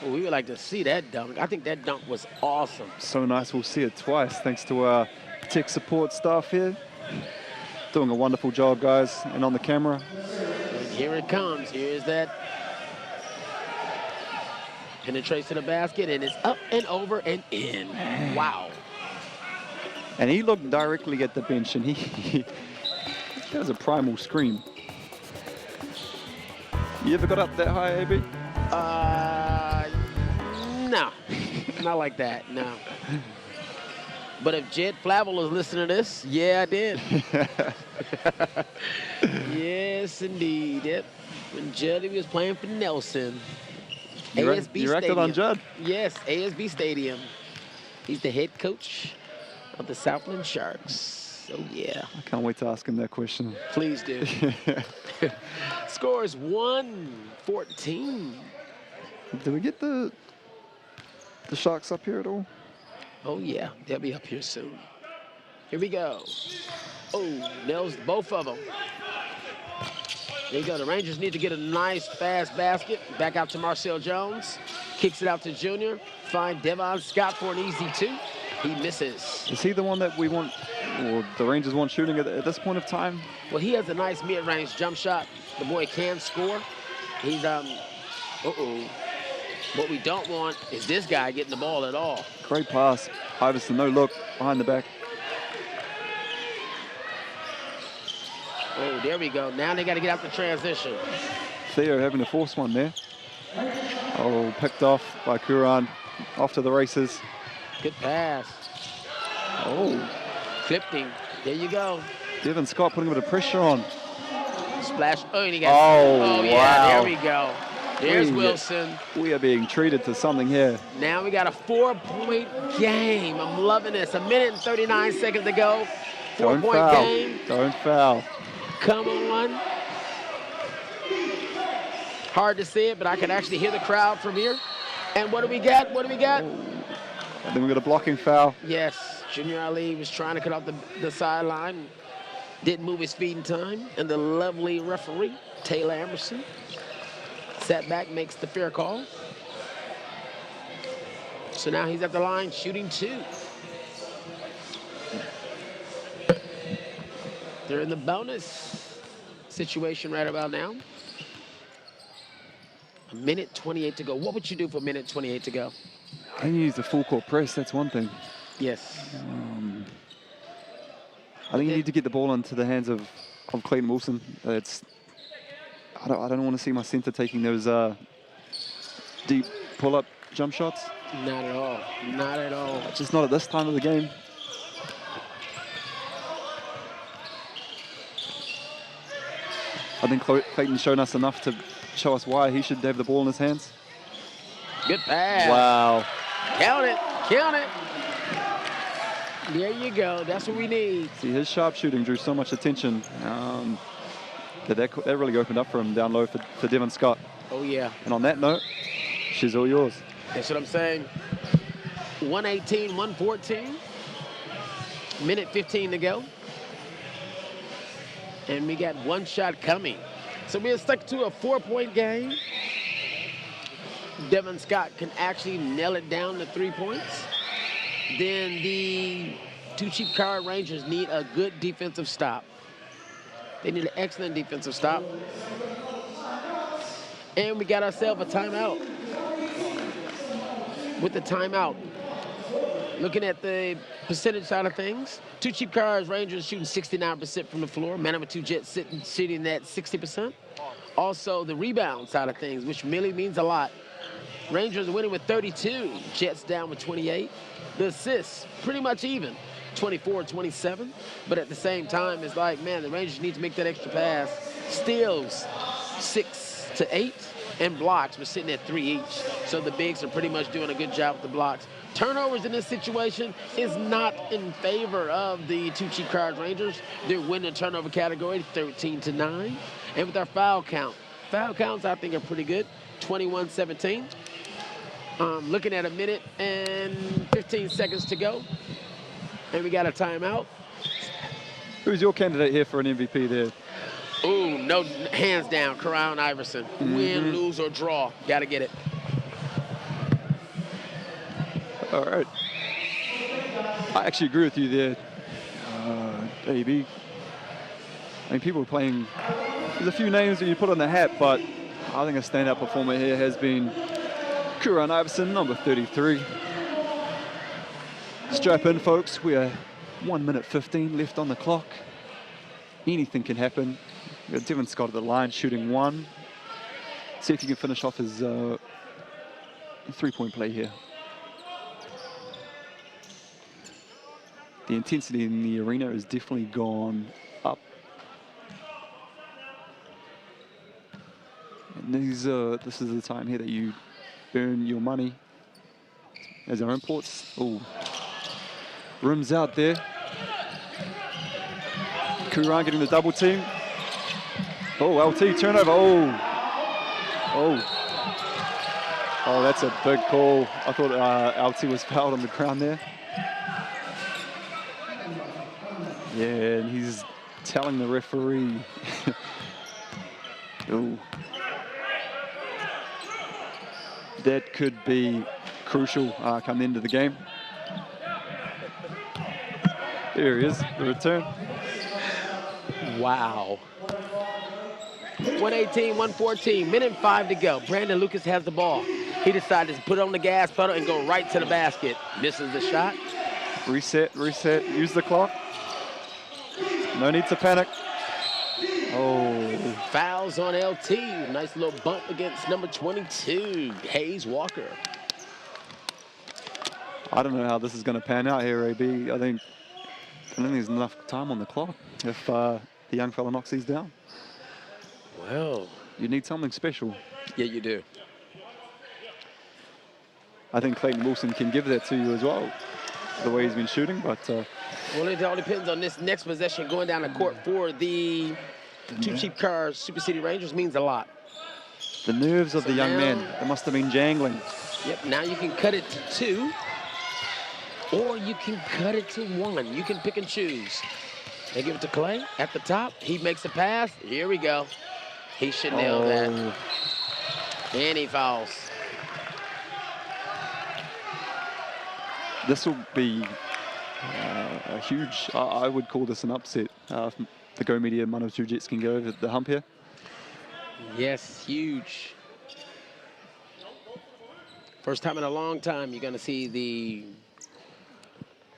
Well, we would like to see that dunk. I think that dunk was awesome. So nice. We'll see it twice thanks to our tech support staff here. Doing a wonderful job, guys, and on the camera. And here it comes. Here's that. Penetrates to the basket, and it's up and over and in. Wow. And he looked directly at the bench, and that was a primal scream. You ever got up that high, AB? No. Not like that, no. But if Jed Flavel is listening to this, yeah, I did. Yes, indeed. Yep. When Judd was playing for Nelson. ASB you acted on Judd? Yes, ASB Stadium. He's the head coach of the Southland Sharks. Oh, yeah. I can't wait to ask him that question. Please do. Scores 1-14. Did we get the Sharks up here at all? Oh, yeah. They'll be up here soon. Here we go. Oh, nails both of them. There you go. The Rangers need to get a nice, fast basket. Back out to Marcel Jones. Kicks it out to Junior. Find Devon Scott for an easy 2. He misses. Is he the one that we want, or the Rangers want shooting at this point of time? Well, he has a nice mid-range jump shot. The boy can score. He's, What we don't want is this guy getting the ball at all. Great pass. Iverson, no look, behind the back. Oh, there we go. Now they got to get out the transition. Theo having to force one there. Oh, picked off by Kuran. Off to the races. Good pass. Oh. Clipped him. There you go. Devin Scott putting a bit of pressure on. Splash. Oh, and he got. Oh, yeah, wow. There we go. There's Wilson. We are being treated to something here. Now we got a 4-point game. I'm loving this. 1 minute and 39 seconds to go. 4-point game. Don't foul. Come on. Hard to see it, but I can actually hear the crowd from here. And what do we got? What do we got? And then we got a blocking foul. Yes, Junior Ali was trying to cut off the sideline. Didn't move his feet in time. And the lovely referee, Taylor Emerson, sat back, makes the fair call. So now he's at the line shooting 2. They're in the bonus situation right about now. A minute 28 to go. What would you do for a minute 28 to go? I think you use the full court press, that's one thing. Yes. I think you need to get the ball into the hands of Clayton Wilson. I don't want to see my center taking those deep pull-up jump shots. Not at all. Not at all. Just not at this time of the game. I think Clayton's shown us enough to show us why he should have the ball in his hands. Good pass. Wow. Count it. Count it. There you go. That's what we need. See, his sharpshooting drew so much attention that really opened up for him down low for Devin Scott. Oh, yeah. And on that note, she's all yours. That's what I'm saying. 118, 114. Minute 15 to go. And we got one shot coming. So we're stuck to a 4-point game. Devin Scott can actually nail it down to 3 points. Then the Two Cheap Car Rangers need a good defensive stop. They need an excellent defensive stop. And we got ourselves a timeout. With the timeout, looking at the percentage side of things, Two Cheap Cars Rangers shooting 69% from the floor. Man number 2 Jets sitting at 60%. Also the rebound side of things, which really means a lot. Rangers are winning with 32. Jets down with 28. The assists, pretty much even, 24-27. But at the same time, it's like, man, the Rangers need to make that extra pass. Steals, 6 to 8. And blocks, we're sitting at 3 each. So the bigs are pretty much doing a good job with the blocks. Turnovers in this situation is not in favor of the Two Cheap Cars Rangers. They're winning the turnover category, 13-9. And with our foul counts I think are pretty good, 21-17. Looking at a minute and 15 seconds to go. And we got a timeout. Who's your candidate here for an MVP there? Ooh, no, hands down, Karan Iverson. Win, lose, or draw. Got to get it. All right. I actually agree with you there, AB. I mean, people are playing, there's a few names that you put on the hat, but I think a standout performer here has been Karan Iverson, number 33. Strap in, folks. We are 1 minute 15 left on the clock. Anything can happen. We got Devin Scott at the line shooting 1. See if he can finish off his 3-point play here. The intensity in the arena has definitely gone up. And this is the time here that you earn your money as our imports. Oh, rims out there. Kuran getting the double team. Oh, LT turnover. Oh, that's a big call. I thought LT was fouled on the ground there. Yeah, and he's telling the referee. Oh, that could be crucial come the end of the game. There he is, the return. Wow. 118, 114, minute 5 to go. Brandon Lucas has the ball. He decided to put on the gas pedal and go right to the basket. Misses the shot. Reset, use the clock. No need to panic. Oh. Fouls on LT. Nice little bump against number 22, Hayes Walker. I don't know how this is going to pan out here, AB. I think there's enough time on the clock if the young fella knocks these down. Well, you need something special. Yeah, you do. I think Clayton Wilson can give that to you as well, the way he's been shooting, but... Well, it all depends on this next possession going down the court for the Two Cheap Cars Super City Rangers means a lot. The nerves of the young man, they must have been jangling. Yep, now you can cut it to 2. or you can cut it to 1. You can pick and choose. They give it to Clay at the top. He makes a pass. Here we go. He should nail that. And he fouls. This will be a huge, I would call this an upset. The Go Media Manawatu Jets can go over the hump here. Yes, huge. First time in a long time you're going to see the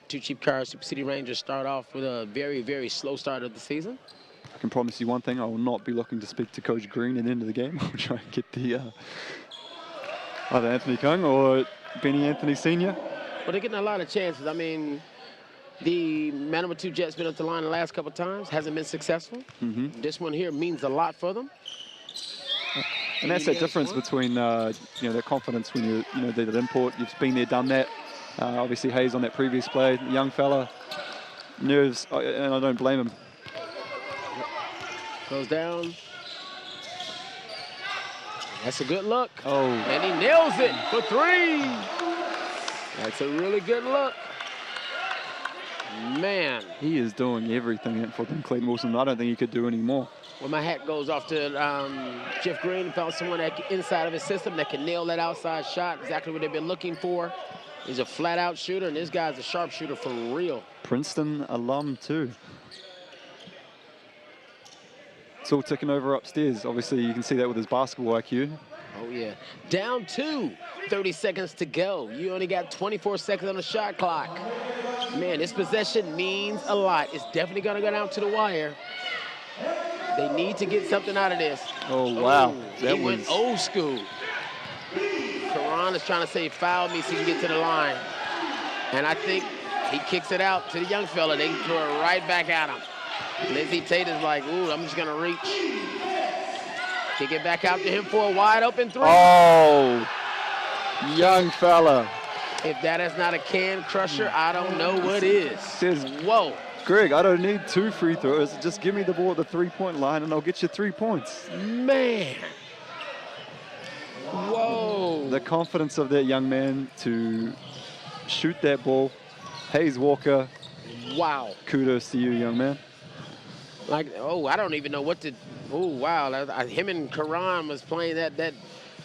Two Cheap Cars Super City Rangers start off with a very, very slow start of the season. I can promise you one thing, I will not be looking to speak to Coach Green at the end of the game. I'll try and get the either Anthony Kung or Benny Anthony Sr. Well, they're getting a lot of chances. I mean, the Manawatu Jets been up the line the last couple of times, hasn't been successful. This one here means a lot for them. And that's that difference between you know, that confidence when you did an import. You've been there, done that. Obviously Hayes on that previous play, young fella, nerves, and I don't blame him. Goes down. That's a good look. Oh. And he nails it for 3. That's a really good look. Man. He is doing everything for them, Clayton Wilson. I don't think he could do any more. Well, my hat goes off to Jeff Green. Found someone that inside of his system that can nail that outside shot. Exactly what they've been looking for. He's a flat-out shooter, and this guy's a sharpshooter for real. Princeton alum, too. It's all ticking over upstairs. Obviously, you can see that with his basketball IQ. Oh, yeah. Down 2, 30 seconds to go. You only got 24 seconds on the shot clock. Man, this possession means a lot. It's definitely going to go down to the wire. They need to get something out of this. Oh, wow. He went old school. Karan is trying to say, foul me so you can get to the line. And I think he kicks it out to the young fella. They throw it right back at him. Lindsey Tate is like, ooh, I'm just going to reach. Kick it back out to him for a wide open 3. Oh, young fella. If that is not a can crusher, I don't know what is. Whoa. Greg, I don't need 2 free throws. Just give me the ball at the 3-point line and I'll get you 3 points. Man. Whoa. The confidence of that young man to shoot that ball. Hayes Walker. Wow. Kudos to you, young man. Like, oh, I don't even know what to, oh, wow. Him and Karan was playing that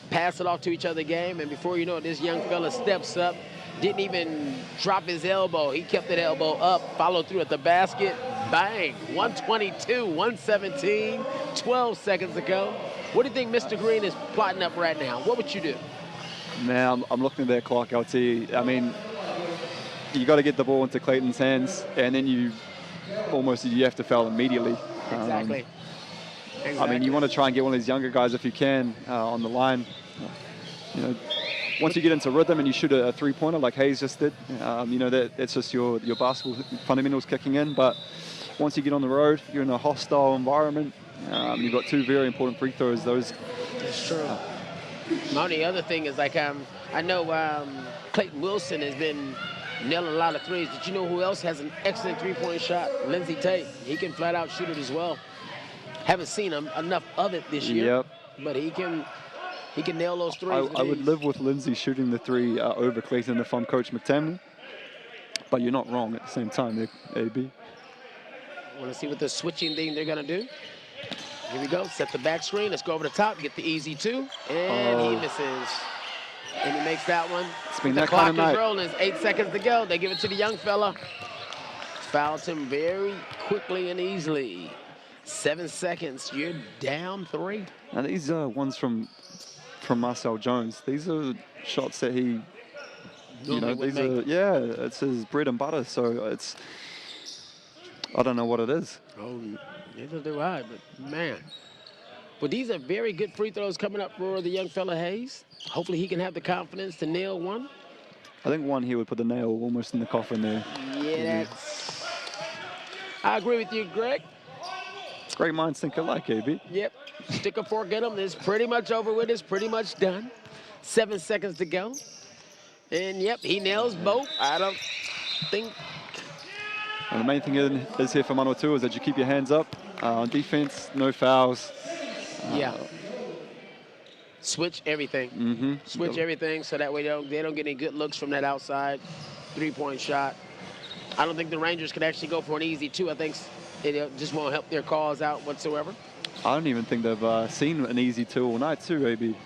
pass it off to each other game, and before you know it, this young fella steps up, didn't even drop his elbow. He kept that elbow up, followed through at the basket, bang, 122, 117, 12 seconds ago. What do you think Mr. Green is plotting up right now? What would you do? Now, I'm looking at that clock, I'll tell you. I mean, you got to get the ball into Clayton's hands, and then you have to foul immediately. Exactly. I mean, you want to try and get one of these younger guys if you can on the line. You know, once you get into rhythm and you shoot a 3-pointer like Hayes just did, you know, that's just your basketball fundamentals kicking in. But once you get on the road, you're in a hostile environment. You've got 2 very important free throws. Those. That's true. My only other thing is, like, I know Clayton Wilson has been nailing a lot of threes. Did you know who else has an excellent 3-point shot? Lindsey Tate. He can flat out shoot it as well. Haven't seen him enough of it this year. Yep. But he can nail those threes. I would live with Lindsey shooting the 3 over Clayton if I'm Coach McTamney. But you're not wrong at the same time, AB. Want to see what the switching thing they're going to do? Here we go. Set the back screen. Let's go over the top. Get the easy 2. And he misses. And he makes that one. It's been the that clock kind of night. is rolling. It's 8 seconds to go. They give it to the young fella. Fouls him very quickly and easily. 7 seconds. You're down 3. Now these are ones from Marcel Jones. These are shots that he, it's his bread and butter. So it's, I don't know what it is. Oh, neither do I, but man. But these are very good free throws coming up for the young fella Hayes. Hopefully he can have the confidence to nail one. I think one here would put the nail almost in the coffin there. Yeah, I agree with you, Greg. Great minds think alike, AB. Yep. Stick a fork in him. It's pretty much over with. It's pretty much done. 7 seconds to go. And, yep, he nails both. I don't think. And the main thing is here for Manawatu is that you keep your hands up on defense, no fouls. Yeah. Switch everything. Switch everything so that way they don't get any good looks from that outside. three-point shot. I don't think the Rangers could actually go for an easy two. I think it just won't help their cause out whatsoever. I don't even think they've seen an easy two all night too, AB.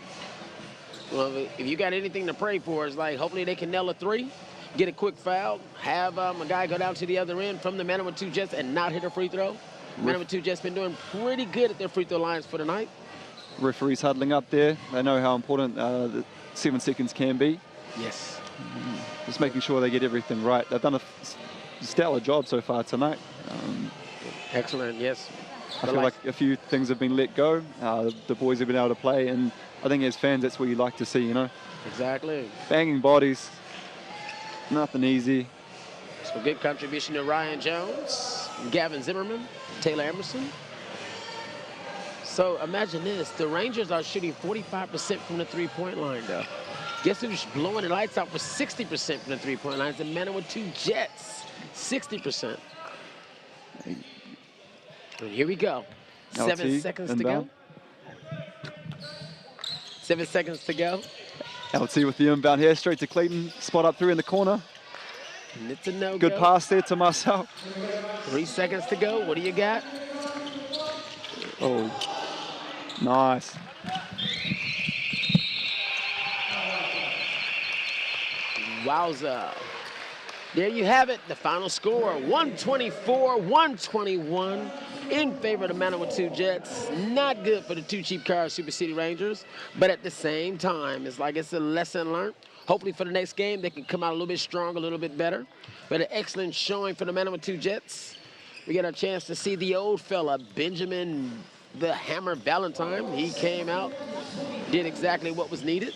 Well, if you got anything to pray for, it's like hopefully they can nail a three, get a quick foul, have a guy go down to the other end from the Manawatu Jets and not hit a free throw. Manawatu Jets been doing pretty good at their free throw lines for the night. Referees huddling up there. They know how important the 7 seconds can be. Yes. Just making sure they get everything right. They've done a stellar job so far tonight. Excellent, yes. I feel like a few things have been let go. The boys have been able to play, and I think as fans, that's what you like to see, you know? Exactly. Banging bodies, nothing easy. So good contribution to Ryan Jones, Gavin Zimmerman, Taylor Emerson. So imagine this, the Rangers are shooting 45% from the three-point line, though. Guess who's blowing the lights out for 60% from the three-point line? It's the Manawatu Jets, 60%. And here we go. 7 seconds to go. 7 seconds to go. LT with the inbound here, straight to Clayton. Spot up 3 in the corner. And it's a no-go. Good pass there to Marcel. 3 seconds to go. What do you got? Oh, nice. Wowza. There you have it, the final score, 124-121 in favor of the Manawatu Jets. Not good for the Two Cheap Cars Super City Rangers, but at the same time, it's like it's a lesson learned. Hopefully for the next game, they can come out a little bit stronger, a little bit better. But an excellent showing for the Manawatu Jets. We get a chance to see the old fella, Benjamin the Hammer Valentine. He came out, did exactly what was needed,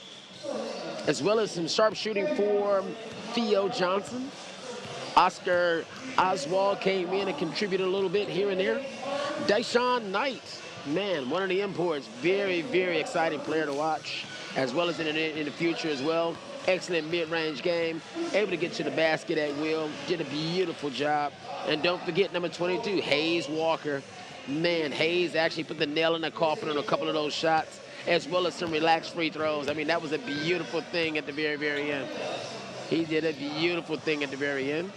as well as some sharp shooting for Theo Johnson. Oscar Oswald came in and contributed a little bit here and there. Deshaun Knight, man, one of the imports, very, very exciting player to watch, as well as in the future as well. Excellent mid-range game, able to get to the basket at will, did a beautiful job. And don't forget number 22, Hayes Walker. Man, Hayes actually put the nail in the coffin on a couple of those shots, as well as some relaxed free throws. I mean, that was a beautiful thing at the very, very end. He did a beautiful thing at the very end.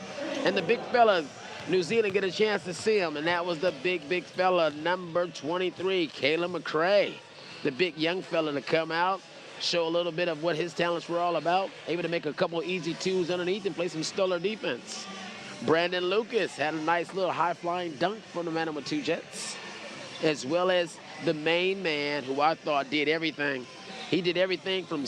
And the big fella, New Zealand get a chance to see him, and that was the big, big fella, number 23, Caleb McRae. The big young fella to come out, show a little bit of what his talents were all about, able to make a couple easy twos underneath and play some stellar defense. Brandon Lucas had a nice little high-flying dunk from the Manawatu Jets, as well as the main man who I thought did everything. He did everything from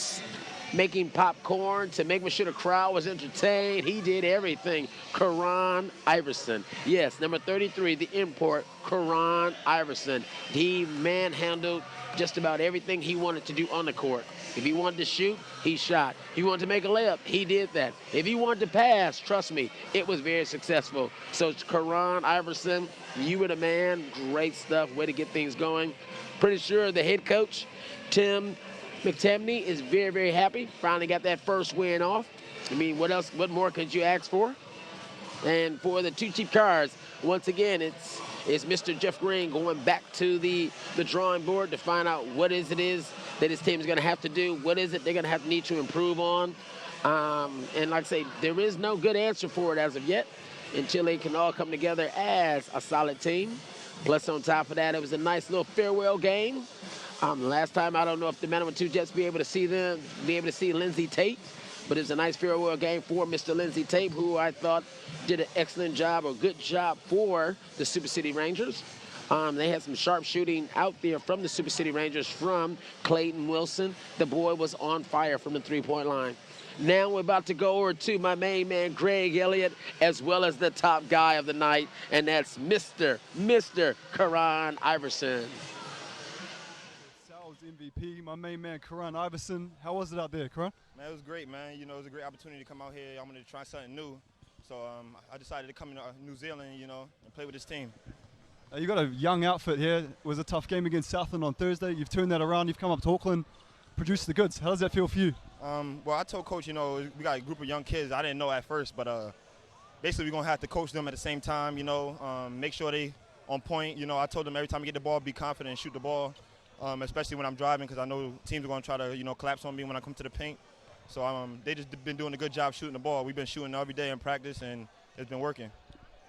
making popcorn to making sure the crowd was entertained. He did everything. Karan Iverson. Yes, number 33, the import, Karan Iverson. He manhandled just about everything he wanted to do on the court. If he wanted to shoot, he shot. If he wanted to make a layup, he did that. If he wanted to pass, trust me, it was very successful. So Karan Iverson, you were the man. Great stuff. Way to get things going. Pretty sure the head coach, Tim McTemney, is very, very happy. Finally got that first win off. I mean, what else? What more could you ask for? And for the Two Cheap Cars, once again, it's Mr. Jeff Green going back to the drawing board to find out what it is that his team is going to have to do. What is it they're going to need to improve on? And like I say, there is no good answer for it as of yet until they can all come together as a solid team. Plus, on top of that, it was a nice little farewell game. Last time, I don't know if the Manawatu Jets be able to see Lindsey Tate, but it's a nice farewell game for Mr. Lindsey Tate, who I thought did an excellent job or good job for the Super City Rangers. They had some sharp shooting out there from the Super City Rangers from Clayton Wilson. The boy was on fire from the three-point line. Now we're about to go over to my main man, Greg Elliott, as well as the top guy of the night, and that's Mr. Karan Iverson. Sal's MVP, my main man, Karan Iverson. How was it out there, Karan? Man, it was great, man. You know, it was a great opportunity to come out here. I'm going to try something new. So I decided to come to New Zealand, you know, and play with this team. You got a young outfit here. It was a tough game against Southland on Thursday. You've turned that around. You've come up to Auckland, produced the goods. How does that feel for you? Well, I told Coach, you know, we got a group of young kids. I didn't know at first, but basically we're going to have to coach them at the same time, you know, make sure they on point. You know, I told them every time you get the ball, be confident and shoot the ball, especially when I'm driving, because I know teams are going to try to, you know, collapse on me when I come to the paint. So they just been doing a good job shooting the ball. We've been shooting every day in practice, and it's been working.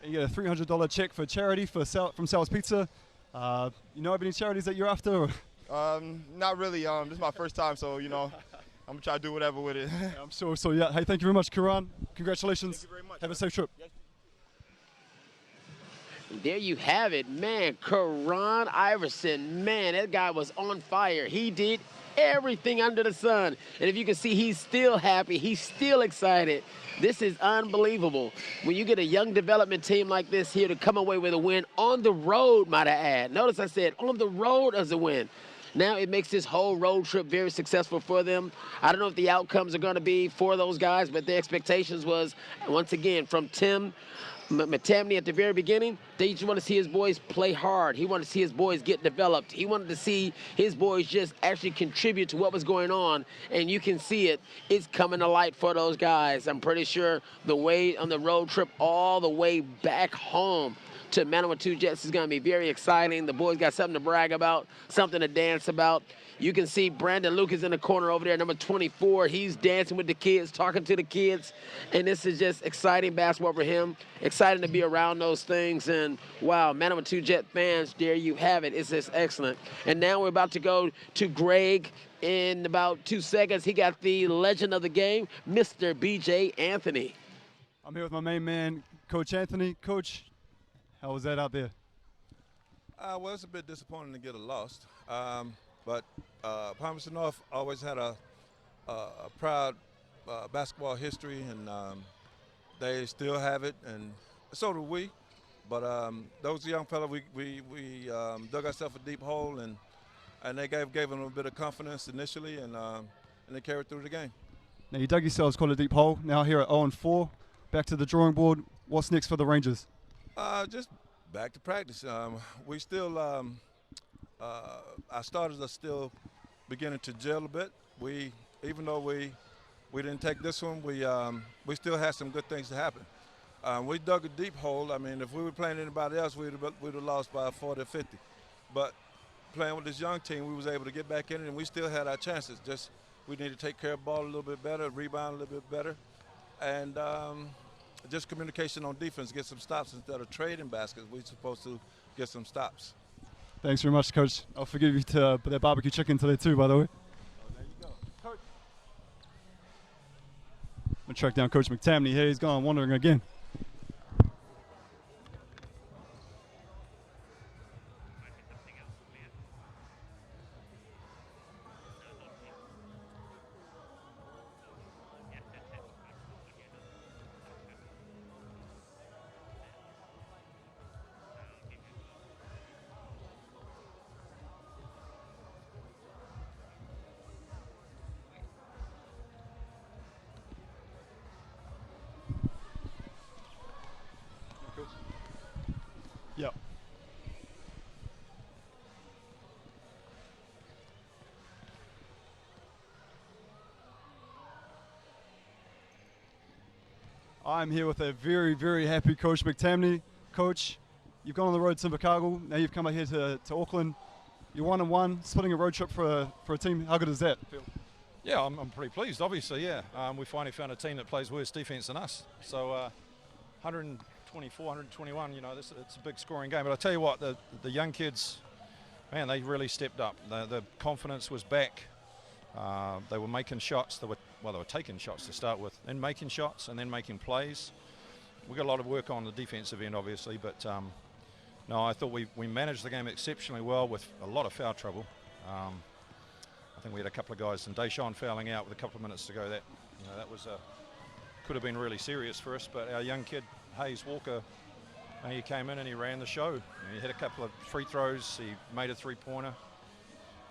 You get a $300 check for charity from Sal's Pizza. You know of any charities that you're after? Not really. This is my first time, so I'm gonna try to do whatever with it. I'm sure. So yeah. Hey, thank you very much, Karan. Congratulations. Thank you very much. Have a safe trip. There you have it, man. Karan Iverson, man, that guy was on fire. He did everything under the sun. And if you can see, he's still happy. He's still excited. This is unbelievable. When you get a young development team like this here to come away with a win on the road, might I add. Notice I said on the road as a win. Now it makes this whole road trip very successful for them. I don't know if the outcomes are going to be for those guys, but the expectations was, once again, from Tim Matamney at the very beginning, they just want to see his boys play hard. He wanted to see his boys get developed. He wanted to see his boys just actually contribute to what was going on, and you can see it. It's coming to light for those guys. I'm pretty sure the way on the road trip all the way back home to Manawatu Jets is going to be very exciting. The boys got something to brag about, something to dance about. You can see Brandon Lucas in the corner over there, number 24. He's dancing with the kids, talking to the kids, and this is just exciting basketball for him. Exciting to be around those things, and wow, Manawatu Jet fans, there you have it. It's just excellent. And now we're about to go to Greg in about 2 seconds. He got the legend of the game, Mr. B.J. Anthony. I'm here with my main man, Coach Anthony. Coach, how was that out there? Well, it's a bit disappointing to get a loss. But Palmerston North always had a proud basketball history, and they still have it, and so do we. But those young fellas, we dug ourselves a deep hole, and they gave them a bit of confidence initially, and they carried through the game. Now you dug yourselves quite a deep hole. Now here at 0-4, back to the drawing board. What's next for the Rangers? Just back to practice. We still. Our starters are still beginning to gel a bit. Even though we didn't take this one, we still had some good things to happen. We dug a deep hole. I mean, if we were playing anybody else, we'd have lost by 40 or 50. But playing with this young team, we was able to get back in it, and we still had our chances. Just we need to take care of the ball a little bit better, rebound a little bit better, and just communication on defense, get some stops instead of trading baskets. We're supposed to get some stops. Thanks very much, Coach. I'll forgive you to put that barbecue chicken today too, by the way. Oh, there you go. Coach. I'm going to track down Coach McTamney. Here he's gone wandering again. Yep. I'm here with a very, very happy Coach McTamney. Coach, you've gone on the road to Invercargill. Now you've come out here to Auckland. You're 1-1, splitting a road trip for a team. How good does that feel? Yeah, I'm pretty pleased, obviously, yeah. We finally found a team that plays worse defense than us. So 124, 121, it's a big scoring game. But I tell you what, the young kids, man, they really stepped up. The confidence was back. They were making shots. They were taking shots to start with, and making shots, and then making plays. We got a lot of work on the defensive end, obviously, but no, I thought we managed the game exceptionally well with a lot of foul trouble. I think we had a couple of guys, and Deshaun fouling out with a couple of minutes to go. That was could have been really serious for us. But our young kid Hayes Walker, he came in and he ran the show. He hit a couple of free throws. He made a three-pointer,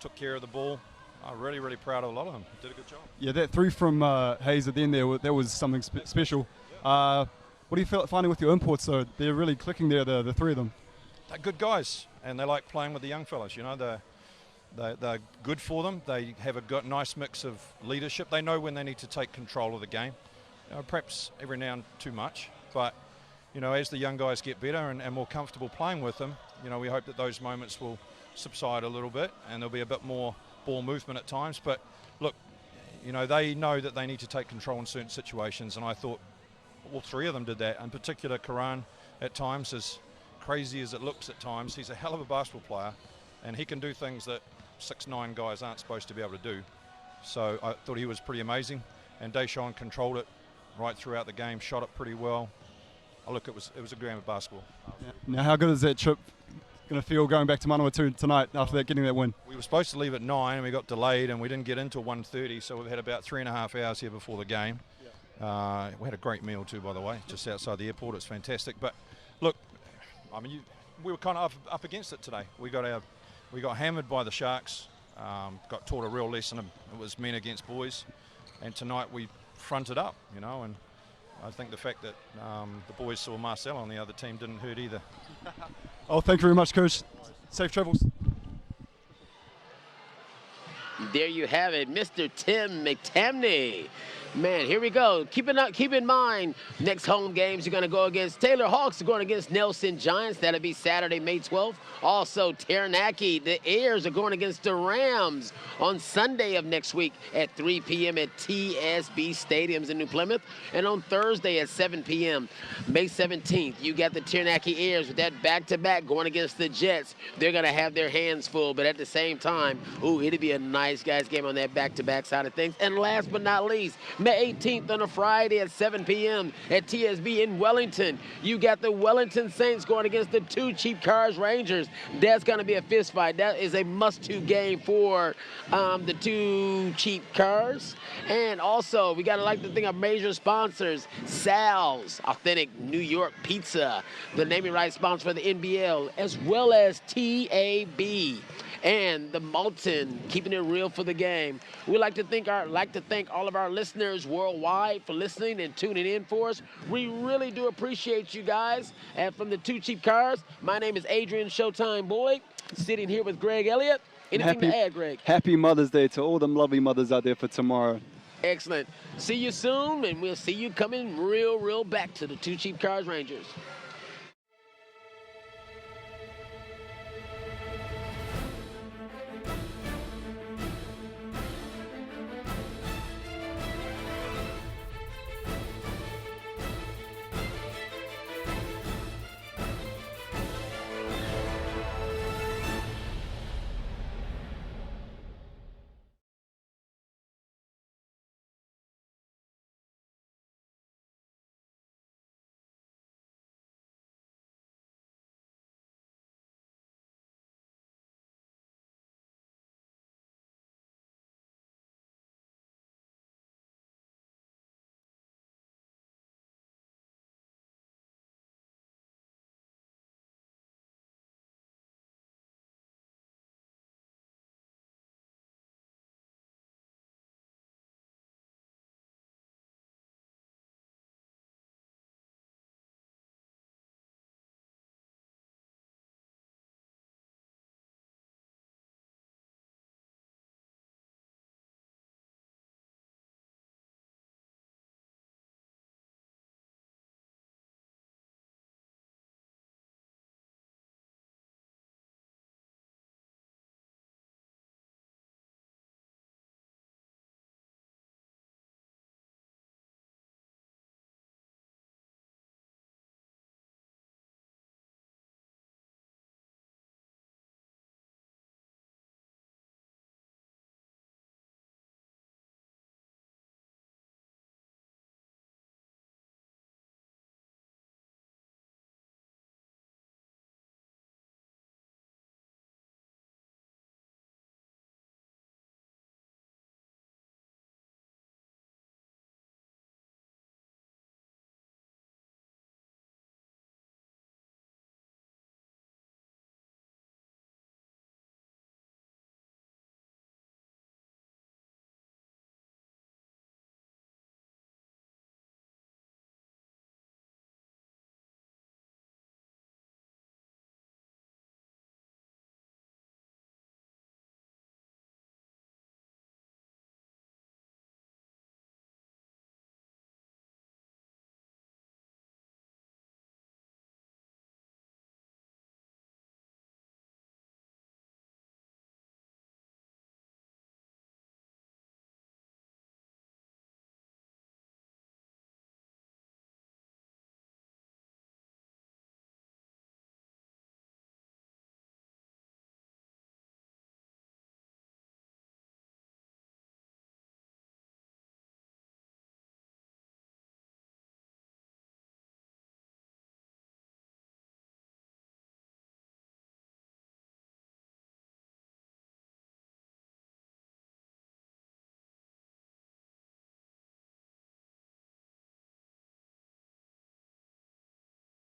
took care of the ball. I'm really, really proud of a lot of them. Did a good job. Yeah, that three from Hayes at the end there, that was something special. What do you feel finding with your imports? So they're really clicking there, the three of them. They're good guys, and they like playing with the young fellas. They're good for them. They have a nice mix of leadership. They know when they need to take control of the game. Perhaps every now and too much, but as the young guys get better and more comfortable playing with them, we hope that those moments will subside a little bit, and there'll be a bit more ball movement at times. But look, You know, they know that they need to take control in certain situations, and I thought all three of them did that. In particular, Karan at times, as crazy as it looks at times, he's a hell of a basketball player, and he can do things that 6'9" guys aren't supposed to be able to do. So I thought he was pretty amazing, and Deshaun controlled it right throughout the game, shot it pretty well. Oh, look, it was a game of basketball. Yeah. Now, how good is that trip going to feel going back to Manawatu tonight after that, getting that win? We were supposed to leave at 9 and we got delayed and we didn't get until 1:30, so we've had about 3.5 hours here before the game. Yeah. We had a great meal too, by the way, just outside the airport. It's fantastic. But look, I mean, we were kind of up against it today. We got hammered by the Sharks, got taught a real lesson. It was men against boys, and tonight we fronted up, you know, and I think the fact that the boys saw Marcel on the other team didn't hurt either. Oh, thank you very much, Coach. Safe travels. There you have it, Mr. Tim McTamney. Man, here we go. Keep in mind, next home games, you're going to go against Taylor Hawks, are going against Nelson Giants. That'll be Saturday, May 12th. Also, Taranaki, the Airs are going against the Rams on Sunday of next week at 3 p.m. at TSB Stadiums in New Plymouth. And on Thursday at 7 p.m., May 17th, you got the Taranaki Airs with that back-to-back going against the Jets. They're going to have their hands full, but at the same time, ooh, it'll be a nice guys game on that back-to-back side of things. And last but not least, May 18th on a Friday at 7 p.m. at TSB in Wellington. You got the Wellington Saints going against the Two Cheap Cars Rangers. That's going to be a fist fight. That is a must-to game for the Two Cheap Cars. And also, we got to like to think of major sponsors. Sal's, authentic New York pizza, the naming rights sponsor for the NBL, as well as TAB. And the Molten, keeping it real for the game. We'd like to thank all of our listeners worldwide for listening and tuning in for us. We really do appreciate you guys. And from the Two Cheap Cars, my name is Adrian Showtime Boyd, sitting here with Greg Elliott. Anything to add, Greg? Happy Mother's Day to all them lovely mothers out there for tomorrow. Excellent. See you soon, and we'll see you coming real back to the Two Cheap Cars Rangers.